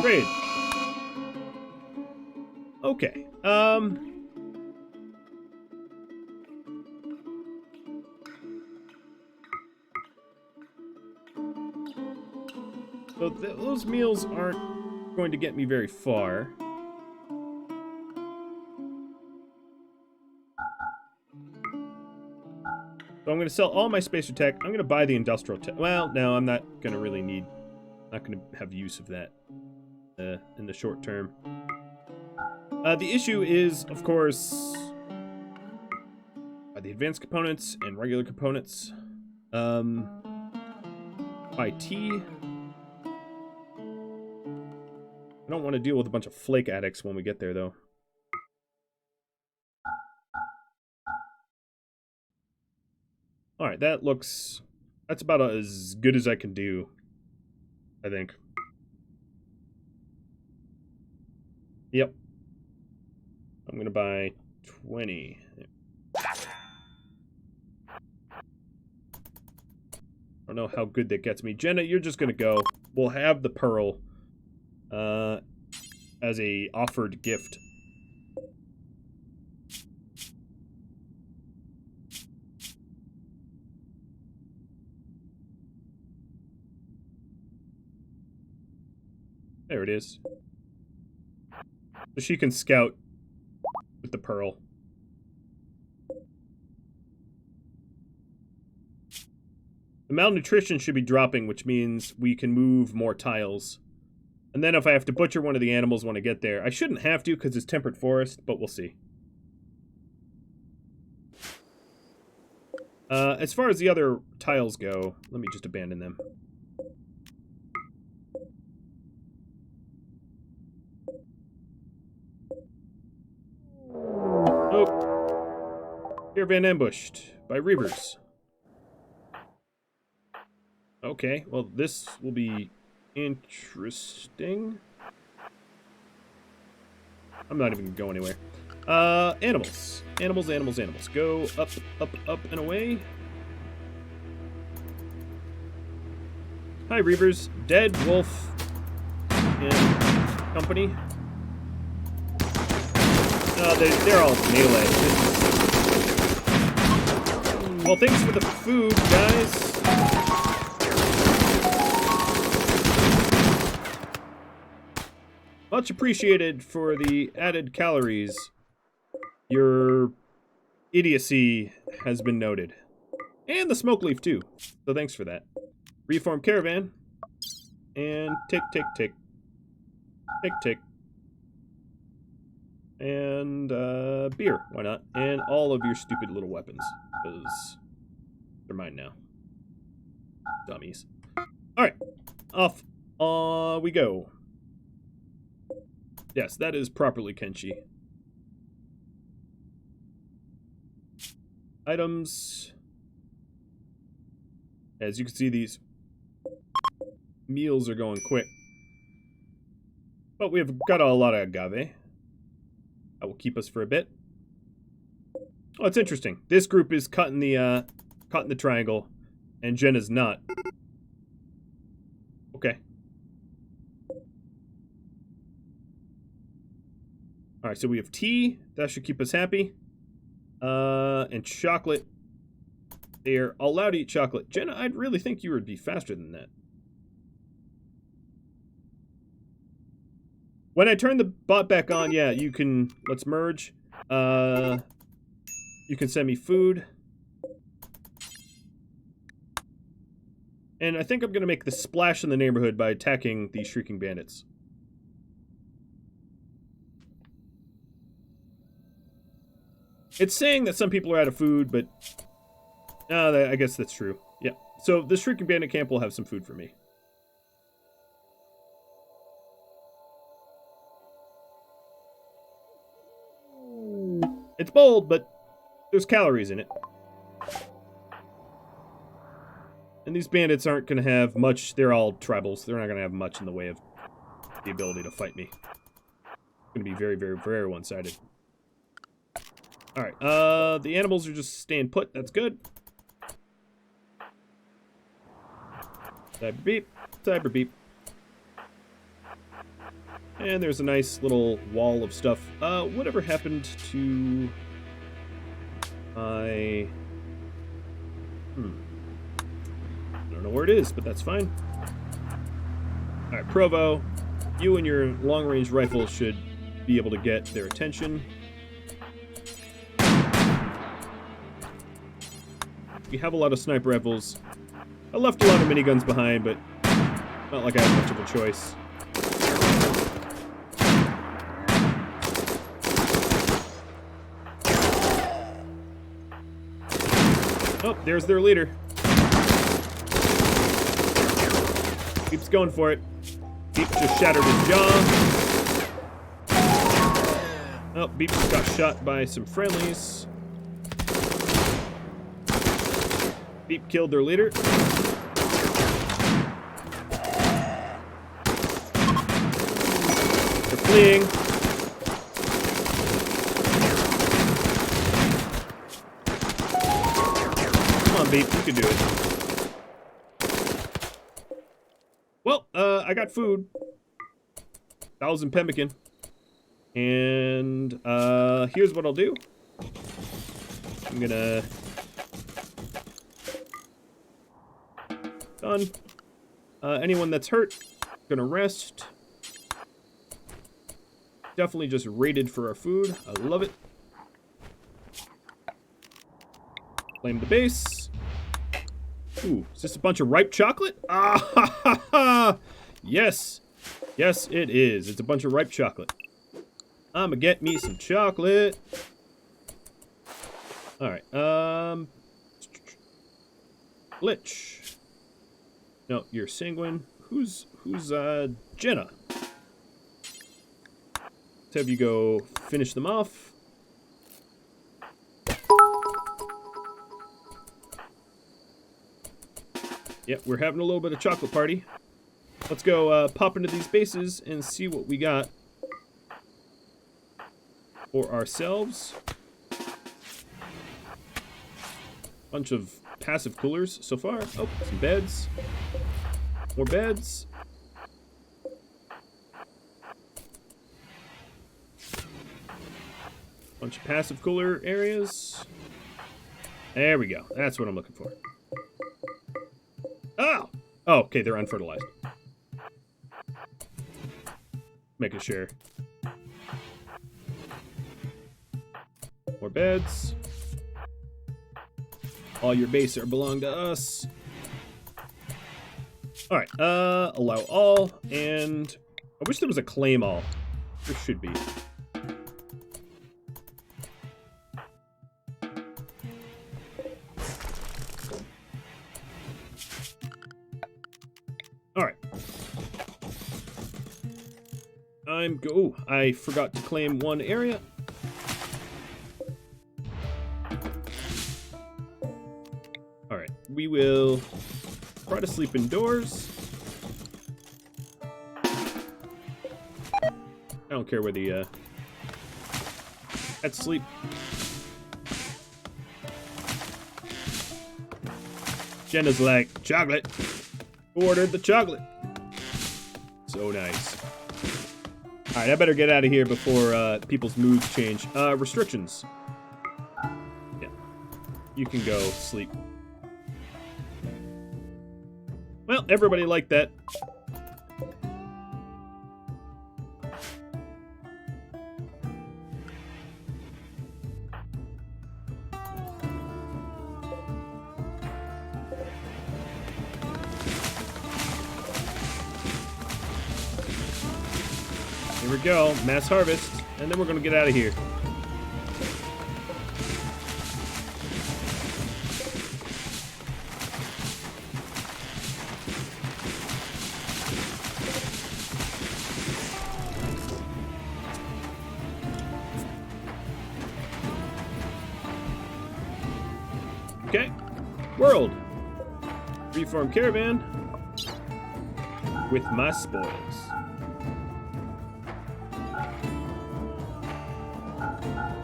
Speaker 1: Trade. Okay, so those meals aren't going to get me very far. So I'm going to sell all my spacer tech. I'm going to buy the industrial tech. Well, no, I'm not going to really need... Not going to have use of that in the short term. The issue is, of course, the advanced components and regular components. IT. I don't want to deal with a bunch of flake addicts when we get there, though. Alright, that's about as good as I can do, I think. Yep. I'm gonna buy 20. I don't know how good that gets me. Jenna, you're just gonna go. We'll have the pearl as a offered gift. There it is. So she can scout with the pearl. The malnutrition should be dropping, which means we can move more tiles. And then if I have to butcher one of the animals when I get there, I shouldn't have to because it's temperate forest, but we'll see. As far as the other tiles go, let me just abandon them. Oh. Caravan ambushed by reavers. Okay, well, this will be interesting. I'm not even going to go anywhere. Animals. Animals, animals, animals. Go up, up, up, and away. Hi, reavers. Dead, wolf, and company. No, they're all melee. Well, thanks for the food, guys. Much appreciated for the added calories. Your idiocy has been noted. And the smoke leaf, too. So thanks for that. Reform caravan. And tick, tick, tick. Tick, tick. And, beer. Why not? And all of your stupid little weapons. Because they're mine now. Dummies. Alright. Off we go. Yes, that is properly Kenshi. Items. As you can see, these meals are going quick. But we've got a lot of agave. That will keep us for a bit. Oh, it's interesting. This group is cutting the triangle, and Jen is not. Okay. Alright, so we have tea. That should keep us happy. And chocolate. They're allowed to eat chocolate. Jenna, I'd really think you would be faster than that. When I turn the bot back on, yeah, you can... Let's merge. You can send me food. And I think I'm going to make the splash in the neighborhood by attacking these shrieking bandits. It's saying that some people are out of food, but... I guess that's true. Yeah. So the Shrieking Bandit camp will have some food for me. It's bold, but there's calories in it. And these bandits aren't going to have much. They're all tribals. They're not going to have much in the way of the ability to fight me. It's going to be very, very, very one-sided. Alright, the animals are just staying put. That's good. Cyber beep. Cyber beep. And there's a nice little wall of stuff. Whatever happened to my... I don't know where it is, but that's fine. Alright, Provo. You and your long-range rifle should be able to get their attention. We have a lot of sniper rifles. I left a lot of miniguns behind, but not like I have much of a choice. Oh, there's their leader. Keeps going for it. Beep just shattered his jaw. Oh, Beep just got shot by some friendlies. Beep killed their leader. They're fleeing. Come on, Beep, you can do it. Well, I got food. 1,000 pemmican. And, here's what I'll do. I'm gonna... Done. Anyone that's hurt, gonna rest. Definitely just raided for our food. I love it. Claim the base. Ooh, is this a bunch of ripe chocolate? Ah ha ha ha! Yes. Yes, it is. It's a bunch of ripe chocolate. I'ma get me some chocolate. Alright, Lich. No, you're Sanguine. Who's Jenna? Let's have you go finish them off. Yeah, we're having a little bit of chocolate party. Let's go pop into these bases and see what we got for ourselves. Bunch of passive coolers so far. Oh, some beds. More beds. Bunch of passive cooler areas. There we go. That's what I'm looking for. Oh! Oh, okay, they're unfertilized. Making sure. More beds. All your base are belong to us. Alright, allow all, and I wish there was a claim all. There should be. Alright. Oh, I forgot to claim one area. Alright, we will try to sleep indoors. I don't care where the pets sleep. Jenna's like, chocolate. Who ordered the chocolate? So nice. Alright, I better get out of here before people's moods change. Restrictions. Yeah. You can go sleep. Well, everybody liked that. Here we go, mass harvest, and then we're gonna get out of here. Okay, world. Reform caravan with my spoils.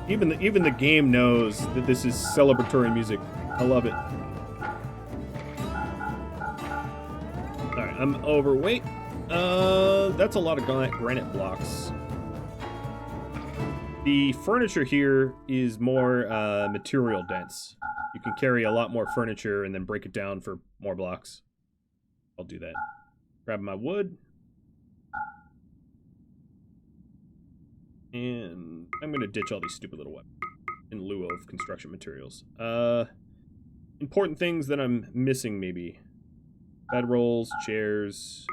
Speaker 1: Even the game knows that this is celebratory music. I love it. Alright, I'm overweight. That's a lot of granite blocks. The furniture here is more material dense. You can carry a lot more furniture and then break it down for more blocks. I'll do that. Grab my wood. And I'm going to ditch all these stupid little weapons in lieu of construction materials. Important things that I'm missing, maybe. Bedrolls, chairs.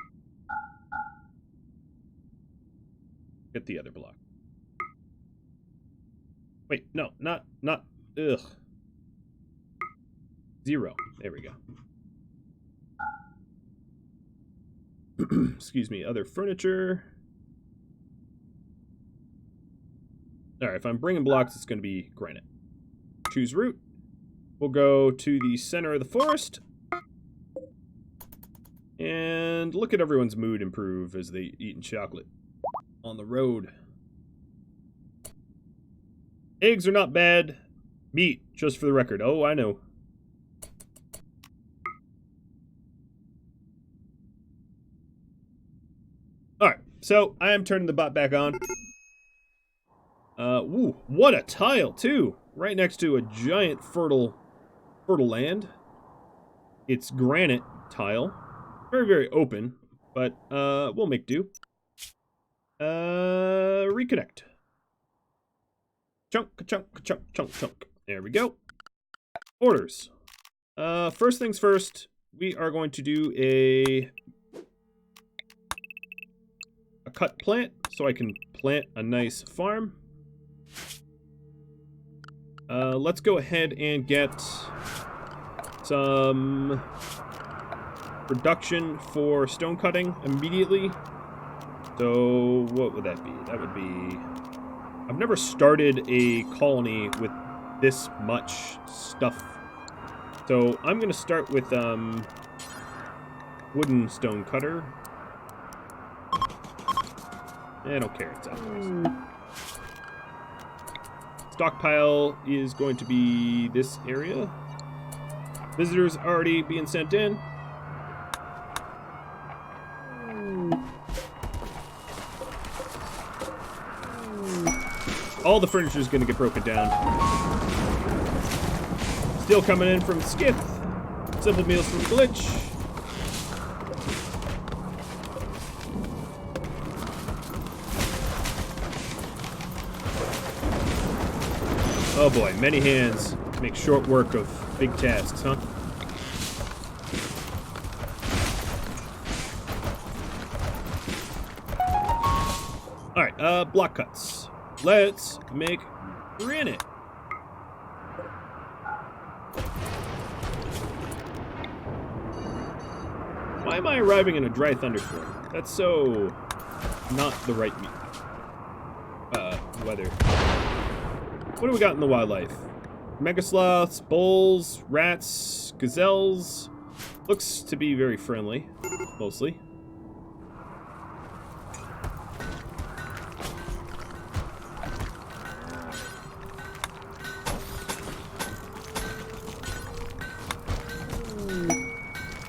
Speaker 1: Get the other block. Wait, no, not, ugh. 0. There we go. Excuse me, other furniture. Alright, if I'm bringing blocks, it's going to be granite. Choose route. We'll go to the center of the forest. And look at everyone's mood improve as they eat chocolate on the road. Eggs are not bad. Meat, just for the record. Oh, I know. Alright, so I am turning the bot back on. Ooh, what a tile, too! Right next to a giant fertile land. It's granite tile. Very, very open, but, we'll make do. Reconnect. Chunk, chunk, chunk, chunk, chunk. There we go. Orders. First things first, we are going to do a cut plant, so I can plant a nice farm. Let's go ahead and get some production for stone cutting immediately. So, what would that be? That would be... I've never started a colony with this much stuff. So, I'm going to start with, wooden stone cutter. I don't care, it's outdoors. Stockpile is going to be this area. Visitors already being sent in. All the furniture is going to get broken down. Still coming in from Skith. Simple meals from Glitch. Oh boy, many hands make short work of big tasks, huh? Alright, block cuts. Let's make granite. Why am I arriving in a dry thunderstorm? That's so not the right weather. What do we got in the wildlife? Mega sloths, bulls, rats, gazelles. Looks to be very friendly, mostly.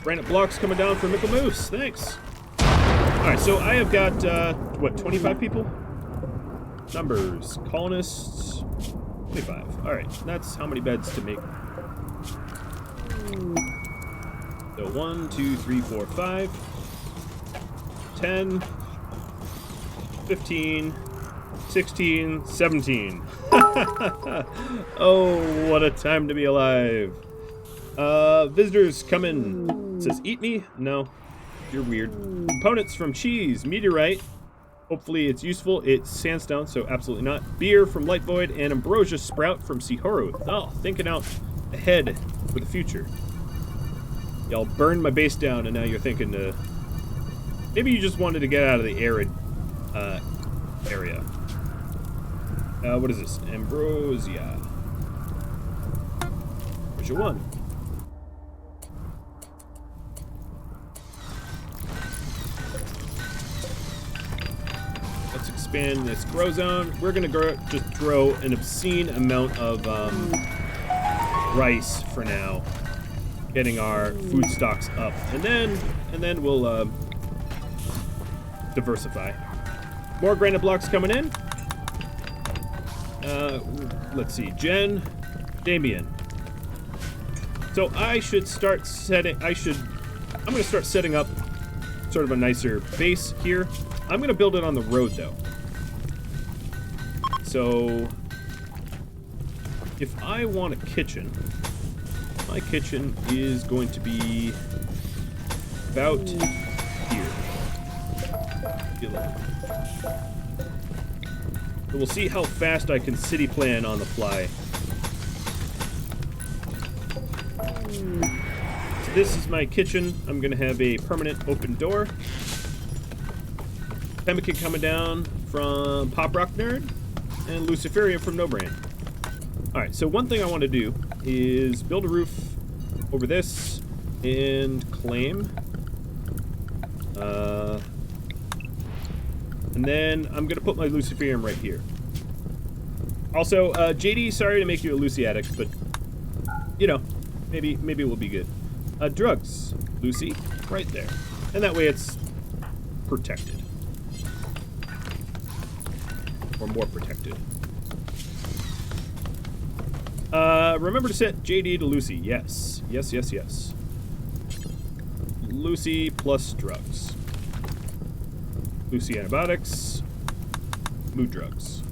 Speaker 1: Granite blocks coming down for Mickle Moose. Thanks. Alright, so I have got, what, 25 people? Numbers. Colonists. 25. Alright, that's how many beds to make. So 1, 2, 3, 4, 5. 10. 15. 16. 17. Oh, what a time to be alive. Visitors come in. It says, eat me? No. You're weird. Components from cheese, meteorite. Hopefully it's useful. It's sandstone, so absolutely not. Beer from Light Void and ambrosia sprout from Sihoru. Oh, thinking out ahead for the future. Y'all burned my base down, and now you're thinking to... Maybe you just wanted to get out of the arid area. What is this? Ambrosia. Ambrosia 1. Expand this grow zone. We're gonna just grow an obscene amount of rice for now, getting our food stocks up, and then we'll diversify. More granite blocks coming in. Let's see, Jen, Damien. So I should start setting. I'm gonna start setting up sort of a nicer base here. I'm gonna build it on the road though. So, if I want a kitchen, my kitchen is going to be about here. So we'll see how fast I can city plan on the fly. So this is my kitchen. I'm going to have a permanent open door. Pemmican coming down from Pop Rock Nerd. And Luciferium from No Brand. Alright, so one thing I want to do is build a roof over this and claim. And then I'm going to put my Luciferium right here. Also, JD, sorry to make you a Lucy addict, but, you know, maybe it will be good. Drugs. Lucy, right there. And that way it's protected. Or more protected. Remember to set JD to Lucy. Yes. Yes, yes, yes. Lucy plus drugs. Lucy antibiotics. Mood drugs.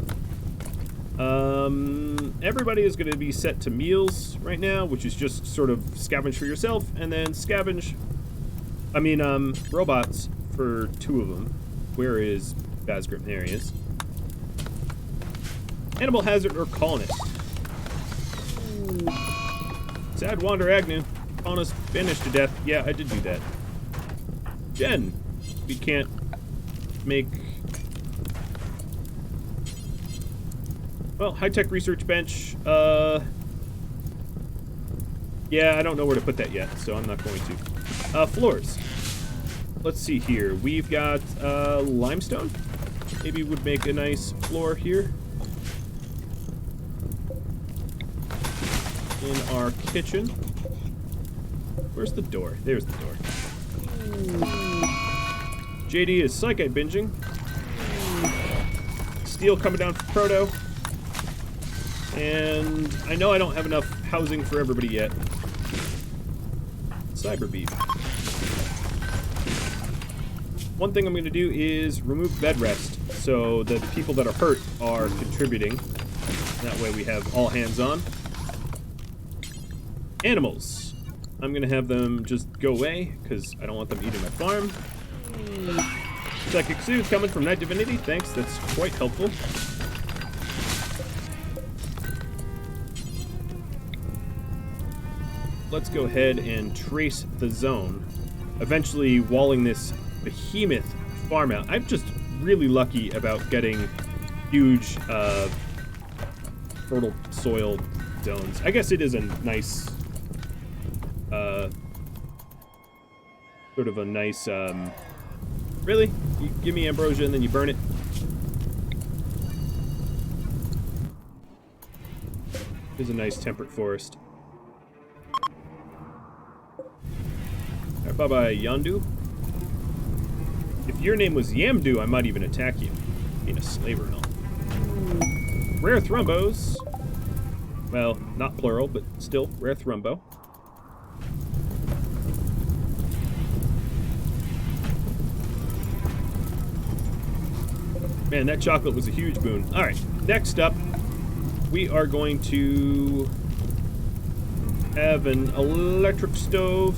Speaker 1: Everybody is going to be set to meals right now, which is just sort of scavenge for yourself, and then scavenge... robots for 2 of them. Where is Basgrim? There he is. Animal hazard or colonist. Sad Wander Agnew. Colonist banished to death. Yeah, I did do that. Jen. We can't make... Well, high-tech research bench. Yeah, I don't know where to put that yet, so I'm not going to. Floors. let's see here. We've got limestone. Maybe would make a nice floor here. In our kitchen. Where's the door? There's the door. JD is Psychite binging. Steel coming down for Proto. And I know I don't have enough housing for everybody yet. Cyber beef. One thing I'm going to do is remove bed rest, so the people that are hurt are contributing. That way we have all hands on. Animals. I'm going to have them just go away, because I don't want them eating my farm. Psychic Suit coming from Night Divinity. Thanks, that's quite helpful. Let's go ahead and trace the zone, eventually walling this behemoth farm out. I'm just really lucky about getting huge fertile soil zones. I guess it is a nice sort of a nice really? You give me ambrosia and then you burn it? Here's a nice temperate forest. Alright, bye-bye, Yondu. If your name was Yamdu, I might even attack you. Being a slaver and all. Rare thrumbos. Well, not plural, but still, rare thrumbo. Man, that chocolate was a huge boon. Alright, next up, we are going to have an electric stove.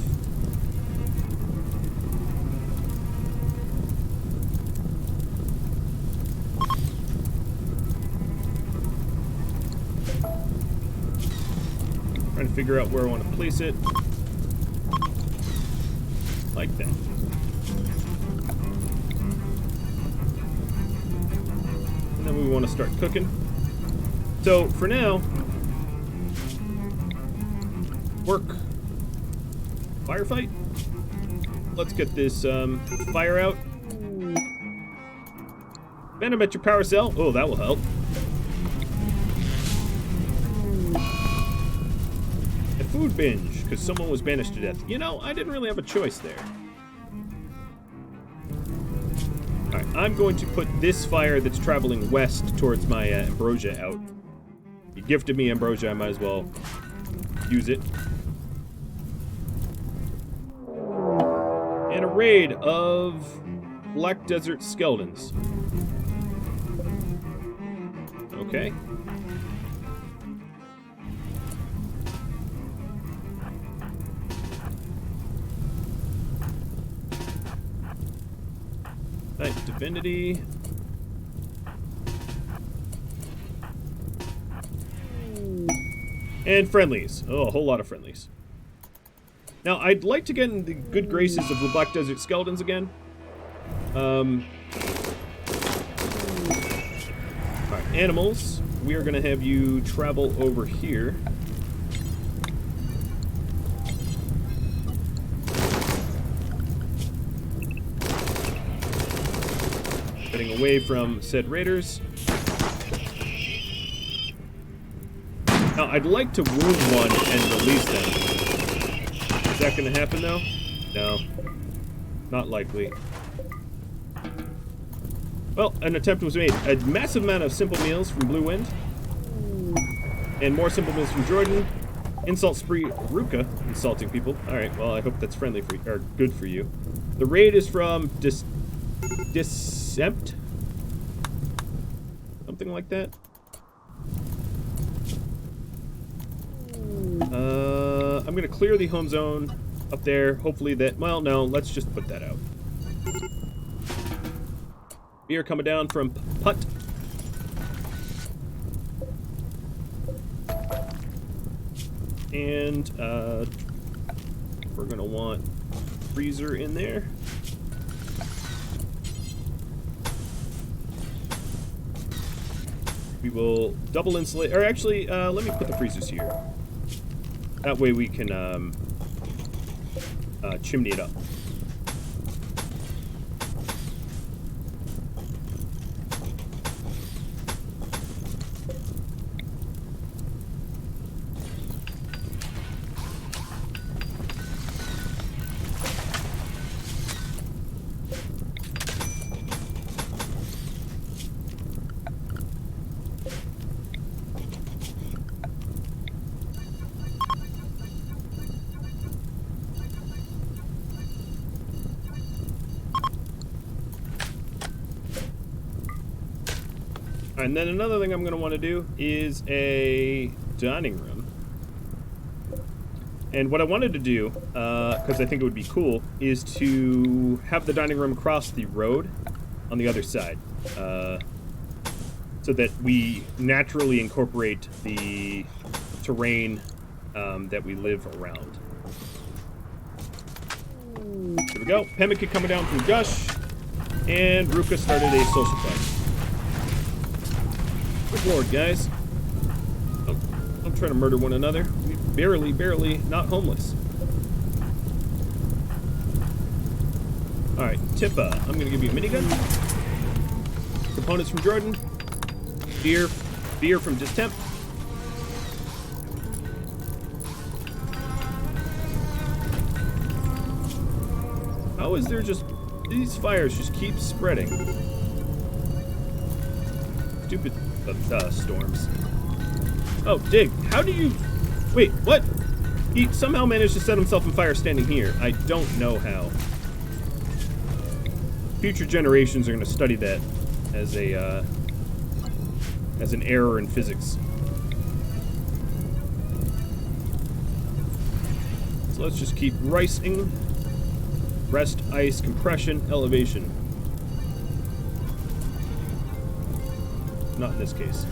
Speaker 1: Trying to figure out where I want to place it. Like that. And then we want to start cooking. So, for now, work. Firefight. Let's get this fire out. Venom at your power cell. Oh, that will help. A food binge, because someone was banished to death. You know, I didn't really have a choice there. Alright, I'm going to put this fire that's traveling west towards my ambrosia out. You gifted me ambrosia, I might as well use it. And a raid of Black Desert Skeletons. Okay. Night Divinity. And friendlies. Oh, a whole lot of friendlies. Now, I'd like to get in the good graces of the Black Desert Skeletons again. Alright, animals. We are going to have you travel over here. Getting away from said raiders. Now, I'd like to wound one and release them. Is that going to happen, though? No. Not likely. Well, an attempt was made. A massive amount of simple meals from Blue Wind. And more simple meals from Jordan. Insult spree Ruka, insulting people. Alright, well, I hope that's friendly for you, or good for you. The raid is from Dissempt? Something like that. I'm gonna clear the home zone up there. Hopefully that, well, no, let's just put that out. Beer coming down from Putt. And, we're gonna want freezer in there. We will double insulate, or actually, let me put the freezers here. That way we can, chimney it up. And then another thing I'm going to want to do is a dining room. And what I wanted to do, because I think it would be cool, is to have the dining room across the road on the other side. So that we naturally incorporate the terrain that we live around. Here we go. Pemmican coming down through Gush. And Ruka started a social club. Good lord, guys. Don't try to murder one another. We're barely not homeless. Alright, Tippa. I'm going to give you a minigun. Components from Jordan. Beer from Distemp. How is there just... These fires just keep spreading. Stupid storms. Oh, Dig, how do you... Wait, what? He somehow managed to set himself on fire standing here. I don't know how. Future generations are going to study that as a, as an error in physics. So let's just keep ricing. Rest, ice, compression, elevation. Not in this case.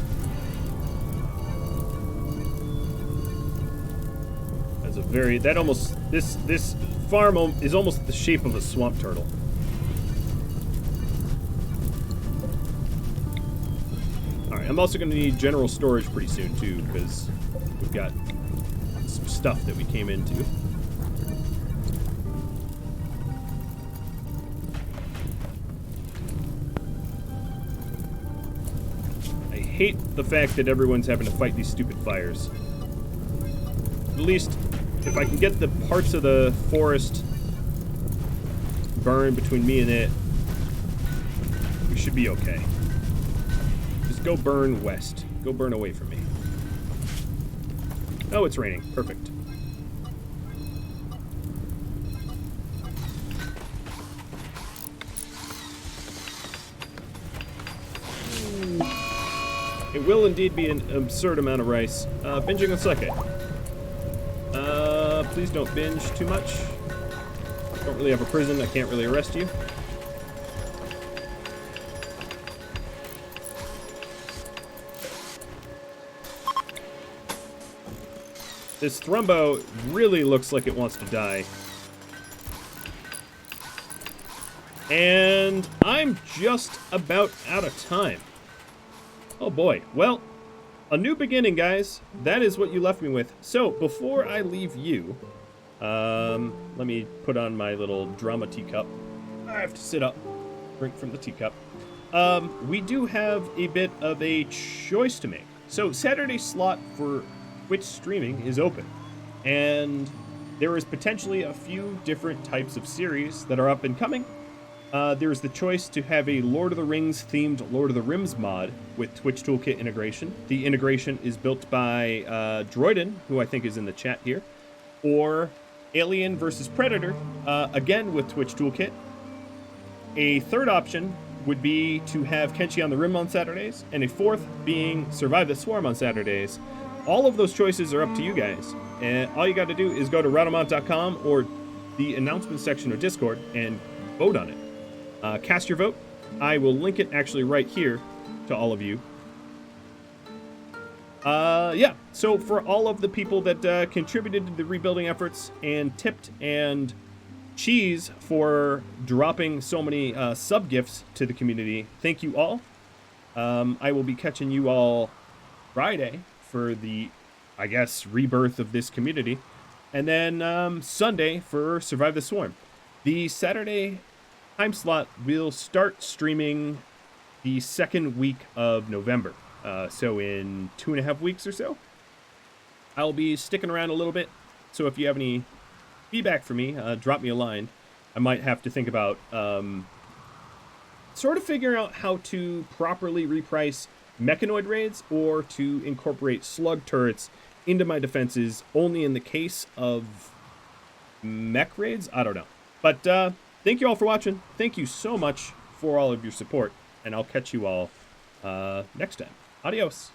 Speaker 1: That's a very... That almost... This farm is almost the shape of a swamp turtle. Alright, I'm also going to need general storage pretty soon, too, because we've got some stuff that we came into. I hate the fact that everyone's having to fight these stupid fires. At least, if I can get the parts of the forest burned between me and it, we should be okay. Just go burn west. Go burn away from me. Oh, it's raining. Perfect. It will indeed be an absurd amount of rice. Binging on sake. Please don't binge too much. Don't really have a prison. I can't really arrest you. This Thrumbo really looks like it wants to die. And I'm just about out of time. Oh boy. Well, a new beginning, guys. That is what you left me with. So, before I leave you, let me put on my little drama teacup. I have to sit up, drink from the teacup. We do have a bit of a choice to make. So, Saturday slot for Twitch streaming is open, and there is potentially a few different types of series that are up and coming. There's the choice to have a Lord of the Rings themed Lord of the Rims mod with TwitchToolkit integration. The integration is built by Droiden, who I think is in the chat here, or Alien vs. Predator, again with TwitchToolkit. A third option would be to have Kenshi on the Rim on Saturdays, and a fourth being Survive the Swarm on Saturdays. All of those choices are up to you guys, and all you got to do is go to Rhadamant.com or the announcement section of Discord and vote on it. Cast your vote. I will link it actually right here to all of you. Yeah, so for all of the people that contributed to the rebuilding efforts and tipped and cheese for dropping so many sub-gifts to the community, thank you all. I will be catching you all Friday for the, I guess, rebirth of this community. And then Sunday for Survive the Swarm. The Saturday time slot will start streaming the second week of November. So in 2.5 weeks or so. I'll be sticking around a little bit. So if you have any feedback for me, drop me a line. I might have to think about sort of figuring out how to properly reprice mechanoid raids or to incorporate slug turrets into my defenses only in the case of mech raids. I don't know. But thank you all for watching. Thank you so much for all of your support, and I'll catch you all next time. Adios.